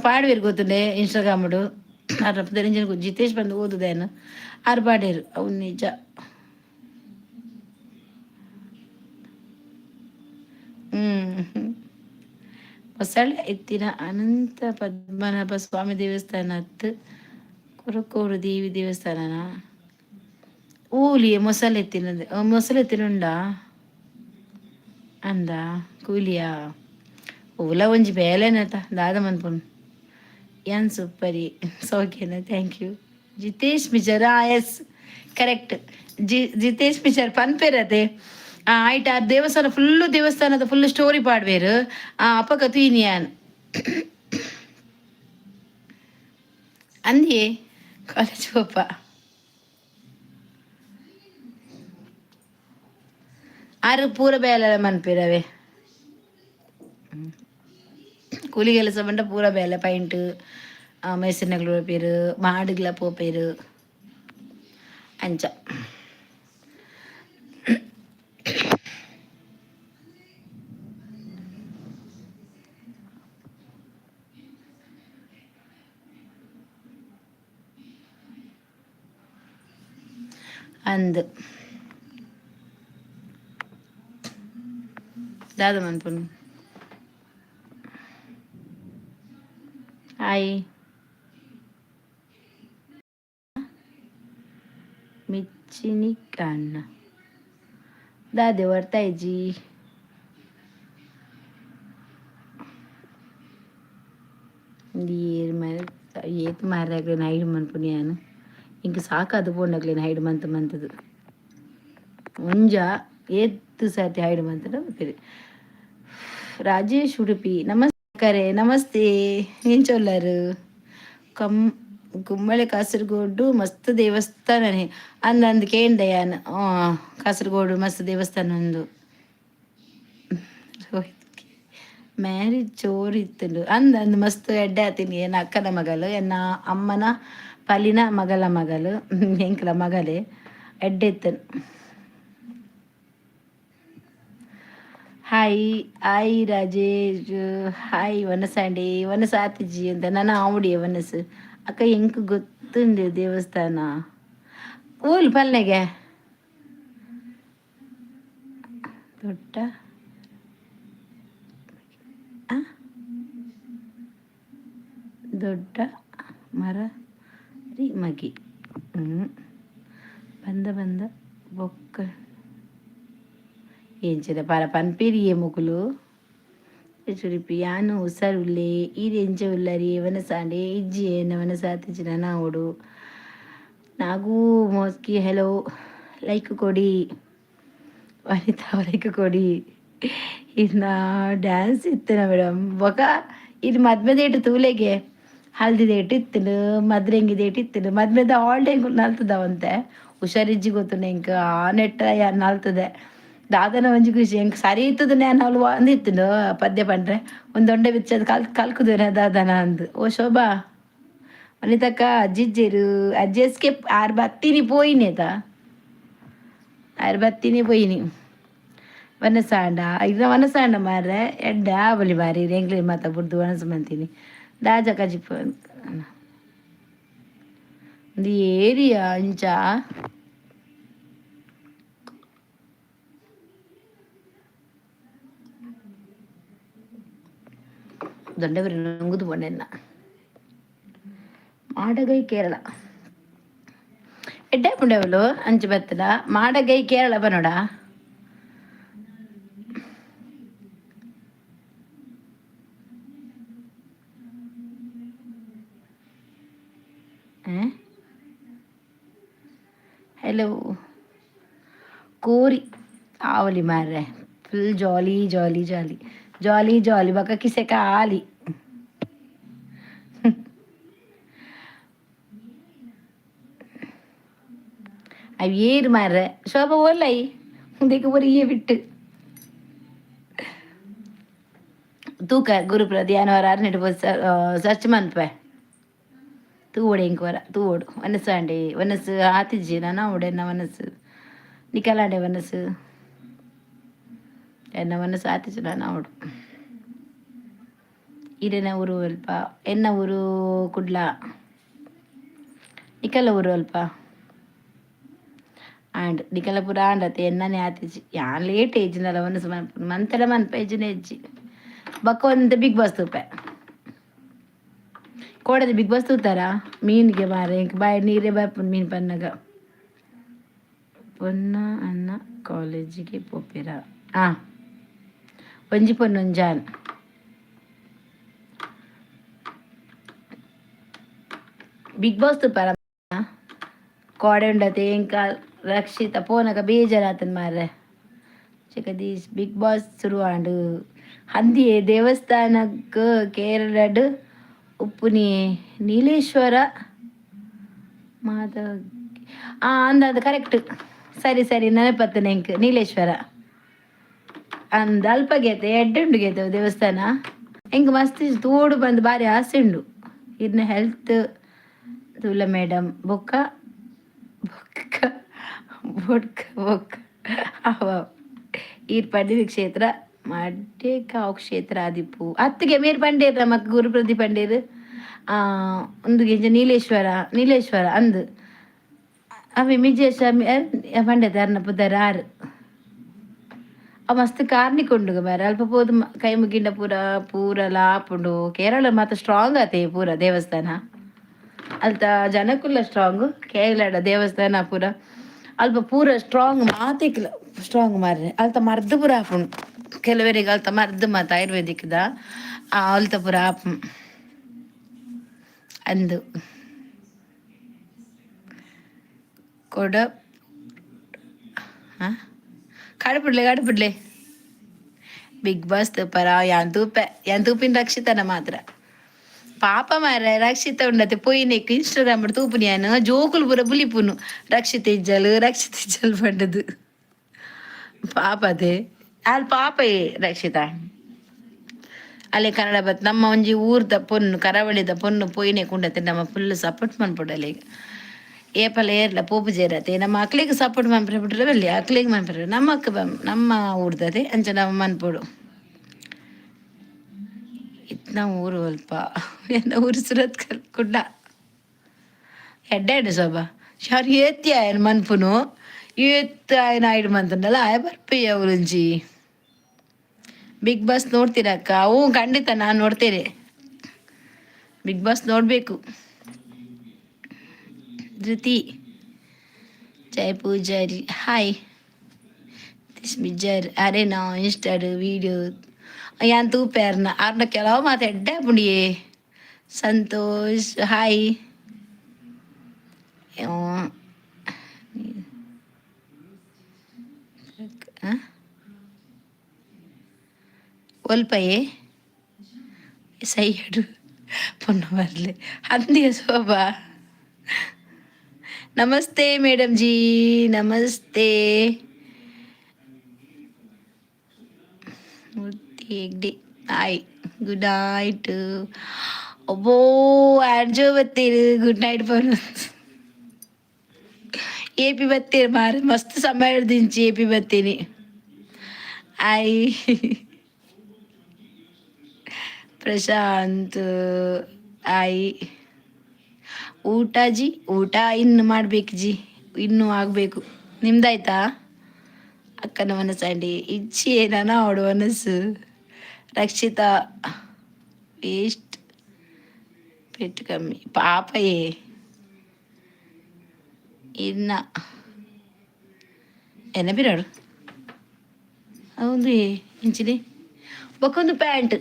ಪಾಡ್ವೇರು ಗೊತ್ತುಂಡೆ ಇನ್ಸ್ಟಾಗ್ರಾಮಡು ಅದ್ರ தெரிஞ்ச ಜಿತೇಶ್ ಬಂದು ಓದುದೇನು ಆರು ಪಾಡೇರು ಅವು ನಿಜ. ಹೊಸಳೆ ಎತ್ತಿನ ಅನಂತ ಪದ್ಮನಾಭ ಸ್ವಾಮಿ ದೇವಸ್ಥಾನ ಹತ್ತು ಕುರಕೋಡು ದೇವಿ ದೇವಸ್ಥಾನನಾ ಊಲಿ ಮೊಸಳೆತ್ತಿನದು ಮೊಸಳೆತ್ತಿನುಂಡಾ ಅಂದ ಕೂಲಿಯಾ ಓಲ ಒಂಜಿ ಬೇಲೆನತ ದಾದ ಮನ್ಪುನು ಏನ್ ಸೂಪರಿ ಸೌಖ್ಯನ ಥ್ಯಾಂಕ್ ಯು ಜಿತೇಶ್ ಮಿಚರ್ ಎಸ್ ಕರೆಕ್ಟ್ ಜಿತೇಶ್ ಮಿಚರ್ ಪನ್ಪೇರತೆ ಆಯ್ತು ಆ ದೇವಸ್ಥಾನ ಫುಲ್ಲು ದೇವಸ್ಥಾನದ ಫುಲ್ ಸ್ಟೋರಿ ಪಾಡ್ವೇರು ಅಪ್ಪಗ ತೂಯಿನಿಯಾನ್ ಅಂದಿಯೇ ಕಾಲೇಜ್ ಪಪ್ಪ ಆರು ಪೂರ ಬೇಲೆ ಮನ್ಪೇರವೆ ಕೂಲಿ ಕೆಲಸ ಬಂಡ ಪೂರ ಬೇಲೆ ಪೈಂಟ್ ಮೆಸಿನಗಳು ಪೇರು ಮಾಡುಗಳ ಪೋಪೇರು ಅಂಚ ಅಂದು ದಾದ ಮನ್ಪುನು ಹಾಯ್ ಮಿಚ್ಚಿನಿ ಕಣ್ಣ ದಾದೆ ವರ್ತಾಯ್ಜಿ ಏತ್ ಮಾರಾಗ್ಲೇನು ಹೈಡ್ ಮನ್ಪುನಿ ನಾನು ಇಂಕ ಸಾಕಾದು ಪೋಂಡಗ್ಲೇನು ಹೈಡ್ ಮಂತದು ಮುಂಜ ಏತ್ತು ಸರ್ತಿ ಹೈಡ್ ಮಂತಡ ಬೇರೆ ರಾಜೇಶ್ ಉಡುಪಿ ನಮಸ್ಕಾರ ನಮಸ್ತೆ ಏನ್ ಚೊಲ್ಲರು ಕುಮ್ಮಳೆ ಕಾಸರಗೋಡು ಮಸ್ತ್ ದೇವಸ್ಥಾನನೇ ಅಂದ್ ಕೇಂದಯಾನ್ ಕಾಸರಗೋಡು ಮಸ್ತ್ ದೇವಸ್ಥಾನ ಒಂದು ಮ್ಯಾರೇಜ್ ಜೋರಿತ್ತು ಅಂದ್ ಮಸ್ತ್ ಎಡ್ಡೆ ಆತೀನಿ ಏನ ಅಕ್ಕನ ಮಗಳು ಎನ್ನ ಅಮ್ಮನ ಪಲಿನ ಮಗಳು ಎಂಕಲ ಮಗಳೇ ಎಡ್ಡೆ ಇತ್ತನು. ಹಾಯ್ ಹಾಯ್ ರಾಜೇಶ್ ಹಾಯ್ ವನಸಾಂಡಿ ವನಸಾತಿಜಿ ಅಂತ ನನ್ನ ಆವಡಿಯ ವನಸು ಅಕ್ಕ ಎಂಕ್ ಗೊತ್ತುಂಡು ದೇವಸ್ಥಾನ ಓಲ್ ಪಲ್ನೆಗೆ ದೊಡ್ಡ ದೊಡ್ಡ ಮರ ರೀ ಮಗಿ ಬಂದ ಬೊಕ್ಕ ಎಂಚದ ಪರ ಪನ್ಪೇರಿಯೇ ಮುಗುಲು ಚುರಿಪಿ ಯಾನು ಉಸರುಲ್ಲೆ ಈ ಎಂಚ ಉಲ್ಲರಿ ವನಸಾಂಡೆ ಇಜ್ಜಿ ಏನ ವನಸಾತಿಜಿನ ನಾವೋಡು ನಾಗೂ ಮೋಸ್ಕಿ ಹೆಲೋ ಲೈಕ್ ಕೊಡಿ ವನಿತಾ ಲೈಕ್ ಕೊಡಿ ಇನ್ನ ಡ್ಯಾನ್ಸ್ ಇತ್ತನ ಮೇಡಮ್ ಬೊಕ ಇದು ಮದ್ಮೆದೇಟು ತೂಲೆಗೆ ಹಲ್ದಿದೇಟು ಇತ್ತನು ಮದ್ರೆಂಗಿದೇಟು ಇತ್ತನು ಮದ್ಮೆದ ಆಲ್ ಡೇ ನಲ್ತದವಂತೆ ಹುಷಾರಿಜ್ಜಿ ಗೊತ್ತು ಎಂಕ ಆ ನೆಟ್ಟ ನಲ್ತದೆ ದಾದನ ಒಂಜಿ ಖುಷಿ ಎಂಕ್ ಸರಿ ಇತ್ತದ ನಾನು ಅವಳು ಅಂದಿತ್ತು ಪದ್ಯ ಪಂಡ್ರೆ ಒಂದು ದೊಂಡೆ ಬಿಚ್ಚದು ಕಲ್ಕುದೇನೆ ದಾದನ ಅಂದು ಓ ಶೋಭಾ ವನಿತಕ್ಕ ಅಜ್ಜಿಜ್ಜೇರು ಅಜ್ಜಸ್ಗೆ ಆರು ಬತ್ತೀನಿ ಪೋಯಿನೇತ ಆರು ಬತ್ತೀನಿ ಪೋಯಿನಿ ವನಸಾಂಡ ಈಗ ವನಸಾಂಡ ಮಾರ್ರೆ ಎಡ್ಡ ಆವಲಿ ಮಾರಿ ಎಂಗ್ಲಿ ಮಾತಾ ಬುಡ್ದು ವನಸ ಮಂತೀನಿ ದಾಜ ಕಜಿಪ ಒಂದು ಏರಿಯಾ ಅಂಚ ದೊಡ್ಡವರಿ ನುಂಗುದು ಪೊಂಡೆನ್ನ ಮಾಡಗೈ ಕೇರಳ ಎಡ್ಡೆ ಪುಂಡೆವಲು ಅಂಚು ಬತ್ತದ ಮಾಡಗೈ ಕೇರಳ ಬನ್ನೋಡ हेलो कोरी आवली मार रहे full jolly jolly jolly jolly jolly बका किसे का आली अब ये मार रहे शोभा बोल रही देखो बोल ये बिट तू कर गुरु प्रध्यान और आर नेट सर्च मन पे तू ओढे इंक वर तू ओढ वनस अंडे वनस आतिजी ना ओढे ना वनस निकालांडे वनस एना वनस आतिजी ना ओढ ಇರೆನ ಊರು ಅಲ್ಪ ಎನ್ನ ಊರು ಕುಡ್ಲ ನಿಕಲ ಊರು ಅಲ್ಪ ಆಂಡ್ ನಿಕಲ ಪೂರ ಆಂಡತೆ ಎನ್ನನೆ ಆತಿಜಿ ಯಾನ್ ಲೇಟ್ ಏಜಿನಲ್ಲ ಒಂದು ಮಂತೆಲ್ಲ ಮನ್ಪ ಏಜಿನ ಹೆಜ್ಜಿ ಬಕ್ಕ ಒಂದು ಬಿಗ್ ಬಾಸ್ ತೂಪೆ ಕೋಡದ ಬಿಗ್ ಬಾಸ್ ತೂತಾರ ಮೀನಿಗೆ ಮಾರೆ ಇಂಕ ಬಾಯಿ ನೀರೇ ಬರ್ಪುಂಡು ಮೀನು ಪನ್ನಗ ಪೊನ್ನ ಅನ್ನ ಕಾಲೇಜಿಗೆ ಪೋಪಿರ ಒಂಜಿ ಪೊನ್ನೊಂಜಾನ್ ಬಿಗ್ ಬಾಸ್ ತೂಪಾರ ಕೋಡೆ ಉಂಡತೆ ಇಂಕ ರಕ್ಷಿತ ಪೋನಗ ಬೇಜಾರಾತನ್ ಮಾರ್ರೆ ಜಗದೀಶ್ ಬಿಗ್ ಬಾಸ್ ಶುರುವಾಂಡು ಹಂದಿಯೇ ದೇವಸ್ಥಾನಕ್ಕೆ ಕೇರಳಡ್ ಉಪ್ಪುನಿ ನೀಲೇಶ್ವರ ಮಾಧವ್ ಅಂದ ಕರೆಕ್ಟ್ ಸರಿ ಸರಿ ನೆನಪತ್ತನೆ ಇಂಕ್ ನೀಲೇಶ್ವರ ಅಂದ ಅಲ್ಪಗೇತೆ ಎಡ್ಡುಂಡು ಗೇತವು ದೇವಸ್ಥಾನ ಹೆಂಗೆ ಮಸ್ತ್ ತೋಡು ಬಂದು ಭಾರಿ ಆಸೆ ಉಂಡು ಇರ್ನ ಹೆಲ್ತ್ ತುಲ ಮೇಡಮ್ ಬೊಕ್ಕ ಬೊಕ್ಕ ಬೊಡ್ಕ ಬೊಕ್ಕ ಅವ ಈರ್ ಪಂಡಿನ ಕ್ಷೇತ್ರ ಮಡ್ಡೆ ಕಾವು ಕ್ಷೇತ್ರ ಆದಿಪ್ಪು ಅತ್ತಿಗೆ ಮೇರ್ ಪಂಡೇರ್ ನಮಕ್ ಗುರುಪ್ರದಿ ಪಂಡೇರ್ ಒಂದು ಗೆಂಜ ನೀಲೇಶ್ವರ ಅಂದು ಅವೆ ಮಿಜೇಶ ಪಂಡೇತ ಅರ್ನ ಪುದರ್ ಆರು ಅವ ಮಸ್ತ್ ಕಾರ್ನಿಕೊಂಡುಗ ಮಾರ ಅಲ್ಪ ಪೋದು ಕೈ ಮುಗಿಂಡ ಪೂರ ಲಾಪುಂಡು ಕೇರಳ ಮಾತ್ರ ಸ್ಟ್ರಾಂಗ್ ಆತೆ ಪೂರ ದೇವಸ್ಥಾನ ಅಲ್ತ ಜನಕ್ಕುಲ್ಲ ಸ್ಟ್ರಾಂಗ್ ಕೇರಳಡ ದೇವಸ್ಥಾನ ಪೂರ ಅಲ್ಪ ಪೂರ ಸ್ಟ್ರಾಂಗ್ ಮಾತಿಕ್ಲ ಸ್ಟ್ರಾಂಗ್ ಮಾರ್ರೆ ಅಲ್ತ ಮರ್ದು ಪೂರ ಆಪುಂಡು ಕೆಲವರಿಗೆ ಅಲ್ತ ಮರ್ದು ಮಾತ ಆಯುರ್ವೇದಿಕ್ದ ಅಲ್ತ ಪೂರ ಆಪು ಅಂದು ಕೊಡ ಕಡುಪುಡ್ಲೆ ಬಿಗ್ ಬಾಸ್ ತೂಪರ ಯಾನ್ ತೂಪಿನ ರಕ್ಷಿತನ ಮಾತ್ರ ಪಾಪ ಮಾರ ರಕ್ಷಿತ ಉಂಡತೆ ಪೊಯ್ನೆಕ್ ಇನ್ಸ್ಟಾಗ್ರಾಮ್ ತೂಪುನಿಯಾನು ಜೋಕುಲು ಪೂರ ಬುಲಿಪುನು ರಕ್ಷಿತ ಇಜ್ಜಲ್ ಪಂಡದು ಪಾಪದೆ ಅಲ್ಲಿ ಪಾಪಯೇ ರಕ್ಷಿತ ಅಲ್ಲೇ ಕನ್ನಡ ಬತ್ ನಮ್ಮ ಒಂಜಿ ಊರ್ದ ಪೊನ್ನು ಕರಾವಳಿದ ಪೊನ್ನು ಪೊಯ್ನೆಕ್ ಉಂಡತೆ ನಮ್ಮ ಫುಲ್ ಸಪೋರ್ಟ್ ಮನ್ಪೊಡಲೆ ಏಪಲ ಏರ್ಲ ಪೋಪು ಜೇರತೆ ನಮ್ಮ ಅಕ್ಲಿಗೆ ಸಪೋರ್ಟ್ ಮನ್ಪರೆ ಬಿಟ್ರೆ ಬಲ್ಲಿ ಅಕ್ಲಿಗೆ ಮನ್ಪರೆ ನಮ್ಮ ಊರ್ದದೆ ಅಂಚ ನಾವು ಮನ್ಪೊಡು ಇತ್ನ ಊರು ಅಲ್ಪ ಎನ್ನ ಊರು ಸುರತ್ ಕುಡ್ಡ ಎಡ್ಡೆ ಸೋಬ ಶಾರ್ ಏತಿ ಆಯನ ಮನ್ಪುನು ಏತ್ ಆಯನ ಆಯ್ಡು ಮಂತಂಡಲ್ಲ ಆಯ ಬರ್ಪಯ್ಯ ಉರುಂಜಿ ಬಿಗ್ ಬಾಸ್ ನೋಡ್ತೀರಕ್ಕ ಖಂಡಿತ ನಾನು ನೋಡ್ತೇನೆ ಬಿಗ್ ಬಾಸ್ ನೋಡಬೇಕು ಧೃತಿ ಜಯ ಪೂಜಾರಿ ಹಾಯ್ ದಿಸ್ ಬಿಜರ್ ಅರೆ ನಾ ಇನ್ಸ್ಟಾಡ್ ವೀಡಿಯೋ ಯಾನ್ ತೂಪೇರ್ನ ಅವ್ರನ್ನ ಕೆಲವು ಮಾತು ಎಡ್ಡೆ ಪುಡಿಯೇ ಸಂತೋಷ್ ಹಾಯ್ ಒಲ್ಪಯೇ ಸೈಡು ಪುಣ್ಯ ಬರಲಿ ಹಂದಿಯ Shobha namaste madam ji namaste Hegde hi good night ಒಬ್ಬೋ ಆಡ್ಜೋ ಬತ್ತೀರಿ ಗುಡ್ ನೈಟ್ ಬರ್ ಏಪಿ ಬತ್ತೀರಿ ಮಾರಿ ಮಸ್ತ್ ಸಮಯ ಹಿಡ್ದಿಂಚಿ ಏಪಿ ಬತ್ತೀನಿ ಆಯ್ ಪ್ರಶಾಂತ್ ಆಯ್ ಊಟ ಇನ್ನು ಮಾಡ್ಬೇಕು ಜಿ ಇನ್ನೂ ಆಗಬೇಕು ನಿಮ್ದಾಯ್ತಾ ಅಕ್ಕನ ಮನಸ್ಸಂಡಿ ಇಚ್ಚಿ ಏನನ ಅವಡು ಮನಸ್ಸು ರಕ್ಷಿತಾ ವೇಸ್ಟ್ ಪೆಟ್ಟು ಕಮ್ಮಿ ಪಾಪಯೇ ಇನ್ನ ಎನ್ನ ಬಿರಾಡು ಒಂದು ಇಂಚಿನಿ ಬೊಕ್ಕೊಂದು ಪ್ಯಾಂಟ್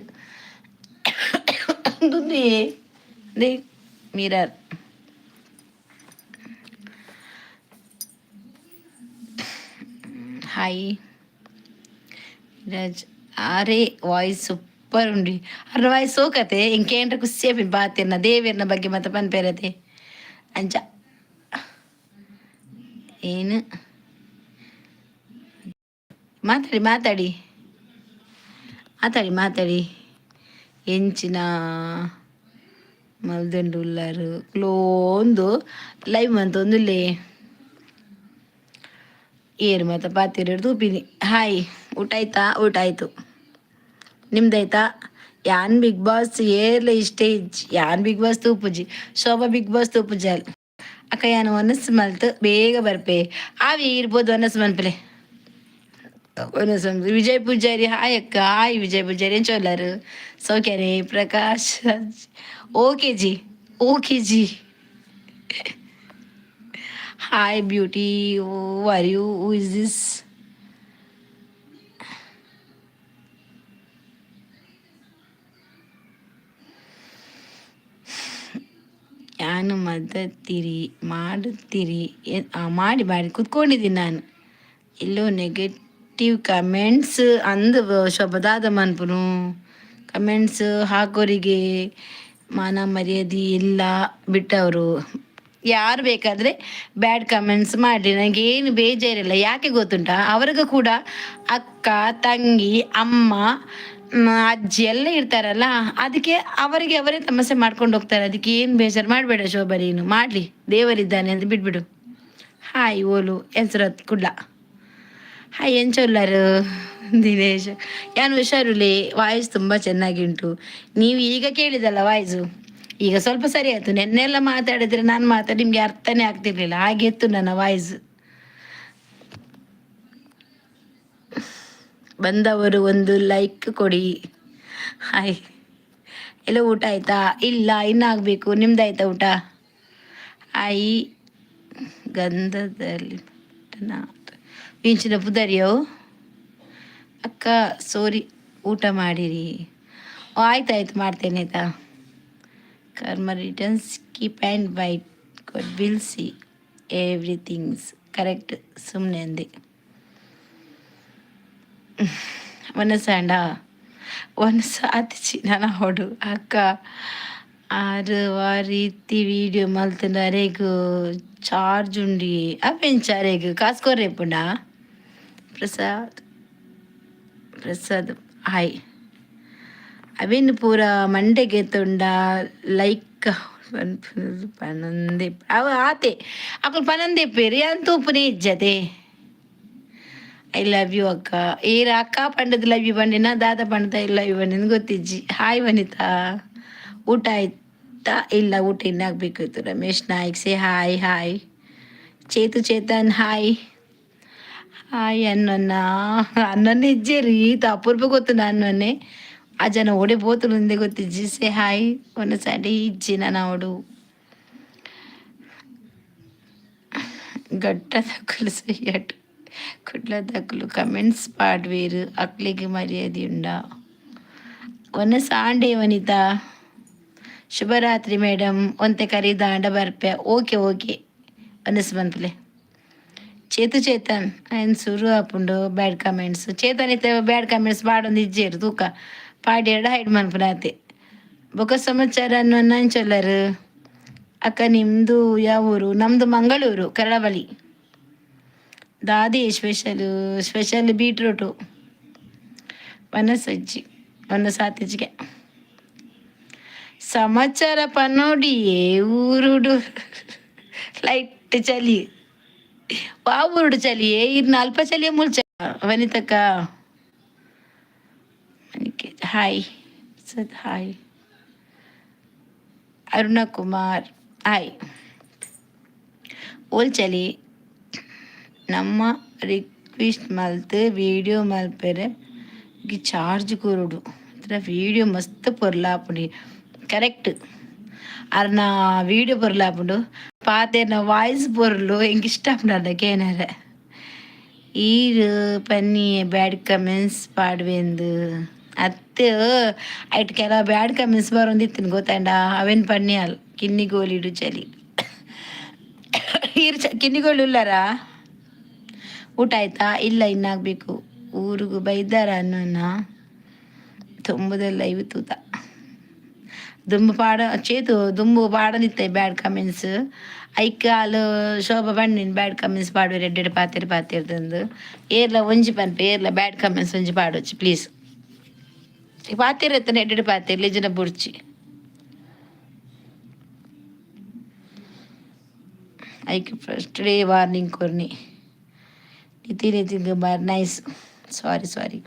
ಒಂದು ಮಿರರ್ హాయ్ రాజ్ అరే వాయిస్ సూಪರ್ ಉಂಡಿ ಅದ್ರ ವಾಯ್ಸ್ ಸೋಕತೆ ಇಂಕೇಂದ್ರ ಕುಸ್ಸೇಪಿನ ಬಾತಿರ್ನ ದೇವಿರ್ನ ಬಗ್ಗೆ ಮತ್ತೆ ಪನ್ಪೇರತೆ ಅಂಚ ಏನು ಮಾತಾಡಿ ಎಂಚಿನ ಮಲ್ದಂಡು ಉಳ್ಳಾರು ಕ್ಲೋಂದು ಲೈವ್ ಮಂತೊಂದುಲ್ಲೇ ಏರು ಮತ್ತೆ ಪಾತಿರ ತೂಪಿನಿ ಹಾಯ್ ಊಟ ಆಯ್ತಾ ಊಟ ಆಯಿತು ನಿಮ್ದಾಯ್ತಾ ಯಾನ್ ಬಿಗ್ ಬಾಸ್ ಏರ್ಲ ಇಷ್ಟೇ ಇಜ್ಜಿ ಯಾನ್ ಬಿಗ್ ಬಾಸ್ ತೂಪುಜಿ ಶೋಭಾ ಬಿಗ್ ಬಾಸ್ ತೂಪುಜಲ್ ಅಕ್ಕ ಯಾನು ಒನಸ್ ಮಲ್ತು ಬೇಗ ಬರ್ಪೆ ಆವಿ ಇರ್ಬೋದು ಒನಸ್ ಮನ್ಪಲೆ ಒನಸ್ ವಿಜಯ್ ಪೂಜಾರಿ ಹಾಯ್ ಅಕ್ಕ ಹಾಯ್ ವಿಜಯ್ ಪೂಜಾರಿ ಏನ್ ಚೊಲ್ಲರು ಸೌಖ್ಯನೇ Prakash okay ji okay ji hi beauty are you who is this ನಾನು ಮದ್ದತ್ತೀರಿ ಮಾಡುತ್ತೀರಿ ಮಾಡಿ ಮಾಡಿ ಕುತ್ಕೊಂಡಿದ್ದೀನಿ ನಾನು ಎಲ್ಲೋ ನೆಗೆಟಿವ್ ಕಮೆಂಟ್ಸ್ ಅಂದು ಶೋಭದಾದ ಮನ್ಪುನು ಕಮೆಂಟ್ಸ್ ಹಾಕೋರಿಗೆ ಮಾನ ಮರ್ಯಾದೆ ಎಲ್ಲ ಬಿಟ್ಟವರು ಯಾರು ಬೇಕಾದರೆ ಬ್ಯಾಡ್ ಕಮೆಂಟ್ಸ್ ಮಾಡಿ ನನಗೇನು ಬೇಜಾರಿಲ್ಲ ಯಾಕೆ ಗೊತ್ತುಂಟ ಅವ್ರಿಗೂ ಕೂಡ ಅಕ್ಕ ತಂಗಿ ಅಮ್ಮ ಅಜ್ಜಿ ಎಲ್ಲ ಇರ್ತಾರಲ್ಲ ಅದಕ್ಕೆ ಅವರಿಗೆ ಅವರೇ ತಮಾಷೆ ಮಾಡ್ಕೊಂಡು ಹೋಗ್ತಾರೆ ಅದಕ್ಕೆ ಏನು ಬೇಜಾರು ಮಾಡಬೇಡ ಶೋಭಾ ನೀನು ಮಾಡಲಿ ದೇವರಿದ್ದಾನೆ ಅಂತ ಬಿಟ್ಬಿಡು ಹಾಯ್ ಓಲು ಹೆಸರತ್ ಕುಡ್ಲ ಹಾಯ್ ಎಂಚೊಲ್ಲರು ದಿನೇಶ್ ಯಾನು ಹುಷಾರುಲಿ ವಾಯ್ಸ್ ತುಂಬ ಚೆನ್ನಾಗಿ ಉಂಟು ನೀವು ಈಗ ಕೇಳಿದಲ್ಲ ವಾಯ್ಸು ಈಗ ಸ್ವಲ್ಪ ಸರಿ ಆಯ್ತು ನೆನ್ನೆಲ್ಲ ಮಾತಾಡಿದ್ರೆ ನಾನು ಮಾತಾಡಿ ನಿಮಗೆ ಅರ್ಥನೇ ಆಗ್ತಿರ್ಲಿಲ್ಲ ಹಾಗೆ ಇತ್ತು ನನ್ನ ವಾಯ್ಸ್ ಬಂದವರು ಒಂದು ಲೈಕ್ ಕೊಡಿ ಹಾಯ್ ಎಲ್ಲ ಊಟ ಆಯ್ತಾ ಇಲ್ಲ ಇನ್ನಾಗಬೇಕು ನಿಮ್ದಾಯ್ತಾ ಊಟ ಹಾಯ್ ಗಂಧದಲ್ಲಿ ಇಂಚಿನ ಪುದರಿಯೋ ಅಕ್ಕ ಸೋರಿ ಊಟ ಮಾಡಿರಿ ಆಯ್ತಾಯ್ತು ಮಾಡ್ತೇನೆ ಆಯ್ತಾ ಕರ್ಮ returns keep and white God will see everything's correct ಸುಮ್ಮನೆ ಅಂದೆ ಮನಸ್ಸಾಂಡ ಒನ್ಸಾತಿಚಿ ನಾನು ಹೊಡು ಅಕ್ಕ ಆರು ಆ ರೀತಿ ವೀಡಿಯೋ ಮಲ್ತನರೆಗು ಚಾರ್ಜ್ ಉಂಡಿ ಅವೆಂಚಾರೆಗು ಕಾಸ್ಕೋರೇಪುಂಡ ಪ್ರಸಾದ್ ಪ್ರಸಾದ್ ಹಾಯ್ ಅವೇನು ಪೂರ ಮಂಡೆಗೆ ತೊಂಡ ಲೈಕ್ ಪನಂದೆ ಅವ ಆತೆ ಅಕ್ಕಳು ಪನಂದೆ ಪೇರಿ ಅಂತೂ ಪುನೇ ಇಜ್ಜತೆ ಐ ಲವ್ ಯು ಅಕ್ಕ ಏರ ಅಕ್ಕ ಪಂಡದ ಲವ್ ಯು ಬಂಡಿನ ದಾದ ಪಂಡದ ಐ ಲವ್ ಯು ಬಂಡಿನ ಗೊತ್ತಿಜ್ಜಿ ಹಾಯ್ ವನಿತಾ ಊಟ ಆಯ್ತಾ ಇಲ್ಲ ಊಟ ಇನ್ನಾಗಬೇಕಿತ್ತು Ramesh Naik say hi hi Chetan hi hi ಅನ್ನೊನ್ನೇ ಇಜ್ಜೆ ರೀ ಅಪೂರ್ವ ಗೊತ್ತು ಅನ್ನೊನ್ನೆ ಆ ಜನ ಓಡಿ పోతులు ఉంది ಗೊತ್ತಿಜ್ಜಿ ಸೇ ಹಾಯ್ ಒಂದು ಸಡಿ ಇಜ್ಜಿ ನಾನು ಅವಡು ಗಟ್ಟ ತಕ್ಕಲು ಸಯ್ಯಟ್ ಕುಡ್ಲ ತಕ್ಕಲು ಕಮೆಂಟ್ಸ್ ಪಾಡ್ವೇರು ಅಕ್ಲಿಗೆ ಮರ್ಯಾದೆ ಉಂಡ ಒಂದು ಸಾಂಡೆ ವನಿತಾ ಶುಭರಾತ್ರಿ ಮೇಡಮ್ ಒಂತೆ ಕರೀದಾಂಡ ಬರ್ಪೆ ಓಕೆ ಓಕೆ ಒನಸ್ ಬಂತಲೆ ಚೇತನ್ ఆయన ಸುರು ಆಪುಂಡು ಬ್ಯಾಡ್ ಕಮೆಂಟ್ಸ್ ಚೇತನ್ ಇತ್ತೆ ಬ್ಯಾಡ್ ಕಮೆಂಟ್ಸ್ ಪಾಡೊಂದು ಇಜ್ಜೇರು ತೂಕ ಪಾಡಿ ಎರಡು ಹೈಡ್ ಮನ್ಪುನಾತೆ ಬೊಕ ಸಮಾಚಾರ ಅನ್ನೋ ಚೊಲ್ಲರು ಅಕ್ಕ ನಿಮ್ಮದು ಯಾವ ಊರು ನಮ್ಮದು ಮಂಗಳೂರು ಕರಾವಳಿ ದಾದಿ ಸ್ಪೆಷಲ್ ಬೀಟ್ರೂಟು ವನಸಜ್ಜಿ ಸಾತಿಜ್ಜಿಗೆ ಸಮಾಚಾರ ಪನ್ನೋಡಿಯೇ ಊರುಡು ಲೈಟ್ ಚಲಿ ಊರುಡು ಚಲಿಯೇ ಇನ್ನು ಅಲ್ಪ ಚಲಿಯ ಮುಲ್ಚ ವನಿತಕ್ಕ ಹಾಯ್ ಸದ್ ಹಾಯ್ ಅರುಣ ಕುಮಾರ್ ಹಾಯ್ ಓಲ್ ಚಲಿ ನಮ್ಮ ರಿಕ್ವೆಸ್ಟ್ ಮಲ್ತು ವೀಡಿಯೋ ಮಲ್ಪೆರೆ ಚಾರ್ಜ್ ಕೂರುಡು ವೀಡಿಯೋ ಮಸ್ತ್ ಪೊರ್ಲಾಪುಂಡು ಕರೆಕ್ಟ್ ಅರ್ನ ವೀಡಿಯೋ ಪೊರ್ಲಾಪುಂಡು ಪಾತೆರ್ನ ವಾಯ್ಸ್ ಪೊರ್ಲು ಹೆಂಗೆ ಇಷ್ಟ ಆಪುಂಡು ಏನಾರ ಈರು ಪನ್ನಿ ಬ್ಯಾಡ್ ಕಮೆಂಟ್ಸ್ ಪಾಡ್ವೆಂದು ಅತ್ತೆ ಐಟ್ ಕೆಲವು ಬ್ಯಾಡ್ ಕಮೆಂಟ್ಸ್ ಬರೋಂದಿತ್ತಿನ ಗೊತ್ತಾಂಡ ಅವೇನು ಪನ್ನಿ ಅಲ್ ಕಿನ್ನಿಗೋಲಿಡು ಚಲಿ ಕಿನ್ನಿಗೋಳು ಇಲ್ಲಾರಾ ಊಟ ಆಯ್ತಾ ಇಲ್ಲ ಇನ್ನಾಗಬೇಕು ಊರಿಗೂ ಬೈದಾರ ಅನ್ನೋನ್ನ ತುಂಬದೆಲ್ಲ ಇವು ತೂತ ದುಂಬು ಪಾಡನಿತ್ತೆ ಬ್ಯಾಡ್ ಕಮೆಂಟ್ಸ್ ಐಕಾಲು ಶೋಭಾ ಬಣ್ಣಿನ ಬ್ಯಾಡ್ ಕಮೆಂಟ್ಸ್ ಪಾಡುವ ಎಡ್ಡೆಡ್ ಪಾತಿರ್ದಂದು ಏರ್ಲ ಒಂಜಿ ಪನ್ಪೆ ಏರ್ಲ ಬ್ಯಾಡ್ ಕಮೆಂಟ್ಸ್ ಒಂಜಿ ಪಾಡೋಚ್ಚಿ ಪ್ಲೀಸ್ ಪಾತಿರತ್ತನ ಎಡ್ಡೆಡ್ ಪಾತಿರ್ಲಿ ಜನ ಬುಡ್ಚಿ ಐಕ್ ಫಸ್ಟ್ ಡೇ ವಾರ್ನಿಂಗ್ ಕೊರ್ನಿ ನಿತಿನ್ ಬಾರ್ ನೈಸ್ ಸಾರಿ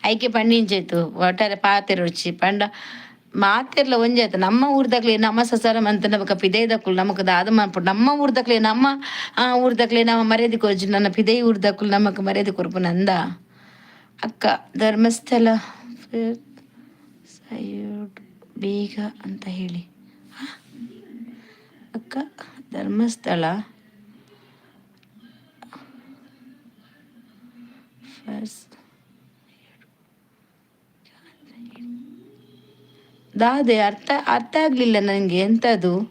ಐಕೆ ಪಂಡಿಂಚೆತ್ತು ಒಟ್ಟಾರೆ ಪಾತೆರ ರುಚಿ ಪಂಡ ಮಾತೆರ್ಲ ಒಂಜೆ ಆಯ್ತು ನಮ್ಮ ಊರ್ದಾಗ್ಲಿ ನಮ್ಮ ಸಸಾರ ಅಂತ ನಮಕ ಪಿದೈದಕ್ಕುಲು ನಮಕ್ ದಾದ ಮಾಡ್ಬಿಟ್ಟು ನಮ್ಮ ಊರ್ದಾಗ್ಲಿ ನಮ್ಮ ಊರ್ದಾಗ್ಲಿ ನಮ್ಮ ಮರ್ಯಾದೆ ಕೊಜ್ಜು ನನ್ನ ಪಿದೈ ಊರ್ದಾಕ್ಕುಲು ನಮಕ್ ಮರ್ಯಾದೆ ಕೊರ್ಪು ನಂದ ಅಕ್ಕ ಧರ್ಮಸ್ಥಳ ಸೈಡ್ ಬೇಗ ಅಂತ ಹೇಳಿ ಅಕ್ಕ ಧರ್ಮಸ್ಥಳ ಫಸ್ಟ್ ದಾದೆ ಅರ್ಥ ಆಗ್ಲಿಲ್ಲ ನನಗೆ ಎಂತದು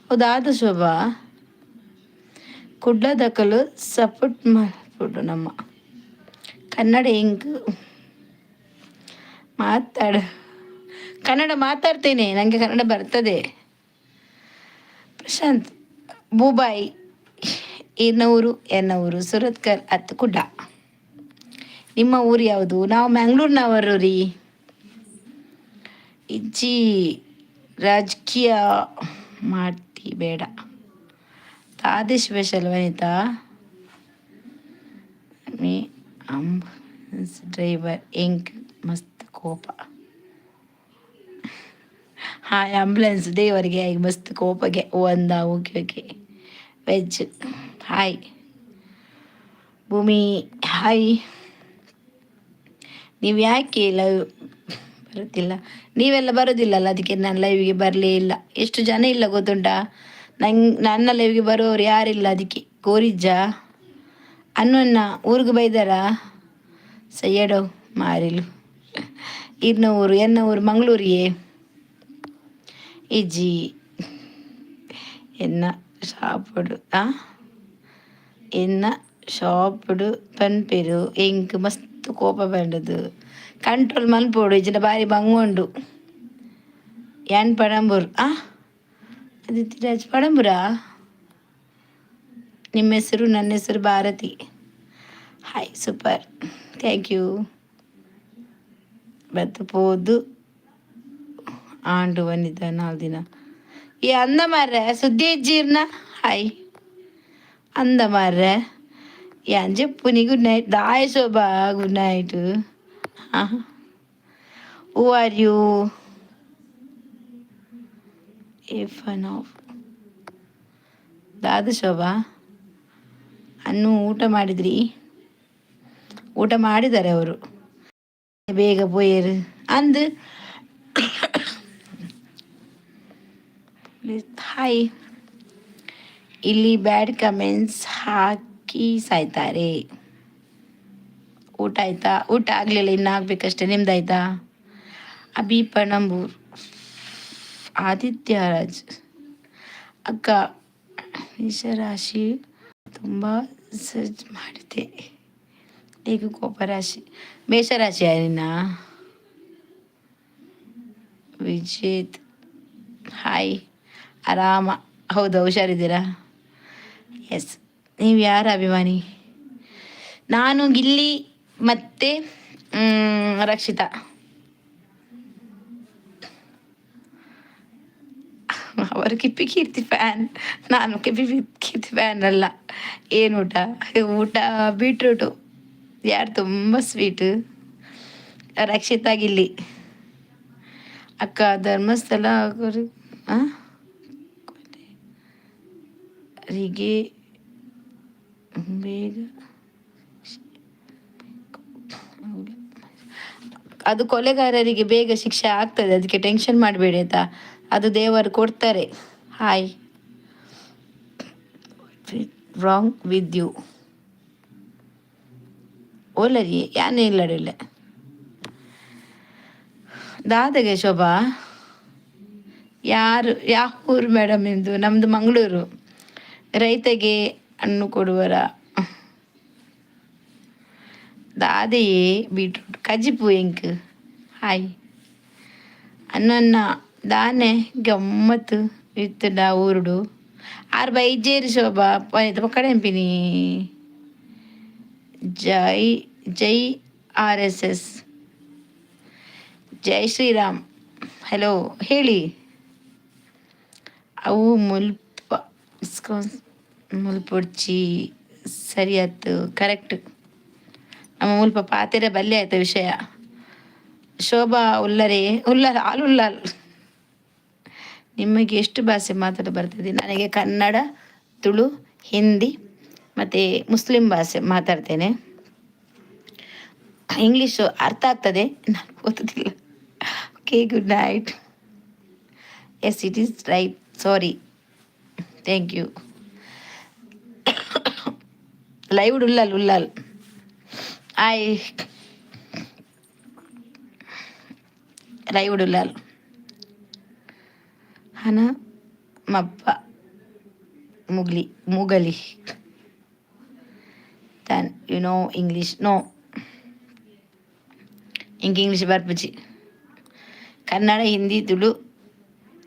ಹೌದಾದ ಶೋಭಾ ಕುಡ್ಲದಕ್ಕಲು ಸಪೋರ್ಟ್ ಮಾಡ್ಬಿಡು ನಮ್ಮ ಕನ್ನಡ ಹೆಂಗ್ ಕನ್ನಡ ಮಾತಾಡ್ತೇನೆ ನನಗೆ ಕನ್ನಡ ಬರ್ತದೆ ಪ್ರಶಾಂತ್ ಬೂಬಾಯಿ ಎನ್ನೂರು ಸುರತ್ಕಲ್ ಕುಡ್ಲ ನಿಮ್ಮ ಊರು ಯಾವುದು ನಾವು ಮ್ಯಾಂಗ್ಳೂರ್ನವರು ರೀ ಇಜ್ಜಿ ರಾಜಕೀಯ ಮಾಡ್ತಿ ಬೇಡ ತಾದೇ ಸ್ಪೆಷಲ್ ವನಿತಾ ಮೀ ಆಂಬುಲೆನ್ಸ್ ಡ್ರೈವರ್ ಹೆಂಗ್ ಮಸ್ತ್ ಕೋಪ ಹಾಯ್ ಆಂಬುಲೆನ್ಸ್ ದೇವರಿಗೆ ಆಗಿ ಮಸ್ತ್ ಕೋಪಗೆ ಓಕೆ ವೆಜ್ ಹಾಯ್ ಭೂಮಿ ಹಾಯ್ ನೀವು ಯಾಕೆ ಲೈವ್ ಬರುತ್ತಿಲ್ಲ ನೀವೆಲ್ಲ ಬರೋದಿಲ್ಲಲ್ಲ ಅದಕ್ಕೆ ನಾನು ಲೈವ್ಗೆ ಬರಲೇ ಇಲ್ಲ ಎಷ್ಟು ಜನ ಇಲ್ಲ ಗೊತ್ತುಂಟಾ ನನ್ನ ಲೈವ್ಗೆ ಬರೋರು ಯಾರಿಲ್ಲ ಅದಕ್ಕೆ ಗೋರಿಜ್ಜ ಅನ್ನೊನ್ನ ಊರಿಗೆ ಬೈದಾರ ಸಯ್ಯಡೋ ಮಾರಿಲು ಎನ್ನೂರು ಮಂಗಳೂರಿಗೆ ಇಜ್ಜಿ ಎನ್ನ ಶಾಪುಡು ಪನ್ಪೆರು ಎಂಕ್ ಮಸ್ತ್ ಕೋಪ ಬಂಡದು ಕಂಟ್ರೋಲ್ ಮಲ್ಪೋಡು ಇಜ್ಜಿನ ಬಾರಿ ಬಂಗೊಂಡು ಯಾನ್ ಪಡಂಬೂರು ಆದಿತ್ಯರಾಜ್ ಪಡಂಬುರಾ ನಿಮ್ಮ ಹೆಸರು ನನ್ನ ಹೆಸರು Bharati hi super thank you ಬತ್ತುಪೋದು ಆಂಡು ಬಂದಿದ್ದ 4 ದಿನ ಈ ಅಂದ ಮಾರ್ರೆ ಸುದ್ದಿ ಇಜ್ಜಿರ್ನ ಹಾಯ್ ಅಂದ ಮಾರ್ರೆ ಯಾನ್ ಜೆಪ್ಪುನಿ ಗುಡ್ ನೈಟ್ ದಾಯ Shobha good night who are you ದಾದ ಶೋಭಾ ಅನ್ನು ಊಟ ಮಾಡಿದ್ದಾರೆ ಅವರು ಬೇಗ ಪೋಯರು ಅಂದು ಹಾಯ್ ಇಲ್ಲಿ ಬ್ಯಾಡ್ ಕಮೆಂಟ್ಸ್ ಹಾಕಿ ಸಾಯ್ತಾರೆ ಊಟ ಆಯ್ತಾ ಊಟ ಆಗಲಿಲ್ಲ ಇನ್ನು ಆಗ್ಬೇಕಷ್ಟೇ ನಿಮ್ದಾಯ್ತಾ ಅಭಿ ಪಣಂಬೂರ್ ಆದಿತ್ಯರಾಜ್ ಅಕ್ಕ ಮೇಷರಾಶಿ ತುಂಬ ಸರ್ಚ್ ಮಾಡಿದೆ ಈಗ ಕೋಪರಾಶಿ ಮೇಷರಾಶಿ ಯಾರಿನ ವಿಜೇತ್ ಹಾಯ್ ಆರಾಮ ಹೌದಾ ಹುಷಾರಿದ್ದೀರಾ ಎಸ್ ನೀವು ಯಾರ ಅಭಿಮಾನಿ ನಾನು ಗಿಲ್ಲಿ ಮತ್ತೆ ರಕ್ಷಿತಾ ಅವರು ಕಿಪ್ಪಿ ಕೀರ್ತಿ ಫ್ಯಾನ್ ನಾನು ಕಿಪ್ಪಿ ಕೀರ್ತಿ ಫ್ಯಾನ್ ಅಲ್ಲ ಏನು ಊಟ ಬೀಟ್ರೂಟು ಯಾರು ತುಂಬ ಸ್ವೀಟು ರಕ್ಷಿತಾ ಗಿಲ್ಲಿ ಅಕ್ಕ ಧರ್ಮಸ್ಥಳ ರಿಗೆ ಬೇಗ ಅದು ಕೊಲೆಗಾರರಿಗೆ ಬೇಗ ಶಿಕ್ಷೆ ಆಗ್ತದೆ ಅದಕ್ಕೆ ಟೆನ್ಷನ್ ಮಾಡಬೇಡಿ ಆಯ್ತಾ ಅದು ದೇವರು ಕೊಡ್ತಾರೆ ಹಾಯ್ ರಾಂಗ್ ವಿತ್ ಯು ಓಲರಿ ಯಾನೇ ಇಲ್ಲಡಿಲ್ಲ ದಾದಗೆ ಶೋಭಾ ಯಾವ ಊರು ಮೇಡಮ್ ನಿಮ್ಮದು ನಮ್ಮದು ಮಂಗಳೂರು ರೈತಗೆ ಹಣ್ಣು ಕೊಡುವರ ದಾದೆಯೇ ಬೀಟ್ರೂಟ್ ಕಜಿಪು ಎಂಕ್ ಹಾಯ್ ಅನ್ನ ದಾನೆ ಗಮ್ಮತ್ತು ಇತ್ತುಂಡ ಊರುಡು ಆರು ಬೈಜೇರಿ ಶೋಭಾ ಕಡೆ ಎಂಪಿನಿ ಜೈ RSS ಜೈ ಶ್ರೀರಾಮ್ ಹಲೋ ಹೇಳಿ ಅವು ಮುಲ್ಪೊಡ್ಚಿ ಸರಿಯಾತು ಕರೆಕ್ಟ್ ನಮ್ಮ ಮುಲ್ಪ ಪಾತೆರೆ ಬಲ್ಲೆ ಆಯ್ತ ವಿಷಯ. ಶೋಭಾ ಉಲ್ಲರೆ ಉಲ್ಲಲ್ ಆಲುಲ್ಲಲ್. ನಿಮಗೆ ಎಷ್ಟು ಭಾಷೆ ಮಾತಾಡ ಬರ್ತದೆ? ನನಗೆ ಕನ್ನಡ, ತುಳು, ಹಿಂದಿ ಮತ್ತು ಮುಸ್ಲಿಂ ಭಾಷೆ ಮಾತಾಡ್ತೇನೆ. ಇಂಗ್ಲೀಷು ಅರ್ಥ ಆಗ್ತದೆ, ನಾನು ಓದೋದಿಲ್ಲ. Okay, good night. Yes, it is right. Sorry, thank you. Live Ullal Ullal I live Ullal ಹನ ಮಪ್ಪ ಮುಗಲಿ ತನ್ ಯು ನೋ ಇಂಗ್ಲೀಷ್? ನೋ, ಇಂಕ್ ಇಂಗ್ಲೀಷ್ ಬರ್ಪುಜಿ. ಕನ್ನಡ, ಹಿಂದಿ, ತುಳು,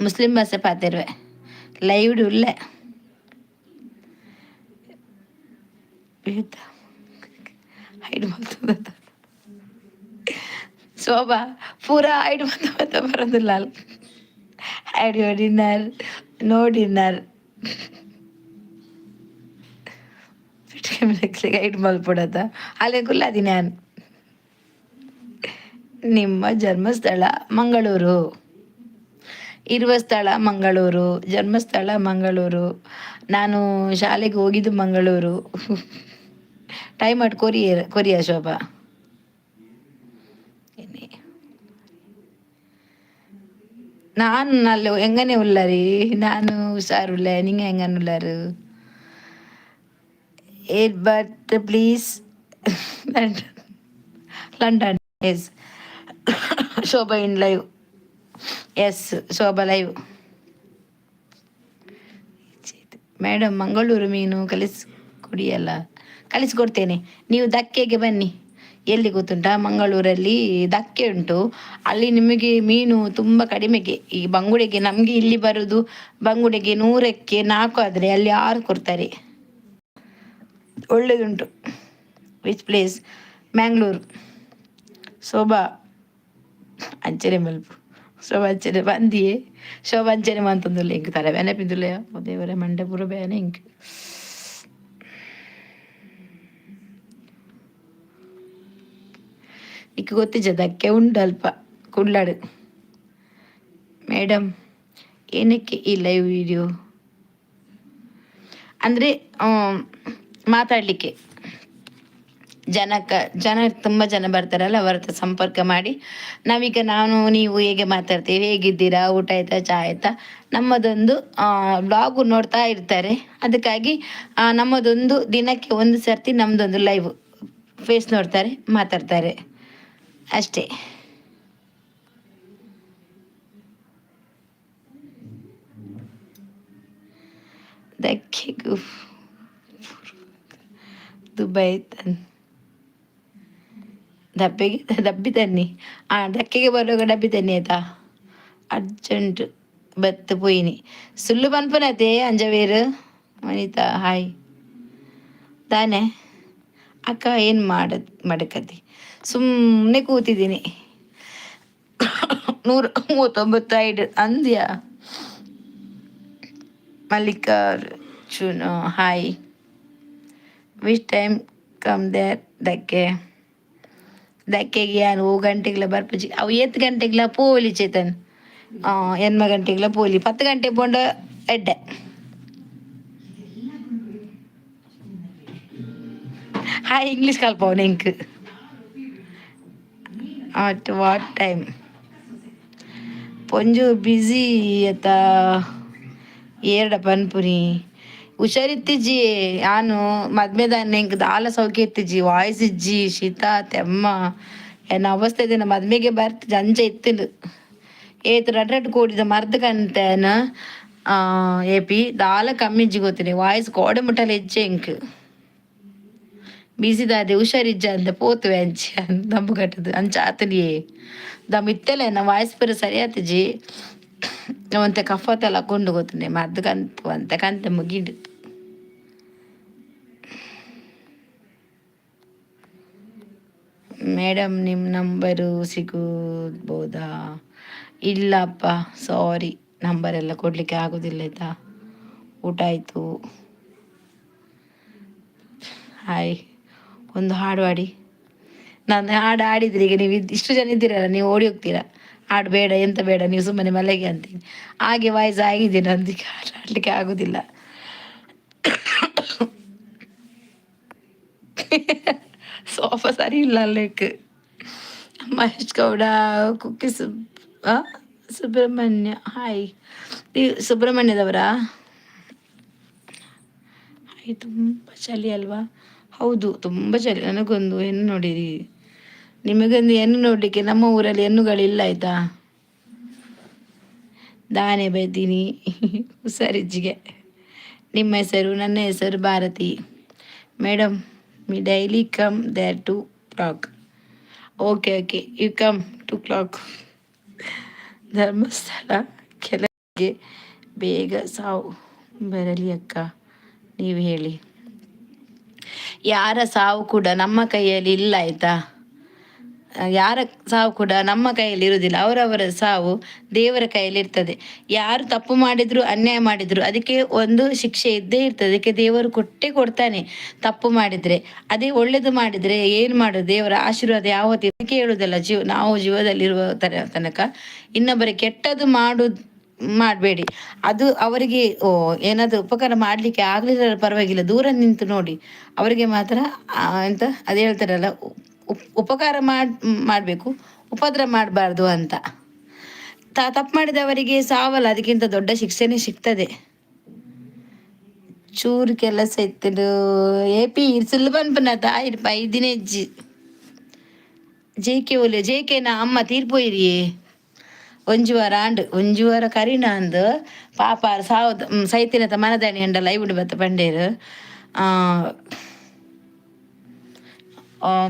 ಮುಸ್ಲಿಂ ಭಾಷೆ ಪಾತಿರುವೆ. ಲೈವ್ಡು ಉಲ್ಲ ಹೈಡ್ ಮಾಡ್ತದ ಶೋಭಾ ಪೂರಾ ಹೈಡ್ ಮಾಡ್ತಾ ಬರೋದಿಲ್ಲ. Had you dinner? No dinner. Hide ಮಲ್ಪಡದ ಅಲ್ಲೇ ಗುಲ್ಲಾದಿ ನಾನು. ನಿಮ್ಮ ಜನ್ಮಸ್ಥಳ ಮಂಗಳೂರು, ಇರುವ ಸ್ಥಳ ಮಂಗಳೂರು, ಜನ್ಮಸ್ಥಳ ಮಂಗಳೂರು. ನಾನು ಶಾಲೆಗೆ ಹೋಗಿದ್ದು Mangaluru. Time at Korea Shobha. ನಾನು ಅಲ್ಲಿ ಹೆಂಗನೆ ಉಳ್ಳರಿ, ನಾನು ಹುಷಾರುಲ್ಲ, ನಿಂಗೆ ಹೆಂಗನ್ ಉಳ್ಳಾರು? At but please London yes Shobha in live. Yes, Shobha live. Madam, Mangaluru ಮೀನು ಕಲಿಸ್ಕೊಡಿಯಲ್ಲ? ಕಲಿಸ್ಕೊಡ್ತೇನೆ, ನೀವು ಧಕ್ಕೆಗೆ ಬನ್ನಿ. ಎಲ್ಲಿ ಗೊತ್ತುಂಟಾ? ಮಂಗಳೂರಲ್ಲಿ ಧಕ್ಕೆ ಉಂಟು, ಅಲ್ಲಿ ನಿಮಗೆ ಮೀನು ತುಂಬ ಕಡಿಮೆಗೆ. ಈ ಬಂಗುಡೆಗೆ ನಮಗೆ ಇಲ್ಲಿ ಬರೋದು ಬಂಗುಡೆಗೆ 100ಕ್ಕೆ 4 ಆದರೆ ಅಲ್ಲಿ 6 ಕೊಡ್ತಾರೆ. ಒಳ್ಳೆದುಂಟು. Which place? ಮ್ಯಾಂಗ್ಳೂರು. ಶೋಭಾ ಅಂಚನೆ ಮಲ್ಪು. ಶೋಭಾ ಅಂಚನೆ ಬಂದಿಯೇ? ಶೋಭಾ ಅಂಚನೆ ಮಂತಂದುಲ್ಲ ಇಂಕ್ ತಲೆ ಬೇನೆ ಪಿಂದುಲ್ಲ. ದೇವರ ಮಂಡೆ ಪೂರ ಬೇನೆ ಇಂಕ್. ಇಕ್ಕ ಗೊತ್ತಿಜ್ಜ ಧಕ್ಕೆ ಉಂಟು ಅಲ್ಪ ಕುಳ್ಳಾಡು. ಮೇಡಮ್, ಏನಕ್ಕೆ ಈ ಲೈವ್ ವಿಡಿಯೋ? ಅಂದರೆ ಮಾತಾಡಲಿಕ್ಕೆ ಜನ ತುಂಬ ಜನ ಬರ್ತಾರಲ್ಲ, ಅವರ ಹತ್ರ ಸಂಪರ್ಕ ಮಾಡಿ ನಾವೀಗ ನೀವು ಹೇಗೆ ಮಾತಾಡ್ತೀವಿ, ಹೇಗಿದ್ದೀರಾ, ಊಟ ಆಯ್ತಾ, ಚಹಾ ಆಯ್ತಾ, ನಮ್ಮದೊಂದು ಬ್ಲಾಗು ನೋಡ್ತಾ ಇರ್ತಾರೆ. ಅದಕ್ಕಾಗಿ ನಮ್ಮದೊಂದು ದಿನಕ್ಕೆ 1 ಸರ್ತಿ ನಮ್ಮದೊಂದು ಲೈವ್ ಫೇಸ್ ನೋಡ್ತಾರೆ, ಮಾತಾಡ್ತಾರೆ ಅಷ್ಟೇ. ಧಕ್ಕೆಗೂ ದುಬೈ ಡಬ್ಬಿ ತನ್ನಿ. ಧಕ್ಕೆಗೆ ಬರುವಾಗ ಡಬ್ಬಿ ತನ್ನಿ ಆಯ್ತಾ? ಅರ್ಜೆಂಟ್ ಬತ್ತು ಪೋಯಿನಿ ಸುಳ್ಳು ಪನ್ಪನತೆ ಅಂಜವೇರು ವನಿತಾ. ಹಾಯ್ ತಾನೆ ಅಕ್ಕ, ಏನು ಮಡಕತಿ? ಸುಮ್ಮನೆ ಕೂತಿದ್ದೀನಿ. 139 ಅಂದ್ಯಾ? Mallikarjun hi. Which time come there? ಧಕ್ಕೆಗೆ ನಾನು 5 ಗಂಟೆಗಳ ಬರ್ಪುಜಿ. ಅವು 8 ಗಂಟೆಗಳ ಪೋಲಿ ಚೇತನ್, 8 ಗಂಟೆಗಳ ಪೋಲಿ, 10 ಗಂಟೆ ಪೋಂಡ ಎಡ್ಡೆ. ಹಾಯ್ ಇಂಗ್ಲೀಷ್ ಕಲ್ಪವನು ಇಂಕ್. At what time? ಪೊಂಜು ಬ್ಯುಸಿ ಅತ್ತ ಏರ್ಡ ಪನ್ಪುರಿ. ಹುಷಾರಿತ್ತಿಜ್ಜಿ, ನಾನು ಮದ್ಮೆದಾನೆ ಇಂಕ್ ದಾಲ ಸೌಖ್ಯ ಇತ್ತಿಜ್ಜಿ, ವಾಯ್ಸ್ ಇಜ್ಜಿ ಶೀತ ತೆಮ್ಮ ಏನ ಅವಸ್ಥೆ ಇದ್ದೇನೆ. ಮದ್ಮೆಗೆ ಬರ್ತಿದ್ದ ಅಂಚೆ ಇತ್ತಿಲ್ಲ ಏತು ರಡ್ರಡ್ ಕೂಡಿದ ಮರ್ದ ಕಂತೇನ ಏಪಿ ದಾಲ ಕಮ್ಮಿಜ್ಜಿ ಗೊತ್ತೀನಿ. ವಾಯ್ಸ್ ಕೋಡೆ ಮುಟ್ಟಲೆ ಇಜ್ಜೆ ಇಂಕ್ ಬೀಸಿದಾದೆ ಹುಷಾರಿಜ್ಜ ಅಂದೆ ಪೋತುವೆ ಅಂಚಿ ದಮ್ಮು ಕಟ್ಟದು ಅಂಚ ಆತನಿಯೇ ದಮ್ ಇತ್ತೆಲ್ಲ ನಾ ವಾಯ್ಸ್ ಪೂರ ಸರಿ ಆತಜಿ. ಒಂತೆ ಕಫತೆಲ್ಲ ಕೊಂಡು ಗೊತ್ತನೆ ಮದ್ದು ಕಂತು ಅಂತ ಕಂತೆ ಮುಗಿಡು. ಮೇಡಮ್, ನಿಮ್ಮ ನಂಬರು ಸಿಗಬಹುದಾ? ಇಲ್ಲಪ್ಪ, ಸಾರಿ, ನಂಬರೆಲ್ಲ ಕೊಡಲಿಕ್ಕೆ ಆಗೋದಿಲ್ಲ ಆಯಿತಾ. ಊಟ ಆಯಿತು. ಹಾಯ್, ಒಂದು ಹಾಡು ಹಾಡಿ. ನಾನು ಹಾಡು ಆಡಿದ್ರೆ ಈಗ ನೀವು ಇಷ್ಟು ಜನ ಇದ್ದೀರಲ್ಲ, ನೀವು ಓಡಿ ಹೋಗ್ತೀರಾ. ಹಾಡು ಬೇಡ ಎಂತ ಬೇಡ, ನೀವು ಸುಮ್ಮನೆ ಮಲೆಗೆ ಅಂತೀನಿ. ಹಾಗೆ ವಾಯ್ಸ್ ಆಗಿದೆ ನಂದೀಗ, ಹಾಡು ಆಡಲಿಕ್ಕೆ ಆಗುದಿಲ್ಲ. ಸೋಫಾ ಸರಿ ಇಲ್ಲ ಅಲ್ಲಕ್ಕೆ. ಮಹೇಶ್ ಗೌಡ, ಕುಕ್ಕಿ ಸುಬ್ರಹ್ಮಣ್ಯ, ಹಾಯ್. ಸುಬ್ರಹ್ಮಣ್ಯದವರಾ? ಹಾಯ್. ತುಂಬ ಚಳಿ ಅಲ್ವಾ? ಹೌದು, ತುಂಬ ಚಳಿ. ನನಗೊಂದು ಹೆಣ್ಣು ನೋಡಿರಿ, ನಿಮಗೊಂದು ಹೆಣ್ಣು ನೋಡಲಿಕ್ಕೆ ನಮ್ಮ ಊರಲ್ಲಿ ಹೆಣ್ಣುಗಳಿಲ್ಲ ಆಯ್ತಾ. ದಾನೆ ಬೈತೀನಿ ಹುಷಾರಿಜ್ಜಿಗೆ. ನಿಮ್ಮ ಹೆಸರು? ನನ್ನ ಹೆಸರು Bharati. Madam, me daily come there 2 o'clock. Okay okay, you come 2 o'clock. Dharmasthala ಕೆಳಗೆ ಬೇಗ ಸಾವು ಬರಲಿ ಅಕ್ಕ, ನೀವು ಹೇಳಿ. ಯಾರ ಸಾವು ಕೂಡ ನಮ್ಮ ಕೈಯಲ್ಲಿ ಇಲ್ಲ ಆಯ್ತಾ. ಯಾರ ಸಾವು ಕೂಡ ನಮ್ಮ ಕೈಯಲ್ಲಿ ಇರುವುದಿಲ್ಲ. ಅವರವರ ಸಾವು ದೇವರ ಕೈಯಲ್ಲಿ ಇರ್ತದೆ. ಯಾರು ತಪ್ಪು ಮಾಡಿದ್ರು, ಅನ್ಯಾಯ ಮಾಡಿದ್ರು, ಅದಕ್ಕೆ ಒಂದು ಶಿಕ್ಷೆ ಇದ್ದೇ ಇರ್ತದೆ. ಅದಕ್ಕೆ ದೇವರು ಕೊಟ್ಟೇ ಕೊಡ್ತಾನೆ. ತಪ್ಪು ಮಾಡಿದ್ರೆ, ಅದೇ ಒಳ್ಳೇದು ಮಾಡಿದ್ರೆ ಏನು ಮಾಡೋದು, ದೇವರ ಆಶೀರ್ವಾದ ಯಾವತ್ತೂ ಕೇಳುವುದಲ್ಲ. ನಾವು ಜೀವದಲ್ಲಿರುವ ತನಕ ಇನ್ನೊಬ್ಬರ ಕೆಟ್ಟದ್ದು ಮಾಡಬೇಡಿ. ಅದು ಅವರಿಗೆ ಏನಾದರೂ ಉಪಕಾರ ಮಾಡಲಿಕ್ಕೆ ಆಗಲಿಲ್ಲ ಪರವಾಗಿಲ್ಲ, ದೂರ ನಿಂತು ನೋಡಿ. ಅವರಿಗೆ ಮಾತ್ರ ಎಂತ ಅದು ಹೇಳ್ತಾರಲ್ಲ, ಉಪಕಾರ ಮಾಡಬೇಕು, ಉಪದ್ರ ಮಾಡಬಾರ್ದು ಅಂತ. ತಪ್ಪು ಮಾಡಿದವರಿಗೆ ಸಾವಲ್ಲ, ಅದಕ್ಕಿಂತ ದೊಡ್ಡ ಶಿಕ್ಷೆನೇ ಸಿಗ್ತದೆ. ಚೂರು ಕೆಲಸ ಇತ್ತು ಏಪಿ ಸುಲಭನ ತಾಯಿ ಪೈದಿನೆಜ್ಜಿ ಜೇಕೆ ಒಲೆ ಜೇಕೆನ ಅಮ್ಮ ತೀರ್ಪೋಯಿರಿಯೇ ಒಂಜು ವಾರ ಕರಿನ ಅಂದು ಪಾಪ ಸೈತಿನತ ಮನದಾಣಿ ಅಂಡಲ್ಲ ಐ ಬತ್ತ ಪಂಡೇರು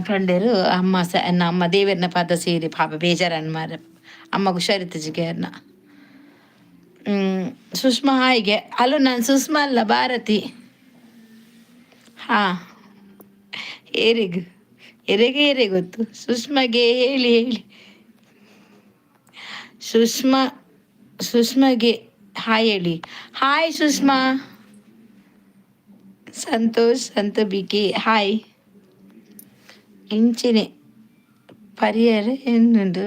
ಪಂಡೇರು ಅಮ್ಮ ದೇವರನ ಪಾದ ಸೇರಿ ಪಾಪ ಬೇಜಾರನ್ ಮಾರ ಅಮ್ಮ ಹುಷಾರಿತ್ತು ಜಿಗೇರ್ನ. ಸುಷ್ಮಾ ಹಾಯಿಗೆ ಅಲ್ಲೋ, ನಾನು ಸುಷ್ಮಾ ಅಲ್ಲ, ಭಾರತಿ. ಹಾ, ಎರೆಗೆ ಗೊತ್ತು. ಸುಷ್ಮಾಗೆ ಹೇಳಿ ಸುಷ್ಮಾಗೆ ಹಾಯ್ ಹೇಳಿ. Hi Sushma. Santosh BK hi. ಇಂಚಿನೆ ಪರಿಯರ ಎನ್ನುಂಡು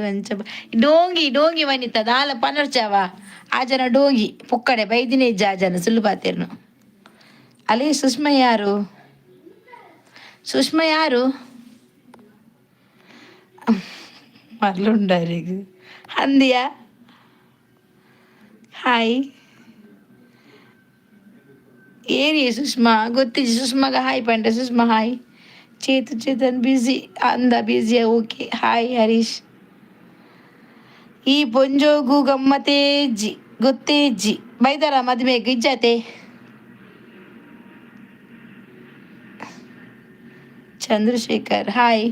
ಡೋಂಗಿ ವನಿತ ದಾಲ ಪನರ್ಚಾವ ಆ ಜನ ಡೋಂಗಿ ಪುಕ್ಕಡೆ ಬೈದಿನೇ ಆ ಜನ ಸುಳ್ಳುಬಾತೇನು ಅಲ್ಲಿ. ಸುಷ್ಮಾ ಯಾರು ಮರ್ಲುಂಡಾರಿಗು ಅಂದಿಯಾ. ಹಾಯ್ ಏರಿ ಸುಷ್ಮಾ ಗೊತ್ತಿಜ್ಜಿ ಸುಷ್ಮಾಗ ಹಾಯ್ ಪಂಡ. ಸುಷ್ಮಾ ಹಾಯ್. ಚೇತನ್ ಬಿಸಿ ಅಂದ ಬಿಸಿಯಾ, ಓಕೆ. ಹಾಯ್ ಹರೀಶ್. ಈ ಪೊಂಜೋಗು ಗಮ್ಮತ್ತೇಜ್ಜಿ ಗೊತ್ತೇಜ್ಜಿ ಬೈದಾರ ಮದುವೆಗೆ ಇಜ್ಜಾತೆ. ಚಂದ್ರಶೇಖರ್ ಹಾಯ್.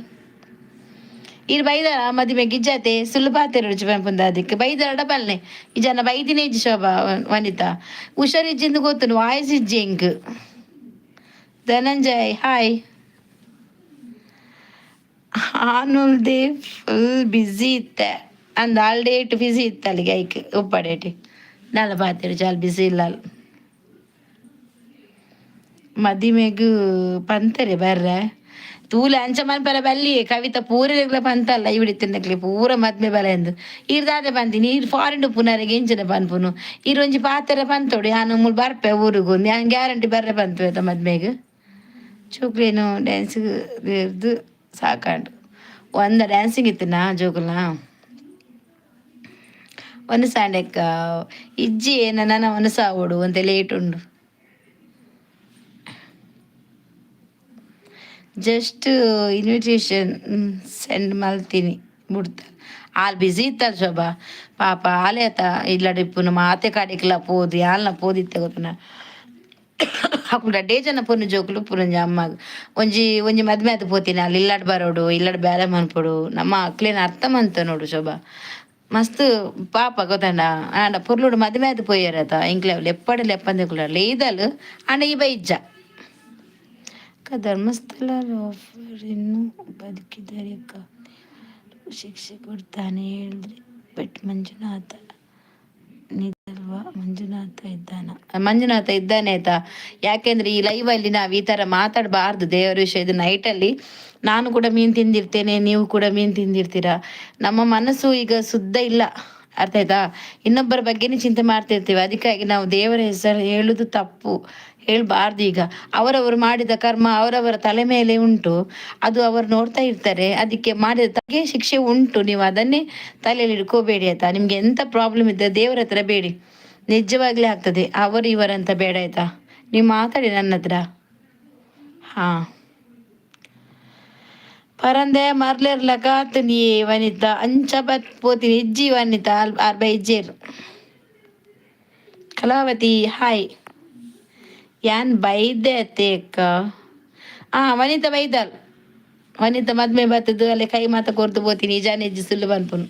ಇರ್ ಬೈದಾರ ಮದುವೆಗೆ ಇಜ್ಜಾತೆ ಸುಳ್ಳು ಪಾತೆರ ರುಚಿ ಪಂಪುಂದ ಅದಕ್ಕೆ ಬೈದಾರ ಡಬಲ್ನೆ ಈ ಜನ ಬೈದಿನೇ ಇಜ್ಜಿ ಶೋಭಾ ವನಿತಾ ಹುಷಾರಿಜ್ಜಿಂದು ಗೊತ್ತು ವಾಯ್ಸ್ ಇಜ್ಜಿ ಎಂಕ್. ಧನಂಜಯ್ ಹಾಯ್. ಆನುಲ್ದೇ ಫುಲ್ ಬಿಸಿ ಇತ್ತ ಅಂದ ಆಲ್ಡೇಟ್ ಬಿಸಿ ಇತ್ತ ಅಲ್ಲಿಗೆ ಐಕ್ ಉಪ್ಪಡೇಟಿ ನಾಲ ಪಾತೆರು ಚಾಲ್ ಬಿಸಿ ಇಲ್ಲ. ಮದಿಮೆಗು ಪಂತರೆ ಬರ್ರೆ ತೂಲೆ ಅಂಚ ಮನ್ಪರ ಬಲ್ಲಿ ಕವಿತಾ ಪೂರ ಪಂತಲ್ಲ ಇವಿಡಿ ತಿನ್ನಕ್ಲಿ ಪೂರ ಮದ್ಮೆ ಬಲ ಎಂದು ಇರ್ದಾದೆ ಬಂದಿನಿ ಇರ್ ಫಾರಿನ್ ಪುನರಿಗೆ ಎಂಚಿನ ಪನ್ಪುನು ಇರೊಂಜಿ ಪಾತೆರ ಪಂತೋಡು ನಾನು ಮುಲ್ ಬರ್ಪೆ ಊರಿಗೂ ನಾನು ಗ್ಯಾರಂಟಿ ಬರ್ರೆ ಪಂತು ಮದ್ಮೆಗೆ. ಚೂಕ್ಲೇನು ಡ್ಯಾನ್ಸ್ ಇರ್ದು ಸಾಕಾಂಡು ಒಂದ ಡ್ಯಾನ್ಸಿಂಗ್ ಇತ್ತು ನಾ ಜೋಗುಲ ಒಂದು ಸಾಂಡೆಕ್ಕ ಇಜ್ಜಿ ನನ್ನ ಒಂದು ಸಾವೋಡು ಅಂತ ಲೇಟ್ ಉಂಡು. ಜಸ್ಟ್ ಇನ್ವಿಟೇಷನ್ ಸೆಂಡ್ ಮಲ್ತೀನಿ ಬಿಡ್ತಾರೆ. ಆಲ್ ಬಿಸಿ ಇತ್ತಲ್ಲ ಶೋಭಾ ಪಾಪ ಆಲೆ ಆತ ಇಲ್ಲಡಿಪ್ಪುನು ಮಾತೆ ಕಾಡಿಕ್ಲ ಪೋದು ಯಾಲ್ನ ಪೋದಿತ್ತೆ ಗೊತ್ತನ ಹಾಕುಂಡ ಡೇಜನ ಪೊನ್ನು ಜೋಕುಲು ಪುರಂಜ ಅಮ್ಮಗ ಒಂಜಿ ಮದ್ಮೆ ಅದು ಪೋತೀನಿ ಅಲ್ಲಿ ಇಲ್ಲಡ್ ಬರೋಡು ಇಲ್ಲಡ್ ಬೇರೆ ಮನ್ಪೊಡು ನಮ್ಮ ಅಕ್ಲೇನ ಅರ್ಥ ಮಂತ ನೋಡು ಶೋಭಾ ಮಸ್ತ್ ಪಾಪ ಗೊತ್ತಂಡ ಆಂಡ ಪುರ್ಲುಡು ಮದ್ಮೆ ಅದು ಪೋಯ್ಯಾರತ ಇಂಕ್ಲೆ ಲೆಪ್ಪಡೆ ಲೆಪ್ಪಂದಿಕ್ಲ ಲೇದಲ್ ಆಂಡ ಈ ಬೈಜ್ಜ ಧರ್ಮಸ್ಥಳ ಆಫರ್ ಇನ್ನು ಬದುಕಿದರೆ ಶಿಕ್ಷೆ ಕೊಡ್ತಾನೆ ಹೇಳಿದ್ರೆ ಬೆಟ್ ಮಂಜುನಾಥ ನಿಜಲ್ವಾ. ಮಂಜುನಾಥ ಇದ್ದಾನೆ ಆಯ್ತಾ. ಯಾಕೆಂದ್ರೆ ಈ ಲೈವಲ್ಲಿ ನಾವು ಈ ತರ ಮಾತಾಡಬಾರ್ದು ದೇವರ ವಿಷಯ. ಇದು ನೈಟಲ್ಲಿ ನಾನು ಕೂಡ ಮೀನು ತಿಂದಿರ್ತೇನೆ, ನೀವು ಕೂಡ ಮೀನು ತಿಂದಿರ್ತೀರಾ. ನಮ್ಮ ಮನಸ್ಸು ಈಗ ಶುದ್ಧ ಇಲ್ಲ, ಅರ್ಥ ಆಯ್ತಾ. ಇನ್ನೊಬ್ಬರ ಬಗ್ಗೆನೇ ಚಿಂತೆ ಮಾಡ್ತಿರ್ತೀವಿ. ಅದಕ್ಕಾಗಿ ನಾವು ದೇವರ ಹೆಸರು ಹೇಳುದು ತಪ್ಪು, ಹೇಳ್ಬಾರ್ದು. ಈಗ ಅವರವರು ಮಾಡಿದ ಕರ್ಮ ಅವರವರ ತಲೆ ಮೇಲೆ ಉಂಟು, ಅದು ಅವರು ನೋಡ್ತಾ ಇರ್ತಾರೆ. ಅದಕ್ಕೆ ಮಾಡಿದ ತಗೆ ಶಿಕ್ಷೆ ಉಂಟು, ನೀವು ಅದನ್ನೇ ತಲೆಯಲ್ಲಿ ಇಟ್ಕೋಬೇಡಿ ಆಯ್ತಾ. ನಿಮ್ಗೆ ಎಂತ ಪ್ರಾಬ್ಲಮ್ ಇದ್ದರೆ ದೇವರ ಹತ್ರ ಬೇಡಿ, ನಿಜವಾಗ್ಲೇ ಆಗ್ತದೆ. ಅವರು ಇವರಂತ ಬೇಡ ಆಯ್ತಾ. ನೀವು ಮಾತಾಡಿ ನನ್ನ ಹತ್ರ. ಹಾ ಪರಂದೆ ಮರ್ಲಿರ್ಲಕ ನೀ ವನಿತ ಅಂಚ ಬತ್ ಪೋತೀನಿ ಇಜ್ಜಿ ವನಿತ ಅರ್ಬ ಇಜ್ಜೇರು ಕಲಾವತಿ ಹಾಯ್. ಯಾನ್ ಬೈದೆ ಅತ್ತೇಕ. ವನಿತ ಬೈದಲ್, ವನಿತ ಮದ್ಮೆ ಬತ್ತದು ಅಲ್ಲೇ ಕೈ ಮಾತ ಕೊರ್ದು ಪೋತೀನಿ ಜಾನೆ ಇಜ್ಜಿ ಸುಳ್ಳು ಬನ್ಪುನು.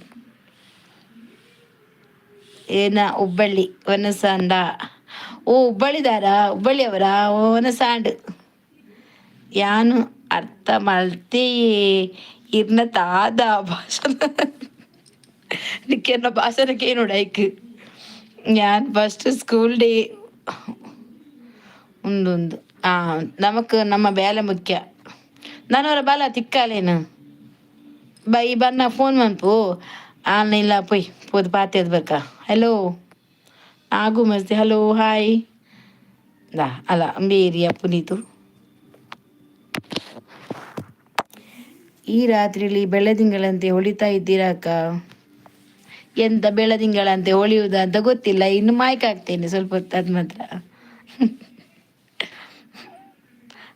ಏನ ಹುಬ್ಬಳ್ಳಿ ವನಸಾಂಡ. ಓ ಹುಬ್ಬಳ್ಳಿದಾರ, ಹುಬ್ಬಳ್ಳಿಯವರ ವನಸಾಂಡ್. ಯಾನು ಅರ್ಥ ಮಲ್ತೆಯೇ ಇರ್ನ ತಾದ ಭಾಷಣ നിൽക്കുന്ന ഭാഷനൊക്കെ ഉടയ്ക്ക്. ഞാൻ ഫസ്റ്റ് ಸ್ಕೂಲ್ ಡೇ ಉಂದು ನಮಕ್ ನಮ್ಮ ಬೇಲೆ ಮುಖ್ಯ. ನಾನವರ ಬಾಲ ತಿಕ್ಕಾಲೇನು ಬೈ ಬನ್ನ ಫೋನ್ ಮನ್ಪು ಇಲ್ಲ ಪೊಯ್ ಪೋದು ಪಾತೇದ್ ಬೇಕಾ. ಹಲೋ ಆಗು ಮಸ್ತಿ ಹಲೋ ಹಾಯ್ ಅಲ್ಲ ಬೇರಿಯ ಪುನೀತು. ಈ ರಾತ್ರಿಲಿ ಬೆಳದಿಂಗಳಂತೆ ಹೊಳಿತಾ ಇದ್ದೀರಾ ಅಕ್ಕ. ಎಂತ ಬೆಳದಿಂಗಳಂತೆ ಹೊಳೆಯುವುದ ಅಂತ ಗೊತ್ತಿಲ್ಲ, ಇನ್ನು ಮಾಯ್ಕಾಗ್ತೇನೆ ಸ್ವಲ್ಪ ಹೊತ್ತಾದ ಮಾತ್ರ.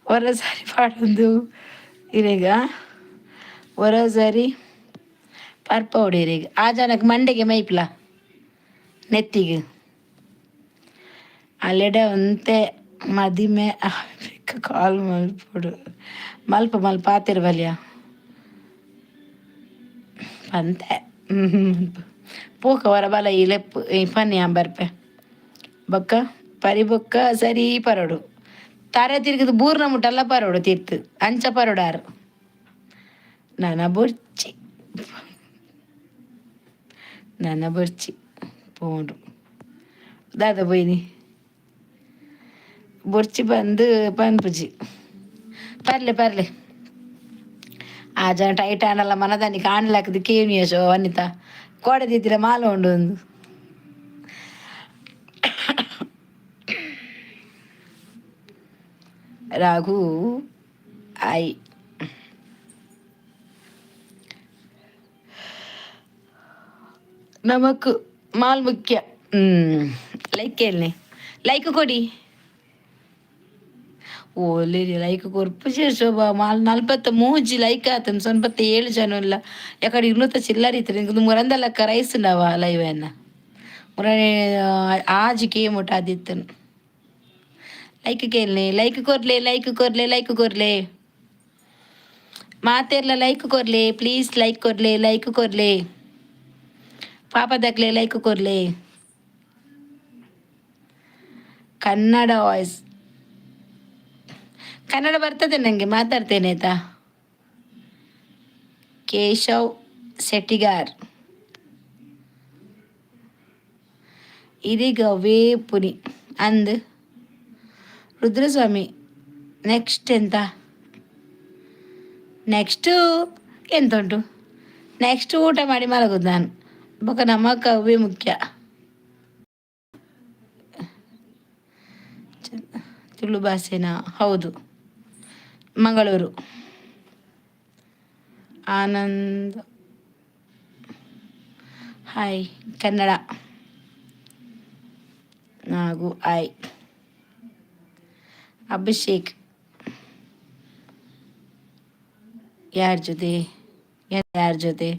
ಹೊರ ಸಾರಿ ಪಾಡೊಂದು ಇರೇಗ ಹೊರ ಸಾರಿ ಪರ್ಪ ಹೊಡೀರೀಗ ಆ ಜನಕ್ಕೆ ಮಂಡೆಗೆ ಮೈಪ್ಲ ನೆತ್ತಿಗೆ ಅಲ್ಲೆಡೆ ಒಂತೆ ಮದಿಮೆ ಕಾಲ್ ಮಲ್ಪಡು ಮಲ್ಪ ಆತಿರ್ವಲ್ಯ ಅಂತೆ ಪೂಕ ಹೊರ ಬಲ ಈ ಲೆಪ್ಪು ಈ ಪನ್ನಿ ಬರ್ಪೆ ಬೊಕ್ಕ ಪರಿ ಬೊಕ್ಕ ಸರಿ ಪರೋಡು ತಾರೆ ತಿರುಗಿದು ಬೂರ್ನ ಮುಟ್ಟಲ್ಲ ಪರೋಡು ತಿರ್ತು ಅಂಚ ಪರೋಡಾರು ನನ್ನ ಬೊರ್ಚಿ ಪೋಂಡು ದಾದ ಬೊಯ್ನಿ ಬೊರ್ಚಿ ಬಂದು ಪನ್ಪುಜಿ ಪರ್ಲೆ ಆ ಜನ ಟೈಟ್ ಆನಲ್ಲ ಮನದಾನಿ ಕಾಣಲಾಕದು ಕೇಮಿಯ ಶೋ ವನಿತ ಕೋಡದಿದ್ದಿರ ಮಾಲ ಉಂಡು ಒಂದು ರಾಘು ಆಯ್ ನಮಕ್ ಮಾಲ್ ಮುಖ್ಯ. ಲೈಕ್ ಕೇಳನೆ ಲೈಕ್ ಕೊಡಿ. ಓಲಿ ಲೈಕ್ ಕೊರ್ಪು ಶೋಭಾ ಮಾಲ್ 43 ಲೈಕ್ ಆತನ್ 97 ಜನ ಇಲ್ಲ ಯಾಕಡೆ 200 ಚಿಲ್ಲರ್ ಇತ್ತು ನಿಂಗೆ ಮುರಂದಲ್ಲಕ್ಕ ರೈಸ್ ನವ ಲೈವನ್ನ ಮುರನೆ ಆಜಿಗೆ ಮುಟ್ಟಾದಿತ್ತನು. ಲೈಕ್ ಕೇಳನೆ ಲೈಕ್ ಕೊರ್ಲೆ ಮಾತೆಲ್ಲ ಲೈಕ್ ಕೊರ್ಲೆ ಪ್ಲೀಸ್ ಲೈಕ್ ಕೊರ್ಲೆ ಪಾಪದಕ್ಲೆ ಲೈಕ್ ಕೊರ್ಲೆ. ಕನ್ನಡ ವಾಯ್ಸ್ ಕನ್ನಡ ಬರ್ತದೆ ನನಗೆ, ಮಾತಾಡ್ತೇನೆ ಆಯ್ತಾ. ಕೇಶವ್ ಶೆಟ್ಟಿಗಾರ್ ಇದೀಗ ವೇಪುನಿ ಅಂದ್ ರುದ್ರಸ್ವಾಮಿ. ನೆಕ್ಸ್ಟ್ ಎಂತ ಉಂಟು ನೆಕ್ಸ್ಟ್ ಊಟ ಮಾಡಿ ಮಲಗೋದು ನಾನು ಬೊಕ್ಕ ನಮ್ಮ ಕವ್ವೇ ಮುಖ್ಯ. ತುಳು ಭಾಷೆನಾ? ಹೌದು, ಮಂಗಳೂರು. ಆನಂದ್ ಹಾಯ್ ಕನ್ನಡ. ನಾಗು ಹಾಯ್. ಅಭಿಷೇಕ್ ಯಾರ ಜೊತೆ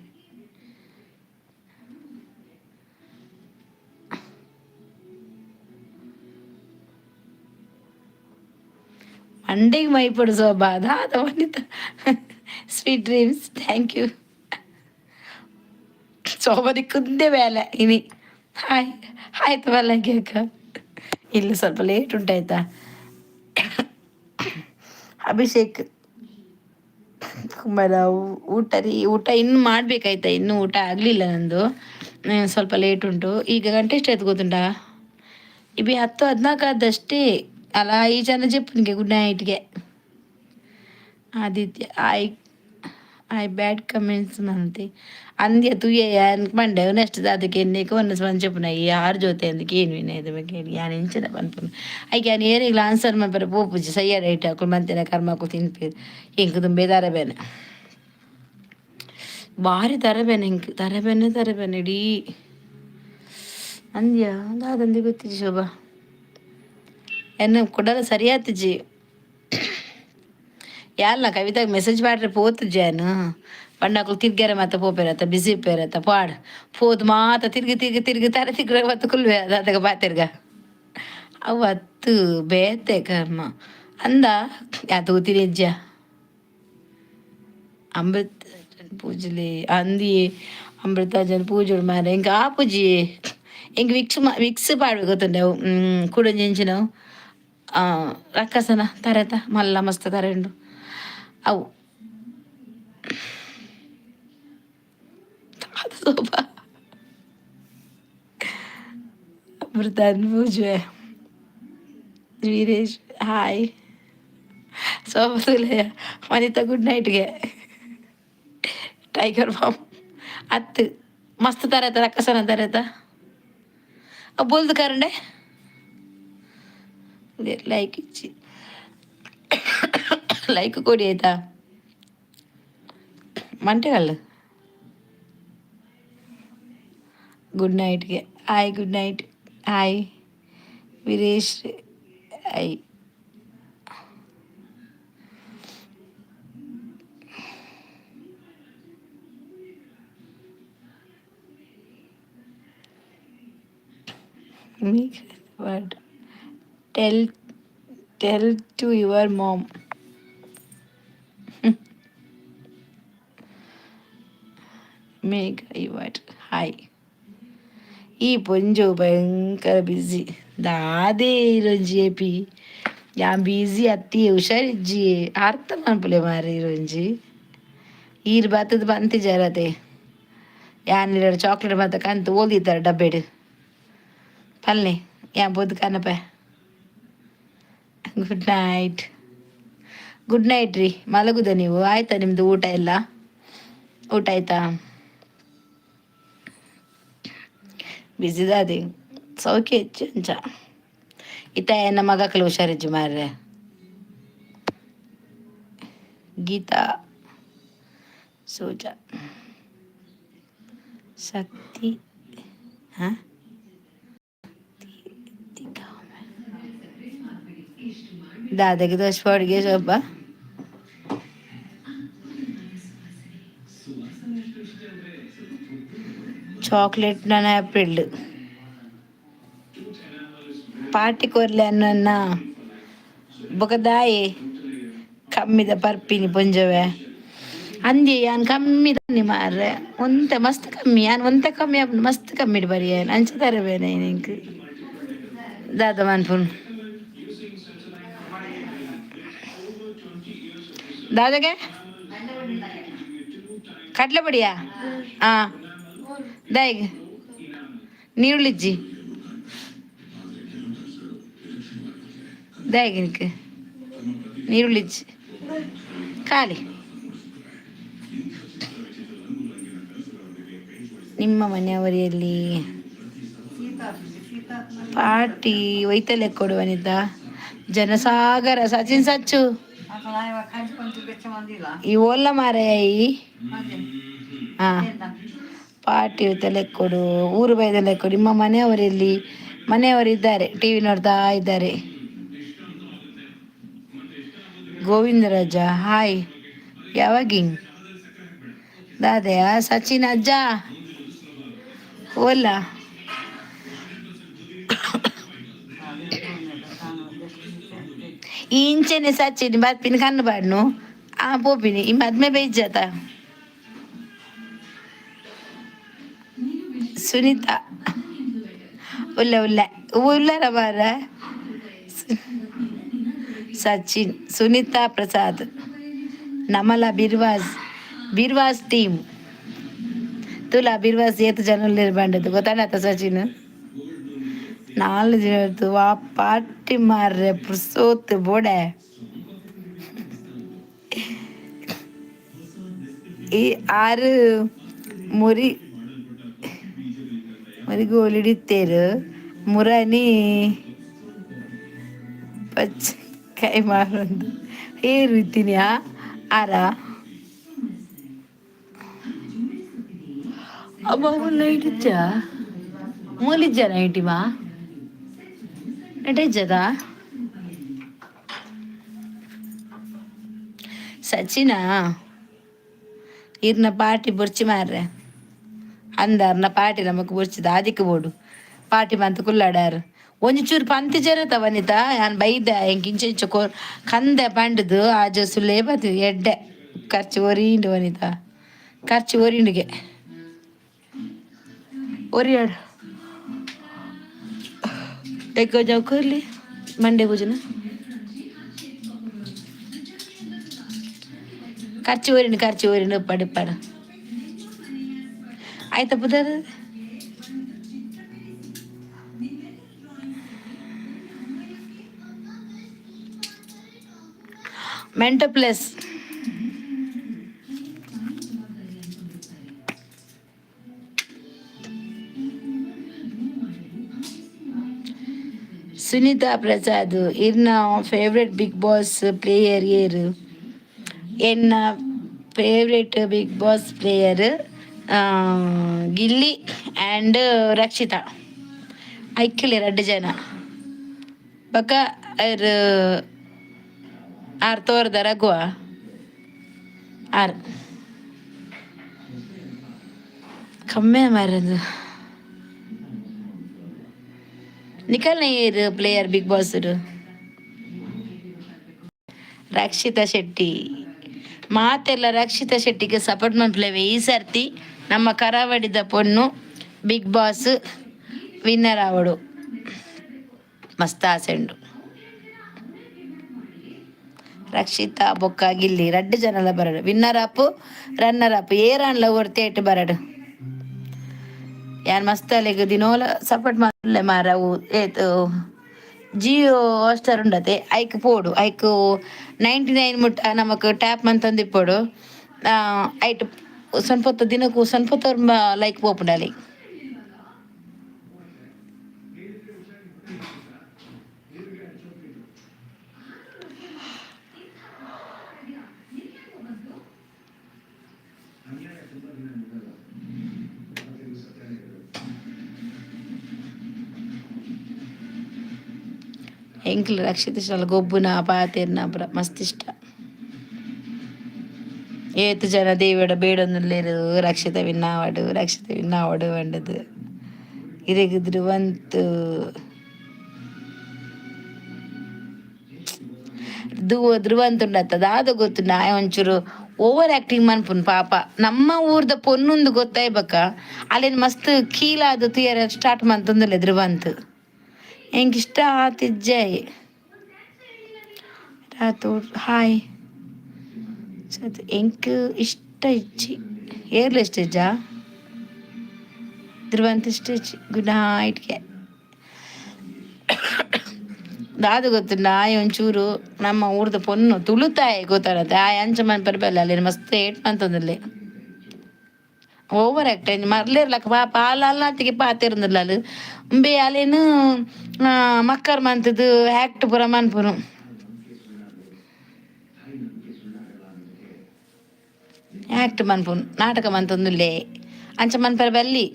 ಮಂಡೆಗೆ ಮೈಪಡು ಶೋಭಾ ಅದಾದ Vanita sweet dreams thank you ಶೋಭನಿ ಕುಂದೆ ಬೇಲೆ ಇನಿ ಹಾಯ್ ಆಯ್ತು ಬಲ್ಲಂಗೆ ಅಕ್ಕ. ಇಲ್ಲಿ ಸ್ವಲ್ಪ ಲೇಟ್ ಉಂಟಾಯ್ತಾ. ಅಭಿಷೇಕ್ ಕುಂಬರ ಊಟ ಇನ್ನು ಮಾಡ್ಬೇಕಾಯ್ತಾ, ಇನ್ನೂ ಊಟ ಆಗಲಿಲ್ಲ ನಂದು, ಸ್ವಲ್ಪ ಲೇಟ್ ಉಂಟು. ಈಗ ಗಂಟೆ ಎಷ್ಟು ಆಯ್ತು ಗೊತ್ತುಂಟಾ? ఇవి 10-14 ఆదಷ್ಟೇ అలా ఈ జన చెప్పు ఇంకే గుడ్ నైట్ಗೆ ಆದಿತ್ಯ ಐ ಬ್ಯಾಡ್ ಕಮೆಂಟ್ಸ್ ಮಂತೆ ಅಂದ್ಯ ತುಯ್ಯ ಮಂಡೆ ನೆಕ್ಸ್ಟ್ ಅದಕ್ಕೆ ಎನ್ನೇಕ ಒಂದು ಮಂದಿ చెప్పున ಯಾರ ಜೊತೆ అందుకే ಏನು ವಿನಯದ ಬಗ್ಗೆ ಯಾನ್ ಎಂಚದ ಪನ್ಪುನ ಐಕೆ ಯಾನ್ ಏನಿಗ್ಲ ಆನ್ಸರ್ ಮನ್ಪರೆ ಪೋಪುಜಿ ಸಯ್ಯ ರೈಟ್ ಹಾಕೊಂಡು ಮಂತಿನ ಕರ್ಮಕು ತಿನ್ಪೇರು ಇಂಕ ತುಂಬೆ ತರಬೇನೆ ಭಾರಿ ತರಬೇನೆ ಇಂಕ ತರಬೇನೆ ಇಡೀ ಅಂದ್ಯ ಅದಂದಿ ಗೊತ್ತಿಜಿ ಶೋಭಾ ಎನ್ನ ಕೊಡಲ್ಲ ಸರಿಯಾತಿಜಿ ಯಾರಲ್ಲ ಕವಿತಾಗ ಮೆಸೇಜ್ ಮಾಡ್ರೆ ಪೋತು ಜಾನು ಪಂಡಾಕಲು ತಿರ್ಗ್ಯಾರ ಮತ್ತೆ ಪೋಪೇರತ್ತ ಬಿಸಿ ಪೇರತ್ತ ಪಾಡ್ ಪೋದು ಮಾತ ತಿರ್ಗಿ ತರ ತಿರ್ಗ ಮತ್ತೆ ಕುಲ್ವೆ ಅದಾಗ ಬಾತಿರ್ಗ ಅವತ್ತು ಬೇತೆ ಕರ್ಮ ಅಂದ ಯಾತು ತಿರಿಜ್ಜ ಅಮೃತ ಪೂಜಲಿ ಅಂದಿ ಅಮೃತ ಜನ ಪೂಜೆ ಮಾರ ಇಂಕ ಆ ಪೂಜಿ ఇంక విక్స్ పాడుగుతుండేవు కుడు చేయించినావు రక్కసన తరేత మళ్ళా మస్తు తరేండు అవు సోపా అమృతాన్ని పూజే ವೀರೇಶ್ ಹಾಯ್ ಸೋಪತುಲೆ ವನಿತಾ ಗುಡ್ ನೈಟ್ಗೆ ಟೈಗರ್ ಬಾಮ್ ಅತ್ತು ಮಸ್ತ್ ತರೇತ ರಕ್ಕಸನ ತರೇತ ಬೋಲ್ದು ಕಾರಂಡೆ ಲೈಕ್ ಇಚ್ಚಿ ಲೈಕ್ ಕೊಡಿ ಆಯ್ತಾ ಮಂಟೆಗಲ್ಲು ಗುಡ್ ನೈಟ್ಗೆ hi good night hi Veeresh hi make word tell to your mom make a word hi ఈ పొంజు భయంకర బిజీ దాదే ఈరోజు చెప్పి ಯಾ ಬೀಸಿ ಅತ್ತಿ ಹುಷಾರಿಜ್ಜಿ ಅರ್ಥ ಮಾಡ್ಪಲೆ ಮಾರಿ ಈರೋಂಜಿ ಈರ್ ಬತ್ತದ ಬಂತಿ ಜರತೆ ಯಾನ್ ಚಾಕ್ಲೇಟ್ ಬತ್ತ ಕಂತು ಓದಿದ್ದಾರೆ ಡಬ್ಬೆಡು ಪಲ್ಲೆ ಯಾ ಬೋದು ಕನಪ ಗುಡ್ ನೈಟ್ ರೀ ಮಲಗುದ ನೀವು ಆಯ್ತಾ ನಿಮ್ದು ಊಟ ಎಲ್ಲ ಊಟ ಆಯ್ತಾ ಬಿಸಿದಾದೆ ಸೌಖ್ಯ ಹೆಚ್ಚು ಅಂಚ ಇತ್ತ ನನ್ನ ಮಗಕ್ಕಲು ಹುಷಾರಿಜ್ಜು ಮಾರ್ರೆ ಗೀತಾ ಸೂಜಾ ಶಕ್ತಿ ಹಾಂ दादागी दोष पड़ गए शोभा చాక్లెట్ ನನ್ನ ಏಪ್ರಿಲ್ ಪಾರ್ಟಿ ಕೊರ್ಲೆ ಅನ್ನನ್ನ ಬೊಕದಾಯಿ ಕಮ್ಮಿದ ಪರ್ಪಿನಿ ಪೊಂಜವೆ ಅಂದಿ ಯಾನ್ ಕಮ್ಮಿ ತನ್ನಿ ಮಾರ್ರೆ ಒಂತೆ ಮಸ್ತ್ ಕಮ್ಮಿ ಯಾನ್ ಒಂತೆ ಕಮ್ಮಿ ಮಸ್ತ್ ಕಮ್ಮಿ ಬರಿ ಏನ್ ಅಂಚ ತರಬೇನೆ ನಿಂಕ್ ದಾದ ಮನ್ಪುನ್ दादागे ಕಡ್ಲೆ ಪುಡಿಯಾ ಹಾಂ ದಾಯಿಗ ನೀರುಳ್ಳಿಜ್ಜಿ ದಾಯಿಗನಿಕ್ಕೆ ನೀರುಳ್ಳಿಜ್ಜಿ ಖಾಲಿ ನಿಮ್ಮ ಮನೆಯವರಲ್ಲಿ ಪಾರ್ಟಿ ಒಯ್ತಲೆ ಕೊಡುವನಿದ್ದ ಜನಸಾಗರ ಸಚಿನ್ ಸಚ್ಚು ಈ ಓಲ್ಲ ಮಾರಾಯಿ ಹಾಂ ಪಾರ್ಟಿ ತಲೆ ಕೊಡು ಊರು ಬೈದಲೆ ಕೊಡು ನಿಮ್ಮ ಮನೆಯವರಲ್ಲಿ ಮನೆಯವರಿದ್ದಾರೆ ಟಿ ವಿ ನೋಡ್ತಾ ಇದ್ದಾರೆ ಗೋವಿಂದರಾಜ ಹಾಯ್ ಯಾವಾಗಿಂಗ್ ದಾದೆಯ ಸಚಿನ್ ಅಜ್ಜ ಓಲ್ಲ ಇಂಚೆನೆ ಸಚಿನ್ ಬತ್ಪಿನ ಕಣ್ಣು ಬಾಡ್ನು ಆ ಪೋಪಿನಿ ಈ ಮದ್ಮೆ ಬೈಜಾತ ಸುನೀತಾ ಉಲ್ಲರ ಮಾರ ಸಚಿನ್ ಸುನೀತಾ ಪ್ರಸಾದ್ ನಮಲ ಬಿರ್ವಾಸ್ ಟೀಮ್ ತುಲಾ ಬಿರ್ವಾಸ್ ಏತು ಜನ ಬಂಡದು ಗೊತ್ತಾಡತ್ತ ಸಚಿನ್ 4 ದಿನದ್ದು ವಾ ಪಾರ್ಟಿ ಮಾರ್ರೆ ಪುರ್ಸೋತ್ ಬೋಡೆ ಈ 6 ಮುರಿ ಮುರಿಗೋಲಿಡಿತ್ತೇರು ಮುರನಿ ಪಚ್ಚ ಕೈ ಮಾರೊಂದು ಏರು ಇತ್ತೀನಿಯಾ ಆರ ಅಮ್ಮ ನೈಟ್ ಇಚ್ಚ ಮೂಲಿಜ್ಜ ನೈಟಿವಾ ನಟಿಜ್ಜದ ಸಚಿನ ಇರ್ನ ಪಾರ್ಟಿ ಬೊರ್ಚಿ ಮಾರ್ರೆ ಅಂದಾರ್ನ ಪಾರ್ಟಿ ನಮಕ್ ಬೊರ್ಚಿದ ಅದಕ್ಕೆ ಬೋಡು ಪಾರ್ಟಿ ಮಂತ್ ಕುಲ್ಲಾಡಾರು ಒಂಜಿ ಚೂರು ಪಂತಿ ಜರತ ವನಿತ ನಾನು ಬೈದ ಹೆಂಗೆ ಇಂಚ ಇಂಚ ಕಂದೆ ಪಂಡದು ಆಜ ಸುಳ್ಳೇ ಬತ್ತು ಎಡ್ಡೆ ಖರ್ಚು ಒರಿಂಡು ವನಿತ ಖರ್ಚು ಒರಿಂಡಿಗೆ ಒರಿಯಾಡು ಎಗ್ಗೋ ಜೌಕರ್ಲಿ ಮಂಡೆ ಭೋಜನ ಖರ್ಚು ಓರಿನ ಪಡಿಪಾಡ ಆಯ್ತಾ ಬುಧದ ಮೆಂಟೋ ಪ್ಲಸ್ ಸುನೀತಾ ಪ್ರಸಾದ್ ಇರ್ನ ಫೇವ್ರೆಟ್ ಬಿಗ್ ಬಾಸ್ ಪ್ಲೇಯರ್ ಏರು ಎನ್ನ favourite big boss player Gilli and Rakshita ಐಕ್ಕಿಲ್ಲ 2 ಜನ ಬಕ ಅವ್ರು ಆರು ತೋರ್ದ ರಘುವ ಆರು ಕಮ್ಮಿ ಮಾರದು ನಿಖಲ್ನ ಏರು player big boss Rakshita Shetty ಮಾತೆಲ್ಲ ರಕ್ಷಿತಾ ಶೆಟ್ಟಿಗೆ ಸಪೋರ್ಟ್ ಮಾಡ್ಲೇವೆ ಈ ಸರ್ತಿ ನಮ್ಮ ಕರಾವಳಿದ ಪೊಣ್ಣು ಬಿಗ್ ಬಾಸ್ ವಿನ್ನರ್ ಆವಡು ಮಸ್ತ್ ಆಸೆ ಉಂಡು ರಕ್ಷಿತಾ ಬೊಕ್ಕ ಗಿಲ್ಲಿ 2 ಜನಲ ಬರಡು ವಿನ್ನರ್ ಅಪ್ ರನ್ನರ್ ಅಪ್ ಏರಾನ್ಲ ಒರ್ತೇಟ್ ಬರಡು ಯಾನ್ ಮಸ್ತ್ ಅಲೆಗ್ ದಿನೋಲ ಸಪೋರ್ಟ್ ಮಾಡ್ಲೆ ಮಾರವು ಏತು ಜಿಯೋ ಹಾಟ್ಸ್ಟಾರ್ ಉಂಡತೆ ಐಕ್ ಪೋಡು ಐಕ್ 99 ಮುಟ್ಟ ನಮಕ್ ಟ್ಯಾಪ್ ಮಂತಂದಿಪ್ಪೋಡು ಐಟ್ ಸ್ವಲ್ಪ ದಿನಕ್ಕೂ ಸ್ವಲ್ಪ ಲೈಕ್ ಪೋಪುಂಡಲಿ ಎಂಕ್ಲು ರಕ್ಷಿತ ಇಷ್ಟ ಗೊಬ್ಬುನ ಪಾತೆರ್ನ ಮಸ್ತ್ ಇಷ್ಟ ಏತು ಜನ ದೇವಿಡ ಬೇಡೊಂದುಲ್ಲೇರು ರಕ್ಷಿತ ವಿನ್ನಾವಡು ಅಂಡದು ಇರೆಗ್ ಧ್ರುವಂತ ಉಂಡತ್ತ ದಾದ ಗೊತ್ತು ನಾಯ ಒಂಚೂರು ಓವರ್ ಆಕ್ಟಿಂಗ್ ಮನ್ಪುನ್ ಪಾಪ ನಮ್ಮ ಊರ್ದ ಪೊನ್ನೊಂದು ಗೊತ್ತಾಯ್ಬಕ್ಕ ಅಲ್ಲೇನು ಮಸ್ತ್ ಕೀಲಾದ ತುಯರ ಸ್ಟಾರ್ಟ್ ಮಂತಂದಲ್ಲ ಧ್ರುವಂತ್ ಹೆಂಗೆ ಇಷ್ಟ ಆತಿಜ್ಜಾಯ್ ರಾತೋಡ್ ಹಾಯ್ ಸತ್ ಎಂಕ್ ಇಷ್ಟ ಇಚ್ಚಿ ಏರ್ಲ ಇಷ್ಟ ಇಜ್ಜ ಧ್ರುವಂತ ಇಷ್ಟ ಇಚ್ಚಿ ಗುಡ್ ನೈಟ್ಗೆ ದಾದು ಗೊತ್ತು ನಾಯಿ ಒಂಚೂರು ನಮ್ಮ ಊರ್ದ ಪೊನ್ನು ತುಳುತಾಯಿ ಗೊತ್ತಾಡತ್ತೆ ಆ ಅಂಚ ಮನ್ಪರ್ಬಲ್ಲ ಅಲ್ಲಿ ಮಸ್ತ್ ಏಟ್ ಮಂತಂದಲ್ಲಿ ಓವರ್ ಆಕ್ಟ್ ಮರ್ಲೇರ್ಲಕ್ಕ ಪಾಲ ಅಲ್ಲತ್ತಿಗೆ ಪಾತಿರ್ಂದಿಲ್ಲ ಅಲ್ಲಿ ಬೇ ಅಲ್ಲೇನು ಮಕ್ಕರ್ ಮಂತದ್ದು ಆಕ್ಟ್ ಪುರ ಮನ್ಪುರು ಆಕ್ಟ್ ಮನ್ಪುನ್ ನಾಟಕ ಮಂತಂದುಲ್ಲೆ ಅಂಚ ಮನ್ಪರ ಬಲ್ಲಿ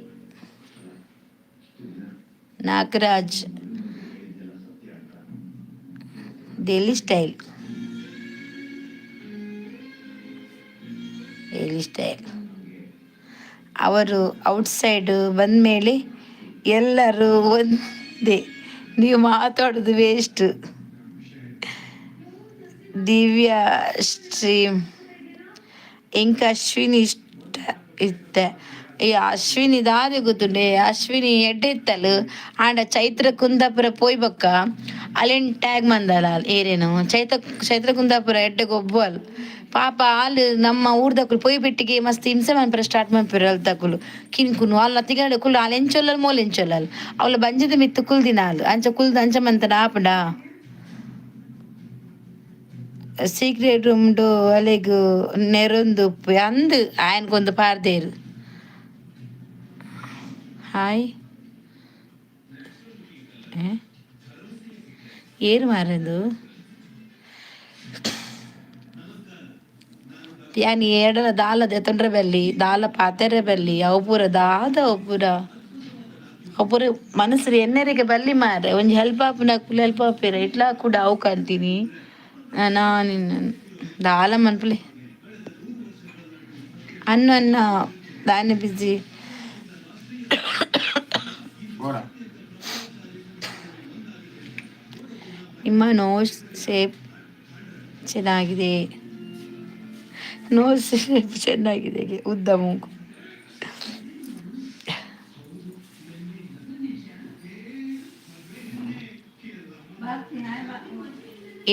ನಾಗರಾಜ್ ಡೈಲಿ ಸ್ಟೈಲ್ ಅವರು ಔಟ್ಸೈಡ್ ಬಂದಮೇಲೆ ಎಲ್ಲರೂ ಒಂದೇ ನೀವು ಮಾತಾಡೋದು ವೇಸ್ಟ್ ದಿವ್ಯಾ ಸ್ಟ್ರೀಮ್ ಎಂಕ ಅಶ್ವಿನಿ ಇಷ್ಟ ಇತ್ತ ಈ ಅಶ್ವಿನಿ ದಾದೆ ಗೊತ್ತುಂಡೆ ಅಶ್ವಿನಿ ಎಡ್ಡೆ ಇತ್ತಲು ಆಂಡ ಚೈತ್ರ ಕುಂದಾಪುರ ಪೋಯ್ಬಕ್ಕ ಅಲ್ಲೇನು ಟ್ಯಾಗ್ ಮಂದಲ್ಲ ಏರೇನು ಚೈತ್ರ ಕುಂದಾಪುರ ಎಡ್ಡೆ ಗೊಬ್ಬು ಅಲ್ ಪಾಪ ಹಾಲು ನಮ್ಮ ಊರ್ದಕ್ಕುಲು ಪೊಯ್ ಬಿಟ್ಟಿಗೆ ಮಸ್ತ್ ಹಿಂಸೆ ಮನ್ಪರ ಸ್ಟಾರ್ಟ್ ಮನ್ಪರ ಅಲ್ತಕ್ಕುಲು ಕಿನ್ಕುನು ಅಲ್ಲ ತಿಗಾಡ ಕುಲ್ ಹಾಲು ಎಂಚೊಲ್ಲಲ್ ಮೋಲ್ ಎಂಚೊಲ್ಲಲ್ ಅವಳ ಬಂಜದ ಮಿತ್ತು ಕುಲ್ದಿನ ಹಾಲು ಅಂಚ ಕುಲ್ದ ಅಂಚ ಮಂತನ ಆಪುಂಡ ಸೀಕ್ರೆಟ್ ರೂಮ್ಡು ಅಲೆಗ್ ನೆರೊಂದು ಅಂದ್ ಆಯನ್ಗೊಂದು ಪಾರ್ದೇರು ಹಾಯ್ ಏರು ಮಾರದು ಯಾನಿ ಏಡಲ ದಾಲ ದೆತೊಂಡ್ರೆ ಬೆಲ್ಲಿ ದಾಲ ಪಾತೆರೆ ಬೆಲ್ಲಿ ಅವು ಪೂರ ದಾದ ಅವು ಪೂರ ಮನಸ್ಸು ಎನ್ನೆರಿಗೆ ಬಲ್ಲಿ ಮಾರೆ ಒಂಜಿ ಹೆಲ್ಪ್ ಆಪುನ ಕುಲ್ ಹೆಲ್ಪ್ ಆಪೇರ ಇಟ್ಲಾ ಕೂಡ ಅವು ಕಂತೀನಿ ನಾನು ದಾಲ ಮನ್ಪುಲೆ ಅನ್ನ ದಾನೆ ಬಿಸಿ ನಿಮ್ಮ ನೋಸ್ ಶೇಪ್ ಚೆನ್ನಾಗಿದೆ ನೋಸ್ ಶೇಪ್ ಚೆನ್ನಾಗಿದೆ ಉದ್ದ ಮೂಗು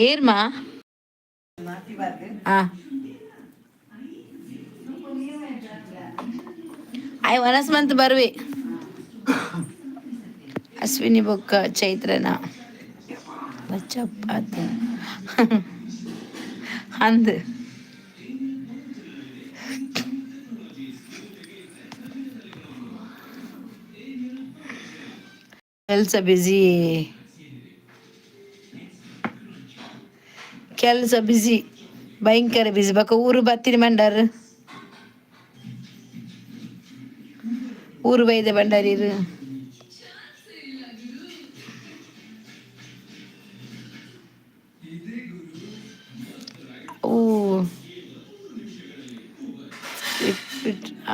ಏರ್ಮಾ ಆಯ್ ವನಸ್ ಮಂತ್ ಬರ್ವಿ ಅಶ್ವಿನಿ ಬೊಕ್ಕ ಚೈತ್ರನ ಚಪಾತಿ ಅಂದ್ ಕೆಲಸ ಬಿಸಿ ಭಯಂಕರ ಬಿಸಿ ಬಕ್ಕ ಊರು ಬತ್ತಿನ ಬಂಡಾರ ಊರು ಬೈದೆ ಬಂಡಾರೀರು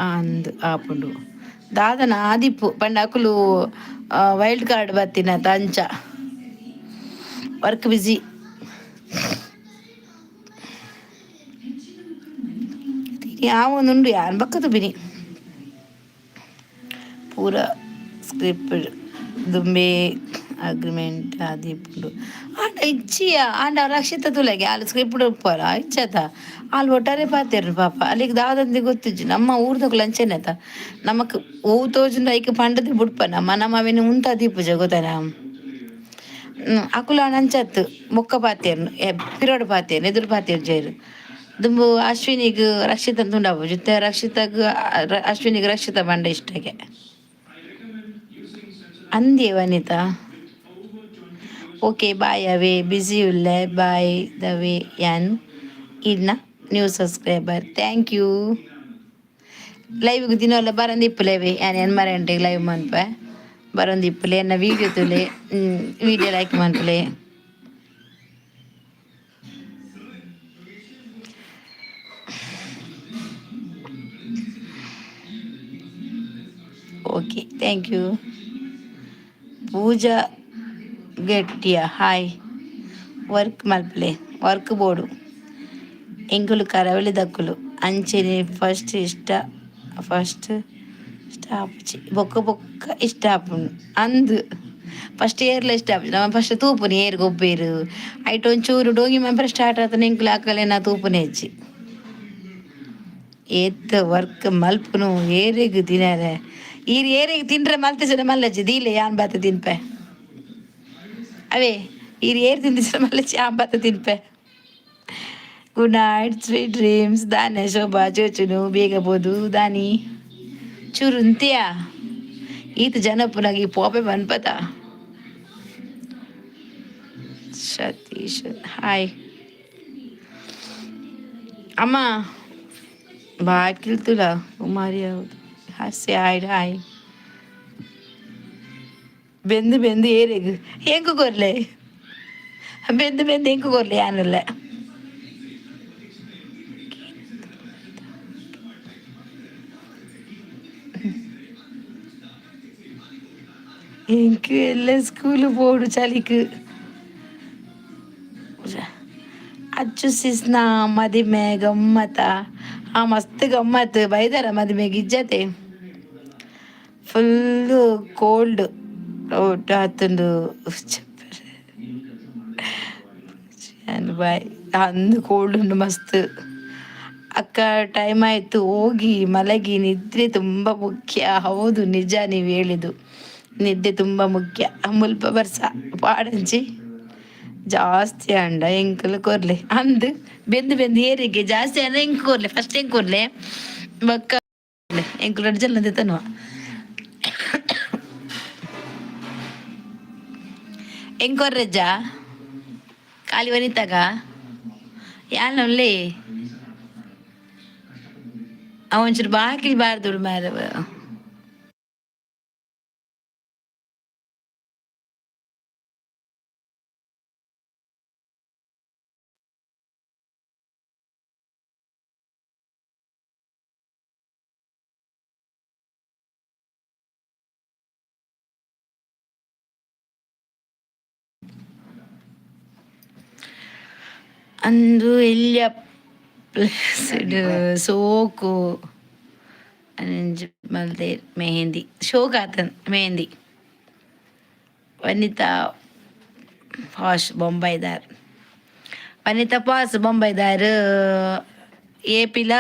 ಅಂದ್ ಆಪುಂಡು ದಾದನ ಆದಿಪ್ಪು ಪಂಡ ಅಕುಲು ವೈಲ್ಡ್ ಕಾರ್ಡ್ ಬತ್ತಿನ ಅಂಚ ವರ್ಕ್ ಬಿಸಿ ಯಾವೊಂದುಂಡು ಯಾನ್ ಬಕ್ಕದು ಬಿನಿ ಪೂರ ಸ್ಕ್ರಿಪ್ಟ್ ದುಂಬೆ ಅಗ್ರಿಮೆಂಟ್ ಆದಿಪ್ಪುಂಡು ಆಂಡ ಇಚ್ಚಿಯ ಆಂಡ ರಕ್ಷಿತ ತುಲೆಗೆ ಅಲ್ಲಿ ಸ್ಕ್ರಿಪ್ಟ್ ಉಪ್ಪರ ಇಚ್ಚತ ಅಲ್ಲಿ ಒಟ್ಟಾರೆ ಪಾತೇರು ಪಾಪ ಅಲ್ಲಿಗೆ ದಾದಂದಿ ಗೊತ್ತಿಜ್ಜು ನಮ್ಮ ಊರ್ದಕ್ಲು ಅಂಚೆನೆತ ನಮಕ್ ಓವು ತೋಜುಂಡು ಐಕ್ ಪಂಡದು ಬುಡ್ಪ ನಮ್ಮ ಅವೇನು ಉಂತ ದೀಪುಜ ಗೊತ್ತಾನ ಅಕುಲ ಅಂಚತ್ತು ಮೊಕ್ಕ ಪಾತೇರು ಪಿರೋಡು ಪಾತೇರು ಎದುರು ಪಾತೇರು ಜೈರು ದುಂಬು ಅಶ್ವಿನಿಗ್ ರಕ್ಷಿತ ತುಂಡಾವು ಜೊತೆ ರಕ್ಷಿತಾಗ ಅಶ್ವಿನಿಗೆ ರಕ್ಷಿತ ಬಂಡ ಇಷ್ಟಗೆ ಅಂದಿ ವನಿತಾ ಓಕೆ ಬಾಯ್ ಅವೇ ಬಿಸಿ ಉಲ್ಲೆ ಬಾಯ್ ದ ವೇ ಯಾನ್ ಇನ್ನ ನ್ಯೂ ಸಬ್ಸ್ಕ್ರೈಬರ್ ಥ್ಯಾಂಕ್ ಯು ಲೈವ್ಗೆ ದಿನ ಎಲ್ಲ ಬರಂದಿಪ್ಪಲೇವೆ ಯಾನ್ ಏನು ಮರಂಟಿಗೆ ಲೈವ್ ಮನ್ಪೆ ಬರಂದಿಪ್ಪಲೆ ಎನ್ನ ವೀಡಿಯೋ ತುಲೆ ವೀಡಿಯೋ ಲೈಕ್ ಮನ್ಪಲೆ ಓಕೆ ಥ್ಯಾಂಕ್ ಯು ಪೂಜಾ ಗಟ್ಟಿಯ ಹಾಯ್ ವರ್ಕ್ ಮಲ್ಪಲೆ ವರ್ಕ್ ಬೋರ್ಡು ಎಂಕುಲು ಕರವಳಿ ದಕ್ಕುಲು ಅಂಚೆನೆ ಫಸ್ಟ್ ಆಪುಜಿ ಬೊಕ್ಕ ಇಷ್ಟ ಆಪುಂಡು ಅಂದ್ ಫಸ್ಟ್ ಏರ್ಲ ಇಷ್ಟ ಆಪುಜಿ ನಮ್ಮ ಫಸ್ಟ್ ತೂಪುನಿ ಏರ್ ಗೊಬ್ಬೇರು ಐಟ್ ಒಂಚೂರು ಡೋಂಗಿ ಮೆಂಬರ್ ಸ್ಟಾರ್ಟ್ ಆತನ ಎಂಕುಲು ಹಾಕಲೆ ನಾ ತೂಪುನೆ ಹೆಚ್ಚಿ ಏತ್ ವರ್ಕ್ ಮಲ್ಪುನು ಏರೆಗ್ ತಿನ್ನರೆ ಏರೆಗ್ ತಿನ್ರೆ ಮಲ್ತಿಸನ ಮಲ್ಲಜ್ಜಿ ದೀಲೆ ಯಾನ್ ಬಾತ ತಿನ್ಪೆ ಅವೇ ಏರ್ ತಿಂದಿಸ ಮಲ್ಲಜ್ಜಿ ಯಾನ್ ಬಾತ ತಿನ್ಪೆ ಗುಡ್ ನೈಟ್ ಸ್ವೀಟ್ ಡ್ರೀಮ್ಸ್ ದಾನೆ ಶೋಭಾ ಚೋಚುನು ಬೇಗ ಬೋದು ದಾನಿ ಚೂರು ಉಂತೆಯಾ ಈತ ಜನಪುನಾಗಿ ಪೋಪೆ ಬನ್ಪತ ಸತೀಶ್ ಹಾಯ್ ಅಮ್ಮ ಬಾಕಿಲ್ತುಲ ಕುಮಾರಿ ಹೌದು ಹಾಸ್ಯ ಹಾಯ್ ಬೆಂದು ಏರೆಗ್ ಹೆಂಗು ಕೊರ್ಲೆ ಬೆಂದು ಹೆಂಗು ಕೊರ್ಲೆ ಯಾನಲ್ಲ എനിക്ക് എല്ലാം സ്കൂളിൽ പോടും ചളിക്ക് ಅಚ್ಚು ಸಿಸ್ನ ಮದಿಮೆ ಗಮ್ಮತ್ತ ಮಸ್ತ್ ಗಮ್ಮತ್ ಬೈದಾರ ಮದಿಮೆಗೆ ಇಜ್ಜತೆ ಫುಲ್ಲು ಕೋಲ್ಡ್ ಊಟ ಹತ್ತುಂಡು ಬಾಯ್ ಅಂದು ಕೋಲ್ಡ್ ಉಂಡು ಮಸ್ತ್ ಅಕ್ಕ ಟೈಮ್ ಆಯಿತು ಹೋಗಿ ಮಲಗಿ, ನಿದ್ರೆ ತುಂಬ ಮುಖ್ಯ. ಹೌದು, ನಿಜ ನೀವು ಹೇಳಿದ್ದು, ನಿದ್ದೆ ತುಂಬ ಮುಖ್ಯ. ಮುಲ್ಪ ಬರ್ಸ ಪಾಡಂಚಿ ಜಾಸ್ತಿ ಅಂಡ ಎಂಕಲ್ ಕೊರ್ಲೆ ಅಂದು ಬೆಂದು ಬೆಂದು ಏರಿಗೆ ಜಾಸ್ತಿ ಅಂದ ಹೆಂಗೆ ಕೊರ್ಲೆ ಫಸ್ಟ್ ಹೆಂಗೆ ಕೊರ್ಲೆ ಬಕ್ಕ ಎಂಕಲ್ ಎರಡು ಜನ ತನ್ನುವ ಹೆಂಗೆ ಕೊರ್ರಜ್ಜ ಖಾಲಿ ವನಿತಾಗ ಯಾನ ಒಳ್ಳೆ ಒಂಚೂರು ಬಾಕಿಲ್ ಬಾರ್ದು ಮಾರ ಅಂದು ಎಲ್ಲಿಯ ಪ್ಲೇಸ್ಡ್ ಸೋಕು ಮಲ್ದೆ ಮೆಹಂದಿ ಶೋಕ್ ಆತನ್ ಮೆಹಂದಿ ವನಿತಾ ಫಾಶ್ ಬೊಂಬೈದಾರ್ ವನಿತಾ ಪಾಸ್ ಬೊಂಬೈದಾರ್ ಏಪಿಲ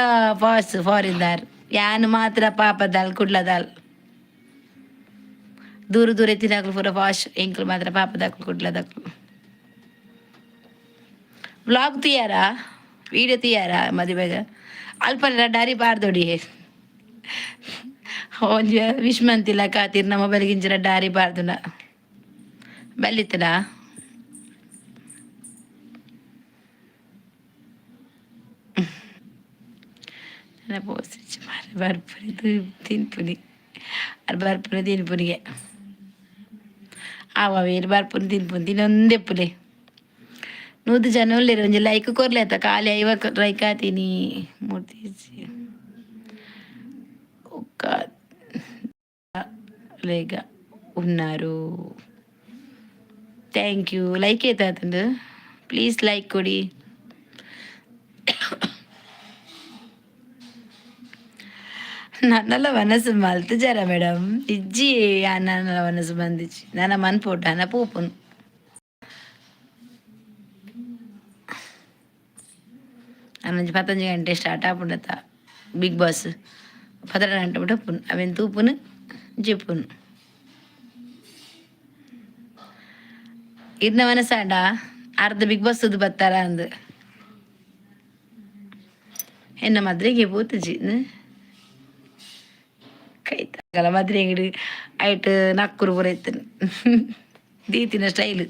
ಫಾಸ್ ಫಾರಿದಾರ್ ಯಾನು ಮಾತ್ರ ಪಾಪದಾಲ್ ಕುಡ್ಲದಾಲ್ ದೂರ ದೂರ ಎತ್ತಿನಾಗ್ಲು ಪೂರ ಫಾಶ್ ಎಂಕ್ಲು ಮಾತ್ರ ಪಾಪದಾಕ್ಲು ಕುಡ್ಲದಾಕ್ಲು ಬ್ಲಾಗ್ తీయారా వీడియో తీయారా ಮದುವೆಗೆ ಅಲ್ಪ ಡಾರಿ ಬಾರ್ದೊಡಿ ಒಂಜ ವಿಶ್ಮಂತಿಲ್ಲ ಕಾತಿರ್ ನಮ್ಮ ಮೊಬೈಲ್ಗಿಂಚರ ಡಾರಿ ಬಾರ್ದುನ ಬಲ್ಲಿತ್ತಡ ಪೋಸಿಚ್ ಮಾರಿ ಬರ್ಪುರಿ ತಿನ್ಪುನಿ ಅದು ಬರ್ಪುನಿ ತಿನ್ಪುನಿಗೆ ಆವ ಬೇರು ಬರ್ಪುನಿ ತಿನ್ಪುನಿ ತಿನ್ನೊಂದೆಪ್ಪುಲೆ ನೂದು ಜನ ಒಳ್ಳೆರು ಒಂಜಿ ಲೈಕ್ ಕೊರ್ಲೆ ಆತ ಖಾಲಿ 50 ಲೈಕ್ ಆತೀನಿ ಮೂರ್ತಿ ఒక్క లేక ఉన్నారు. థ్యాంక్ యూ లైక్ అవుతుంది ప్లీజ్ లైక్ ಕೊಡಿ ನನ್ನೆಲ್ಲ ಮನಸ್ಸು ಮಲ್ತು ಜರ ಮೇಡಮ್ ಇಜ್ಜಿ ನನ್ನೆಲ್ಲ ಮನಸ್ಸು ಬಂದಿಚ್ಚಿ ನನ್ನ ಮನ್ ಪೋಟ ನನ್ನ ಪೂಪುನ್ 15 ಗಂಟೆ ಸ್ಟಾರ್ಟ್ ಆಗ್ಬಿಡತ್ತ ಬಿಗ್ ಬಾಸ್ 12 ಗಂಟೆ ಬಿಟ್ಟು ಪುನ್ ಅವೇನು ತೂಪುನು ಜಿಪ್ಪುನು ಇದನ್ನ ಮನಸ್ಸಾಂಡ ಅರ್ಧ ಬಿಗ್ ಬಾಸ್ ತುದು ಬತ್ತಾರ ಅಂದು ಎನ್ನ ಮದ್ರೆಗೆ ಪೂತಜಿ ಕೈ ತಗಲ ಮದ್ರೆ ಅಂಗಡಿ ಐಟ್ ನಕ್ಕುರು ಪೂರ ಇತ್ತನು ದೀತಿನ ಸ್ಟೈಲು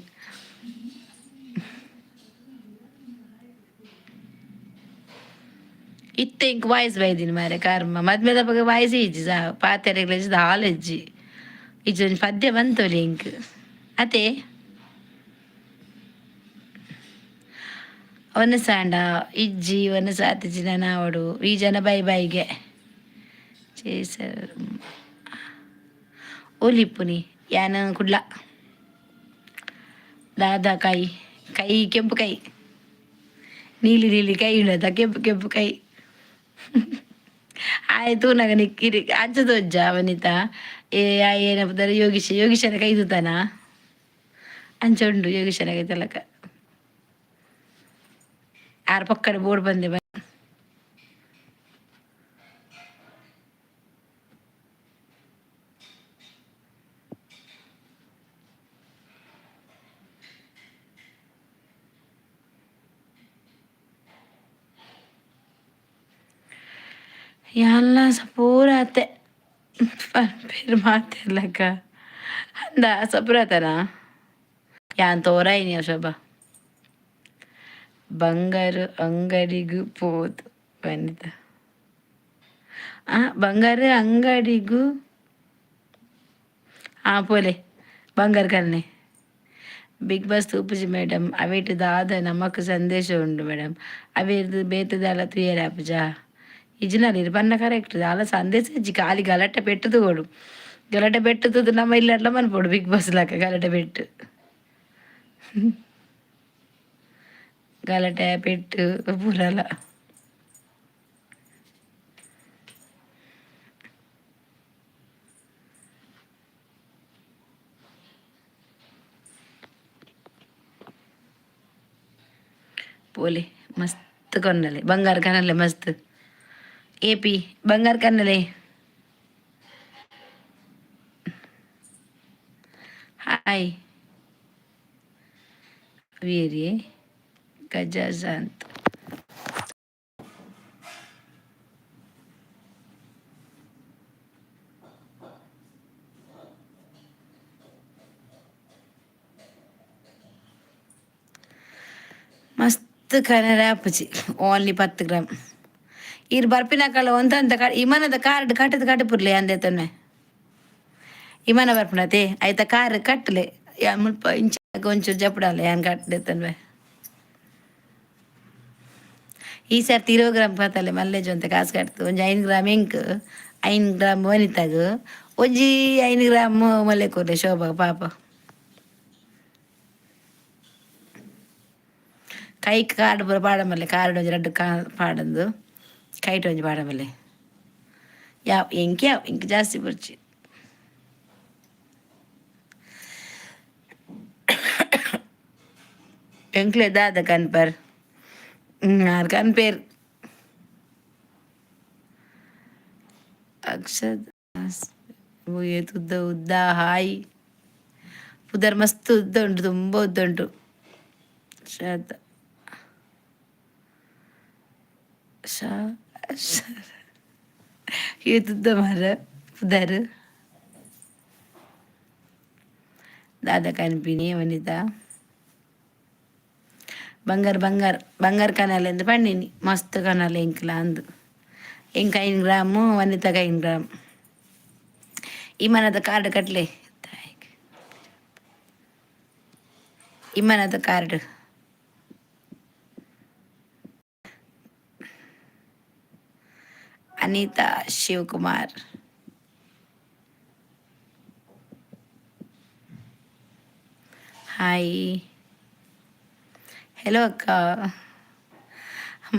ಇತ್ತೆ ಇಂಕ ವಾಯ್ಸ್ ಬೈದಿನಿ ಮಾರೆ ಕರ್ಮ ಮದ್ಮೆದ ಬಗ್ಗೆ ವಾಯ್ಸ್ ಇಜ್ಜಿ ಪಾತೆರೆಗ್ಲ ಇಜ್ಜಿ ಹಾಲು ಇಜ್ಜಿ ಇಜ್ಜಿ ಒಂದು ಪದ್ಯ ಬಂತೋಲಿ ಇಂಕ್ ಅತೆ ಒಂದು ಸಾಂಡ ಇಜ್ಜಿ ಒಂದು ಸಾತಿಜಿ ನಾನು ಅವಡು ಈ ಜನ ಬೈ ಬೈಗೆ చేస ಒಲಿಪ್ಪುನಿ ಯಾನ ಕುಡ್ಲ ದಾದಾ ಕೈ ಕೈ ಕೆಂಪು ಕೈ ನೀಲಿ ನೀಲಿ ಕೈ ಉಳ್ಳದ ಕೆಂಪು ಕೆಂಪು ಕೈ ಆಯ್ತು ನಗ ನಿಕ್ಕಿರಿ ಅಂಚದೊಜ್ಜ ವನಿತಾ ಏನಪ್ಪ ಯೋಗೀಶನ ಕೈದುತಾನ ಅಂಚ ಉಂಡು ಯೋಗೀಶನ ಕೈತಲಕ ಆರ ಪಕ್ಕದ ಬೋರ್ಡ್ ಬಂದೆ ಎಲ್ಲ ಸಪೂರಾತೆ పేరు ಮಾತೆಲ್ಲಕ ಅಂದ ಸಪೂರಾತನ ಯಾನ್ ತೋರಾಯಿನಿ ಶೋಭ ಬಂಗಾರು ಅಂಗಡಿಗೂ పోదు ವನಿತ ಬಂಗಾರ ಅಂಗಡಿಗೂ పోలే ಬಂಗಾರ ಕನ್ನೆ ಬಿಗ್ ಬಾಸ್ ತೂಪುಜಿ ಮೇಡಮ್ ಅವೇಟು ದಾದ ನಮಕ್ ಸಂದೇಶ ಉಂಡು ಮೇಡಮ್ ಅವೇದು ಬೇತದಾಲ ತುಯರಾಪುಜಾ ఇజినాలి పన్న కరెక్ట్ అలా సందేశం ఇచ్చి ఖాళీ గలట పెట్టుదు కూడా గలట పెట్టుతుంది నమ్మ ఇల్లు అట్లా మన పోడు బిగ్ బాస్ లాగా గలట పెట్టు గలట పెట్టు పూరాల పోలే మస్తు కొనాలి బంగారు కనాలి మస్తు AP ಬಂಗಾರ ಕನ್ನಲೆ ಹಾಯ್ ವೀರಿ ಗಜಾಜಾಂತ್ ಮಸ್ತ್ ಕನ್ನಡ ಅಪ್ಪಚಿ ಓನ್ಲಿ 10 ಗ್ರಾಮ್ ಇರ್ ಬರ್ಪಿನಕಲ್ಲ ಒಂದಂತ ಇಮನದ ಕಾರ್ಡ್ ಕಟ್ಟದ ಕಟ್ಟಪುರ್ಲಿ ಅಂದೆ ತೊನ್ನೆ ಇಮನ ಬರ್ಪಣತೆ ಆಯ್ತ ಕಾರ್ ಕಟ್ಟಲೆ ಮುಲ್ಪ ಇಂಚ ಒಂಚೂರು ಜಪಡಲ್ಲ ಏನ್ ಕಟ್ಟದೆ ತನ್ವೆ ಈ ಸರ್ತಿ 20 ಗ್ರಾಮ್ ಪಾತಲೆ ಮಲ್ಲೇಜು ಅಂತ ಕಾಸು ಕಟ್ತು ಒಂಜಿ 5 ಗ್ರಾಮ್ ಎಂಕ್ 5 ಗ್ರಾಮ್ ವನಿತಾಗ ಒಂಜಿ 5 ಗ್ರಾಮ್ ಮಲ್ಲೆ ಕೊರ್ಲೆ ಶೋಭಾ ಪಾಪ ಕೈ ಕಾರ್ಡ್ ಪೂರ ಪಾಡಮಲ್ಲೆ ಕಾರ್ಡ್ ಒಂಜಿ 2 ಪಾಡಂದು ಕೈಟ್ ಒಂಜಿ ಪಾಡಮಲ್ಲೆ ಯಾವ ಇಂಕ್ ಜಾಸ್ತಿ ಬರ್ಚಿ ಎಂಕ್ಲೆ ದಾದ ಕನ್ಪರ್ ಆರ್ ಕನ್ಪೇರ್ ಅಕ್ಷದ್ ಉದ್ದ ಉದ್ದ ಹಾಯ್ ಪುದರ್ ಮಸ್ತ್ ಉದ್ದ ಉಂಟು ತುಂಬ ಉದ್ದ ಉಂಟು ಶ್ರದ್ಧ ಉದ್ದ ಮಾರ ಪುದರ್ ದಾದ ಕನ್ಪಿನಿ ವನಿತಾ ಬಂಗಾರ ಕನಾಲೆ ಅಂತ ಪಂಡಿನಿ ಮಸ್ತ್ ಕನಾಲೆ ಎಂಕ್ಲ ಅಂದು ಎಂಕ್ 5 ಗ್ರಾಮ್ ವನಿತಾಗ 5 ಗ್ರಾಮ್ ಇಮನದ ಕಾರ್ಡ್ ಕಟ್ಲೆ ಇಮನದ card Anita Shivakumar hi hello ಅಕ್ಕ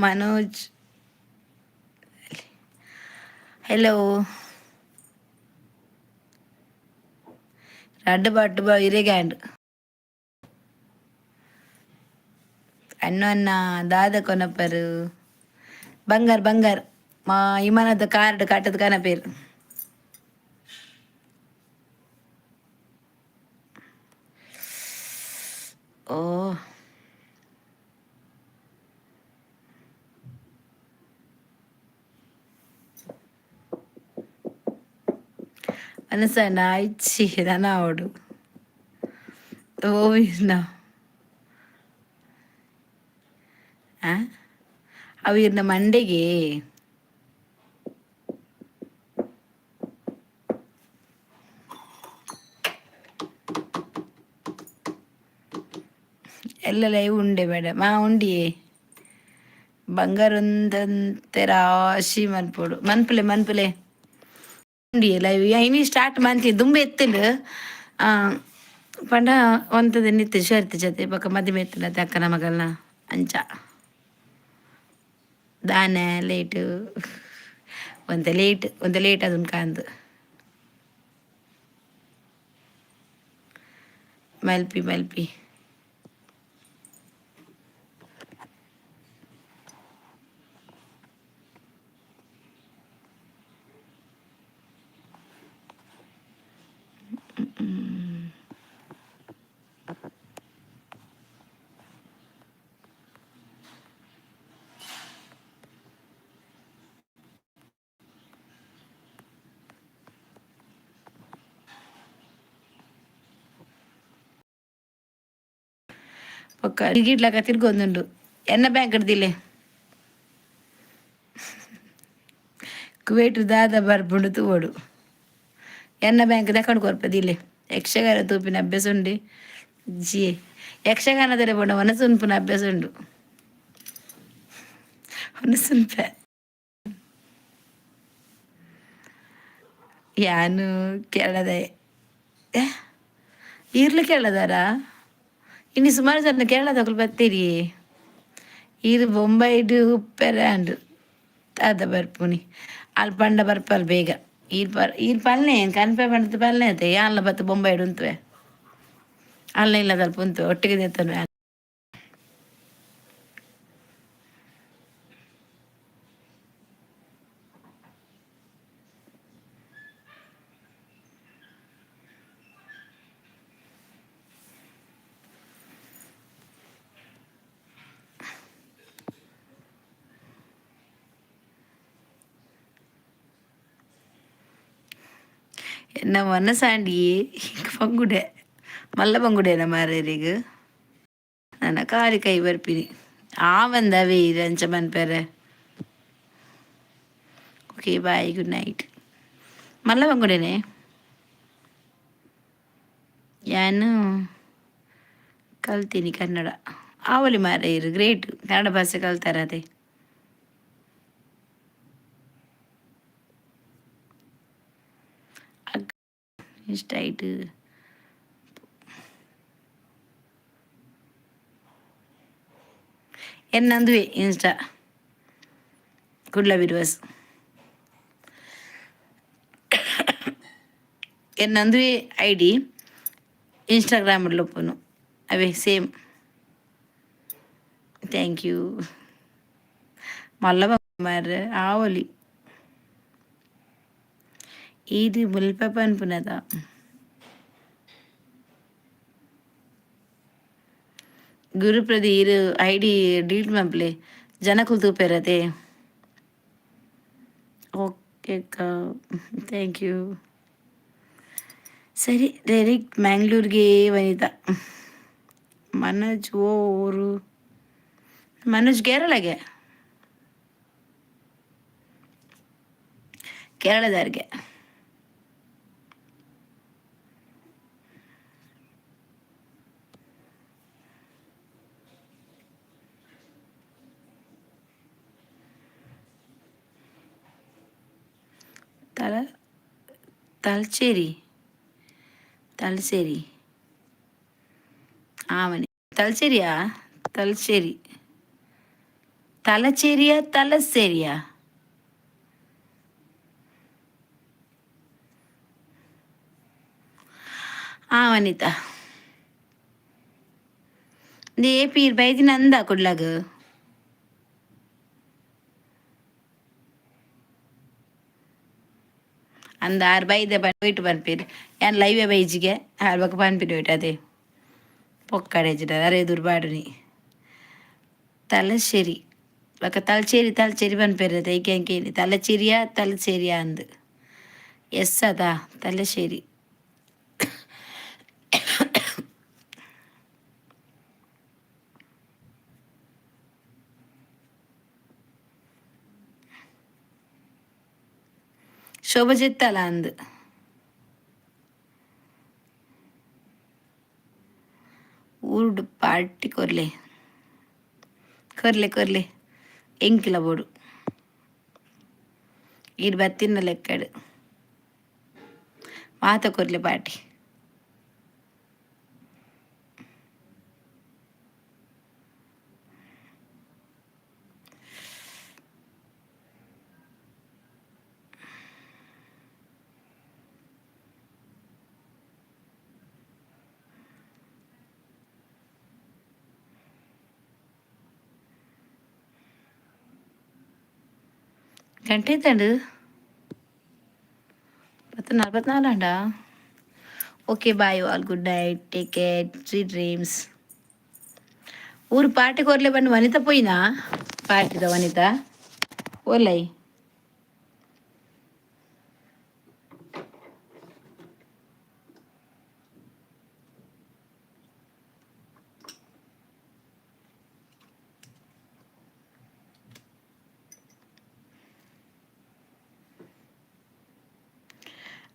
ಮನೋಜ್ ಹೆಲೋ ರಡ್ಡು ಬಟ್ಟು ಇರೆಗ್ಯಾಂಡ್ ಅನ್ನ ದಾದ ಕೊನಪ್ಪರು ಬಂಗಾರ್ ಮಾ ಇಮನದ ಕಾರ್ಡ್ ಕಟ್ಟದ ಕನಪೇರು ಓ ಅನಸನ ಇಚ್ಚಿ ದನ ಅವಡು ಓ ಅವಿರ್ನ ಮಂಡೆಗೆ ಎಲ್ಲ ಲೈವ್ ಉಂಡೆ ಮೇಡಮ್ ಉಂಡಿಯೇ ಬಂಗಾರೊಂದಂತೆ ರಾಶಿ ಮನ್ಪುಲೆ ಉಂಡಿಯೇ ಲೈವ್ ಇನಿ ಸ್ಟಾರ್ಟ್ ಮಂತಿ ದುಂಬೆ ಎತ್ತಲು ಪಂಡ ಒಂತದ ನಿತ್ಯ ಶರ್ತಿ ಜೊತೆ ಬೊಕ್ಕ ಮದುವೆ ಎತ್ತಲತ್ತೆ ಅಕ್ಕನ ಮಗಲ್ನ ಅಂಚ ದಾನೆ ಲೇಟ್ ಒಂದ ಲೇಟ್ ಅದನ್ ಕಾಂದು ಮಲ್ಪಿ ఒక్క గిట్లక తిరిగొందుండు ఎన్న బ్యాంక్ దిలే ಕುವೇಟ್ ದಾದ ಬರ್ಪುಂಡು ತೂವಡು ಎನ್ನ ಬ್ಯಾಂಕ್ ದಕ್ಕಡು ಕೊರ್ಪದಿಲ್ಲೆ ಯಕ್ಷಗಾನ ತೂಪಿನ ಅಭ್ಯಾಸ ಉಂಡು ಜಿ ಯಕ್ಷಗಾನದಲ್ಲಿ ಪಂಡ ಒನಸುನ್ಪುನ ಅಭ್ಯಾಸ ಉಂಡು ಒನಸುನ್ಪ ಯಾನು ಕೇಳದ ಈರ್ಲು ಕೇಳದಾರ ಇನ್ನು ಸುಮಾರು ಜನ ಕೇಳದಕ್ಕಲು ಬತ್ತೀರಿ ಇದು ಬೊಂಬೈಡು ಉಪ್ಪೆರಾಂಡು ತಾದ ಬರ್ಪುನಿ ಅಲ್ಲಿ ಪಂಡ ಬರ್ಪಲ್ ಬೇಗ ಈರ್ ಪಲ್ನೆ ಕನ್ಪೆ ಪಂಡದ ಪಲ್ನೆ ಐತೆ ಯಾನ್ಲ ಬತ್ತು ಬೊಂಬೈಡು ಉಂತುವೆ ಅಲ್ಲ ಇಲ್ಲದಲ್ಲಿ ಉಂತು ಒಟ್ಟಿಗೆ ತೆತ್ತನು ಎನ್ನ ಮನಸಾಂಡಿ ಪಂಗುಡೆ ಮಲ್ಲ ಪಂಗುಡೆನ ಮಾರೇರಿಗ ನನ್ನ ಕಾಲಿ ಕೈ ಬರ್ಪಿನಿ ಆ ಬಂದವೇ ಅಂಚ ಮನ್ಪೆರೆ. Okay bye, good night. ಮಲ್ಲ ಪಂಗುಡೆನೆ ಯಾನು ಕಲ್ತೀನಿ ಕನ್ನಡ. ಆವಲಿ ಮಾರೇರು ಗ್ರೇಟ್, ಕನ್ನಡ ಭಾಷೆ ಕಲ್ತಾರ ಅದೇ. ಇಷ್ಟ ಆಯ್ತು. എന്നതുവേ ഇൻസ്റ്റ കുಡ್ಲ ಬಿರುವಸ್ എന്നതുവೇ ಐಡಿ ಇನ್ಸ್ಟಾಗ್ರಾಮಲ್ಲಿ ಒಪ್ಪನು ಅವೇ ಸೇಮ್. ಥ್ಯಾಂಕ್ ಯು మళ్ళా మరి ఆవలి ఇది ముల్పప్ప అనుకున్నదా. ಗುರುಪ್ರದೀರ್ ಐಡಿ ಡಿಲೀಟ್ ಮಾಡ್ಲೆ ಜನ ಕೂತುಪೇರದೆ. Okay thank you. ಸರಿ ಡೈರೆಕ್ಟ್ ಮ್ಯಾಂಗ್ಳೂರ್ಗೆ ವನಿತಾ. ಮನೋಜ್ ಊರು ಮನೋಜ್ ಕೇರಳಗೆ, ಕೇರಳದವ್ರಿಗೆ. തലശ്ശേരി തലശ്ശേരി ആവണി തലശ്ശേരിയാ തലശ്ശേരി തലശ്ശേരിയാ തലശ്ശേരിയാ വനിത നീ പീർ ബൈദിന എന്താ കൊಡ್ಲಾಗ ಅಂದ 6 ಬೈದೆ ಬೈಟ್ ಪನ್ಪೀರ್ ಏನು ಲೈವೇ ಬೈಜಿಗೆ 6 ಬಕ್ಕ ಪನ್ಪೀರ್ ಹೋಯ್ತು ಅದೇ ಪೊಕ್ಕಡೆಜಿಡ ಅರೇ ದುರ್ಬಾಡುನಿ ತಲಶ್ಶೇರಿ ಬಕ್ಕ ತಲಚೇರಿ ಪನ್ಪೇರ್ ಅದೇ ಕೇಳಿ ತಲಚೇರಿಯಾ ಅಂದು ಎಸ್ ಅದಾ ತಲಶ್ಶೇರಿ. ಶೋಭ ಜೆತ್ತಲ್ಲ ಅಂದು ಊರುಡು ಪಾರ್ಟಿ ಕೊರ್ಲೆ ಎಂಕಿಲ ಬೋಡು ಈಡು ಬತ್ತಿನ ಲೆಕ್ಕಡು ಮಾತ ಕೊರ್ಲೆ ಪಾರ್ಟಿ. ಗಂಟೆ ತಂಡು 44 okay bye all, good night, take care, sweet dreams. ಊರು ಪಾರ್ಟಿ ಕೊರ್ಲೆ ಬಂದು ವನಿತಾ ಪೋಯಿನಾ ಪಾರ್ಟಿದ ವನಿತಾ ಓಲೈ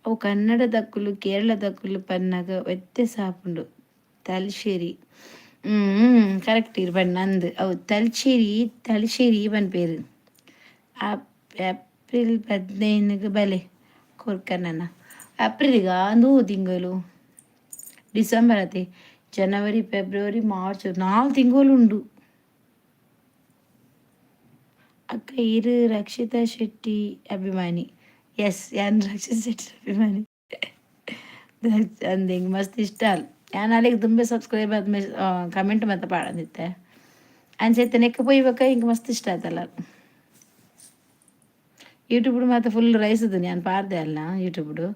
ಅವು ಕನ್ನಡದಕ್ಕುಲು ಕೇರಳದಕ್ಕುಲು ಪನ್ನಾಗ ವ್ಯತ್ಯಾಸ ಆಪುಂಡು. ತಲಶ್ಶೇರಿ ಕರೆಕ್ಟ್ ಇರು ಬಣ್ಣ ನಂದು ಅವು ತಲಶ್ಶೇರಿ ಪನ್ಪೇರು. ಏಪ್ರಿಲ್ 15 ಬಲೆ ಕೊರ್ಕನ್ನ ಏಪ್ರಿಲ್ಗ ಅಂದು ತಿಂಗಳು ಡಿಸೆಂಬರ್ ಅತೆ ಜನವರಿ ಫೆಬ್ರವರಿ ಮಾರ್ಚ್ 4 ತಿಂಗಳು ಉಂಡು. ಅಕ್ಕ ಇರು ರಕ್ಷಿತಾ ಶೆಟ್ಟಿ ಅಭಿಮಾನಿ. ಎಸ್ ಯಾನ್ ರಕ್ಷಿತಾ ಶೆಟ್ಟಿ ಅಭಿಮಾನಿ ಅಂದೆ ಮಸ್ತ್ ಇಷ್ಟ ಅಲ್ಲ ಯಾನ್ ಅಲ್ಲಿಗೆ ತುಂಬ ಸಬ್ಸ್ಕ್ರೈಬ್ ಆದ್ಮೇಲೆ ಕಮೆಂಟ್ ಮತ್ತೆ ಪಾಡಂದಿತ್ತೆ ಅನ್ಸೈತೆ ನೆಕ್ಕ ಪೋಯ್ಬೇಕ ಹಿಂಗೆ ಮಸ್ತ್ ಇಷ್ಟ ಆಯ್ತಲ್ಲ. ಯೂಟ್ಯೂಬ್ಡು ಮತ್ತೆ ಫುಲ್ ರೈಸದು ನಾನು ಪಾರ್ದೆ ಅಲ್ಲ ಯೂಟ್ಯೂಬ್ಡು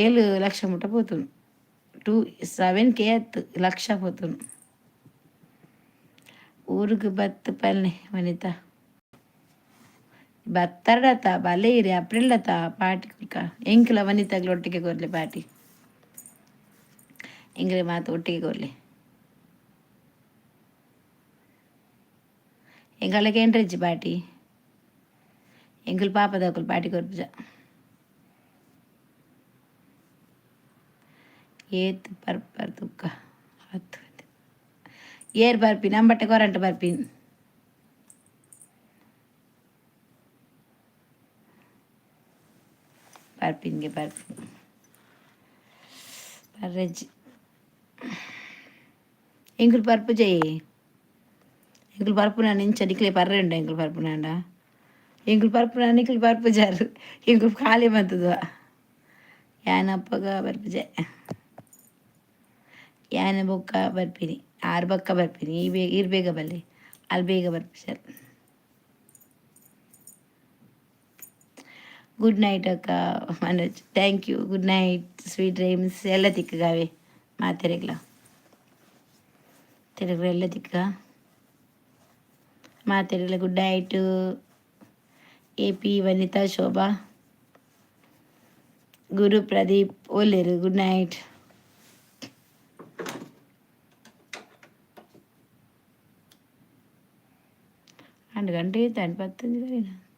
7 ಲಕ್ಷ ಮುಟ್ಟ పోతును 7K ಲಕ್ಷ పోతును. ಊರಿಗೆ ಬತ್ತು ಪಲ್ಲೆ ವನಿತಾ ಬರ್ತಾರಡತ ಬಲೆ ಇರಿ ಅಪ್ರಿಲ್ಲತ ಪಾಟಿ ಕುಲ್ಕ ಎಂಕ್ಲ ವನಿತಾಗ್ಲು ಒಟ್ಟಿಗೆ ಕೊರ್ಲಿ ಪಾಟಿ ಎಂಗ್ರೆ ಮಾತು ಒಟ್ಟಿಗೆ ಕೊರ್ಲಿ ಎಂಗಳಿಗೆ ಎಂಟ್ರೆಜ್ಜಿ ಪಾಟಿ ಎಂಕುಲು ಪಾಪದಕುಲು ಪಾಟಿ ಕೊರ್ಪುಜ ಏತ್ ಪರ್ಪರ್ ತುಕ್ಕ ಹತ್ತು ಏರ್ ಬರ್ಪಿ ನಂಬಟ್ಟೆ ಕೊರಂಟ ಬರ್ಪಿ ಬರ್ಪಿನ್ಗೆ ಬರ್ಪಿನ್ ಬರ್ರಜ್ಜಿ ಎಂಕುಲು ಪರ್ಪು ಜಯಿ ಎಂಕುಲು ಪರ್ಪುನ ನಿಂಚ ನಿಕ್ಲೆ ಪರ್ರೆಂಡ ಎಂಕುಲು ಪರ್ಪುನಾಂಡ ಎಂಕುಲು ಪರ್ಪುನ ನಿಕ್ಲೆ ಪರ್ಪು ಜಾರು ಎಂಕುಲು ಖಾಲಿ ಬಂತದ ಯಾನಪ್ಪಗ ಬರ್ಪುಜೆ ಯಾನ ಬೊಕ್ಕ ಬರ್ಪಿನಿ ಆರು ಬಕ್ಕ ಬರ್ಪಿನಿ ಈ ಬೇಗ ಇರ್ಬೇಗ ಬಲ್ಲೆ ಅಲ್ಲಿ ಬೇಗ ಬರ್ಪಿಸಲ್ ಗುಡ್ ನೈಟ್ ಅಕ್ಕ Manoj thank you good night sweet dreams ಎಲ್ಲ ತಿಕ್ಕಗಾವೆ ಮಾತೆರೆಗ್ಲ ತೆರೆಗ್ಲ ಎಲ್ಲ ತಿಕ್ಕ ಮಾತೆರೆಗ್ಲ ಗುಡ್ ನೈಟು ಎ ಪಿ ವನಿತಾ ಶೋಭಾ ಗುರು ಪ್ರದೀಪ್ ಒಲ್ಲೆರು ಗುಡ್ ನೈಟ್ രണ്ട് ಗಂಟೆ ಆಯ್ತು 10 10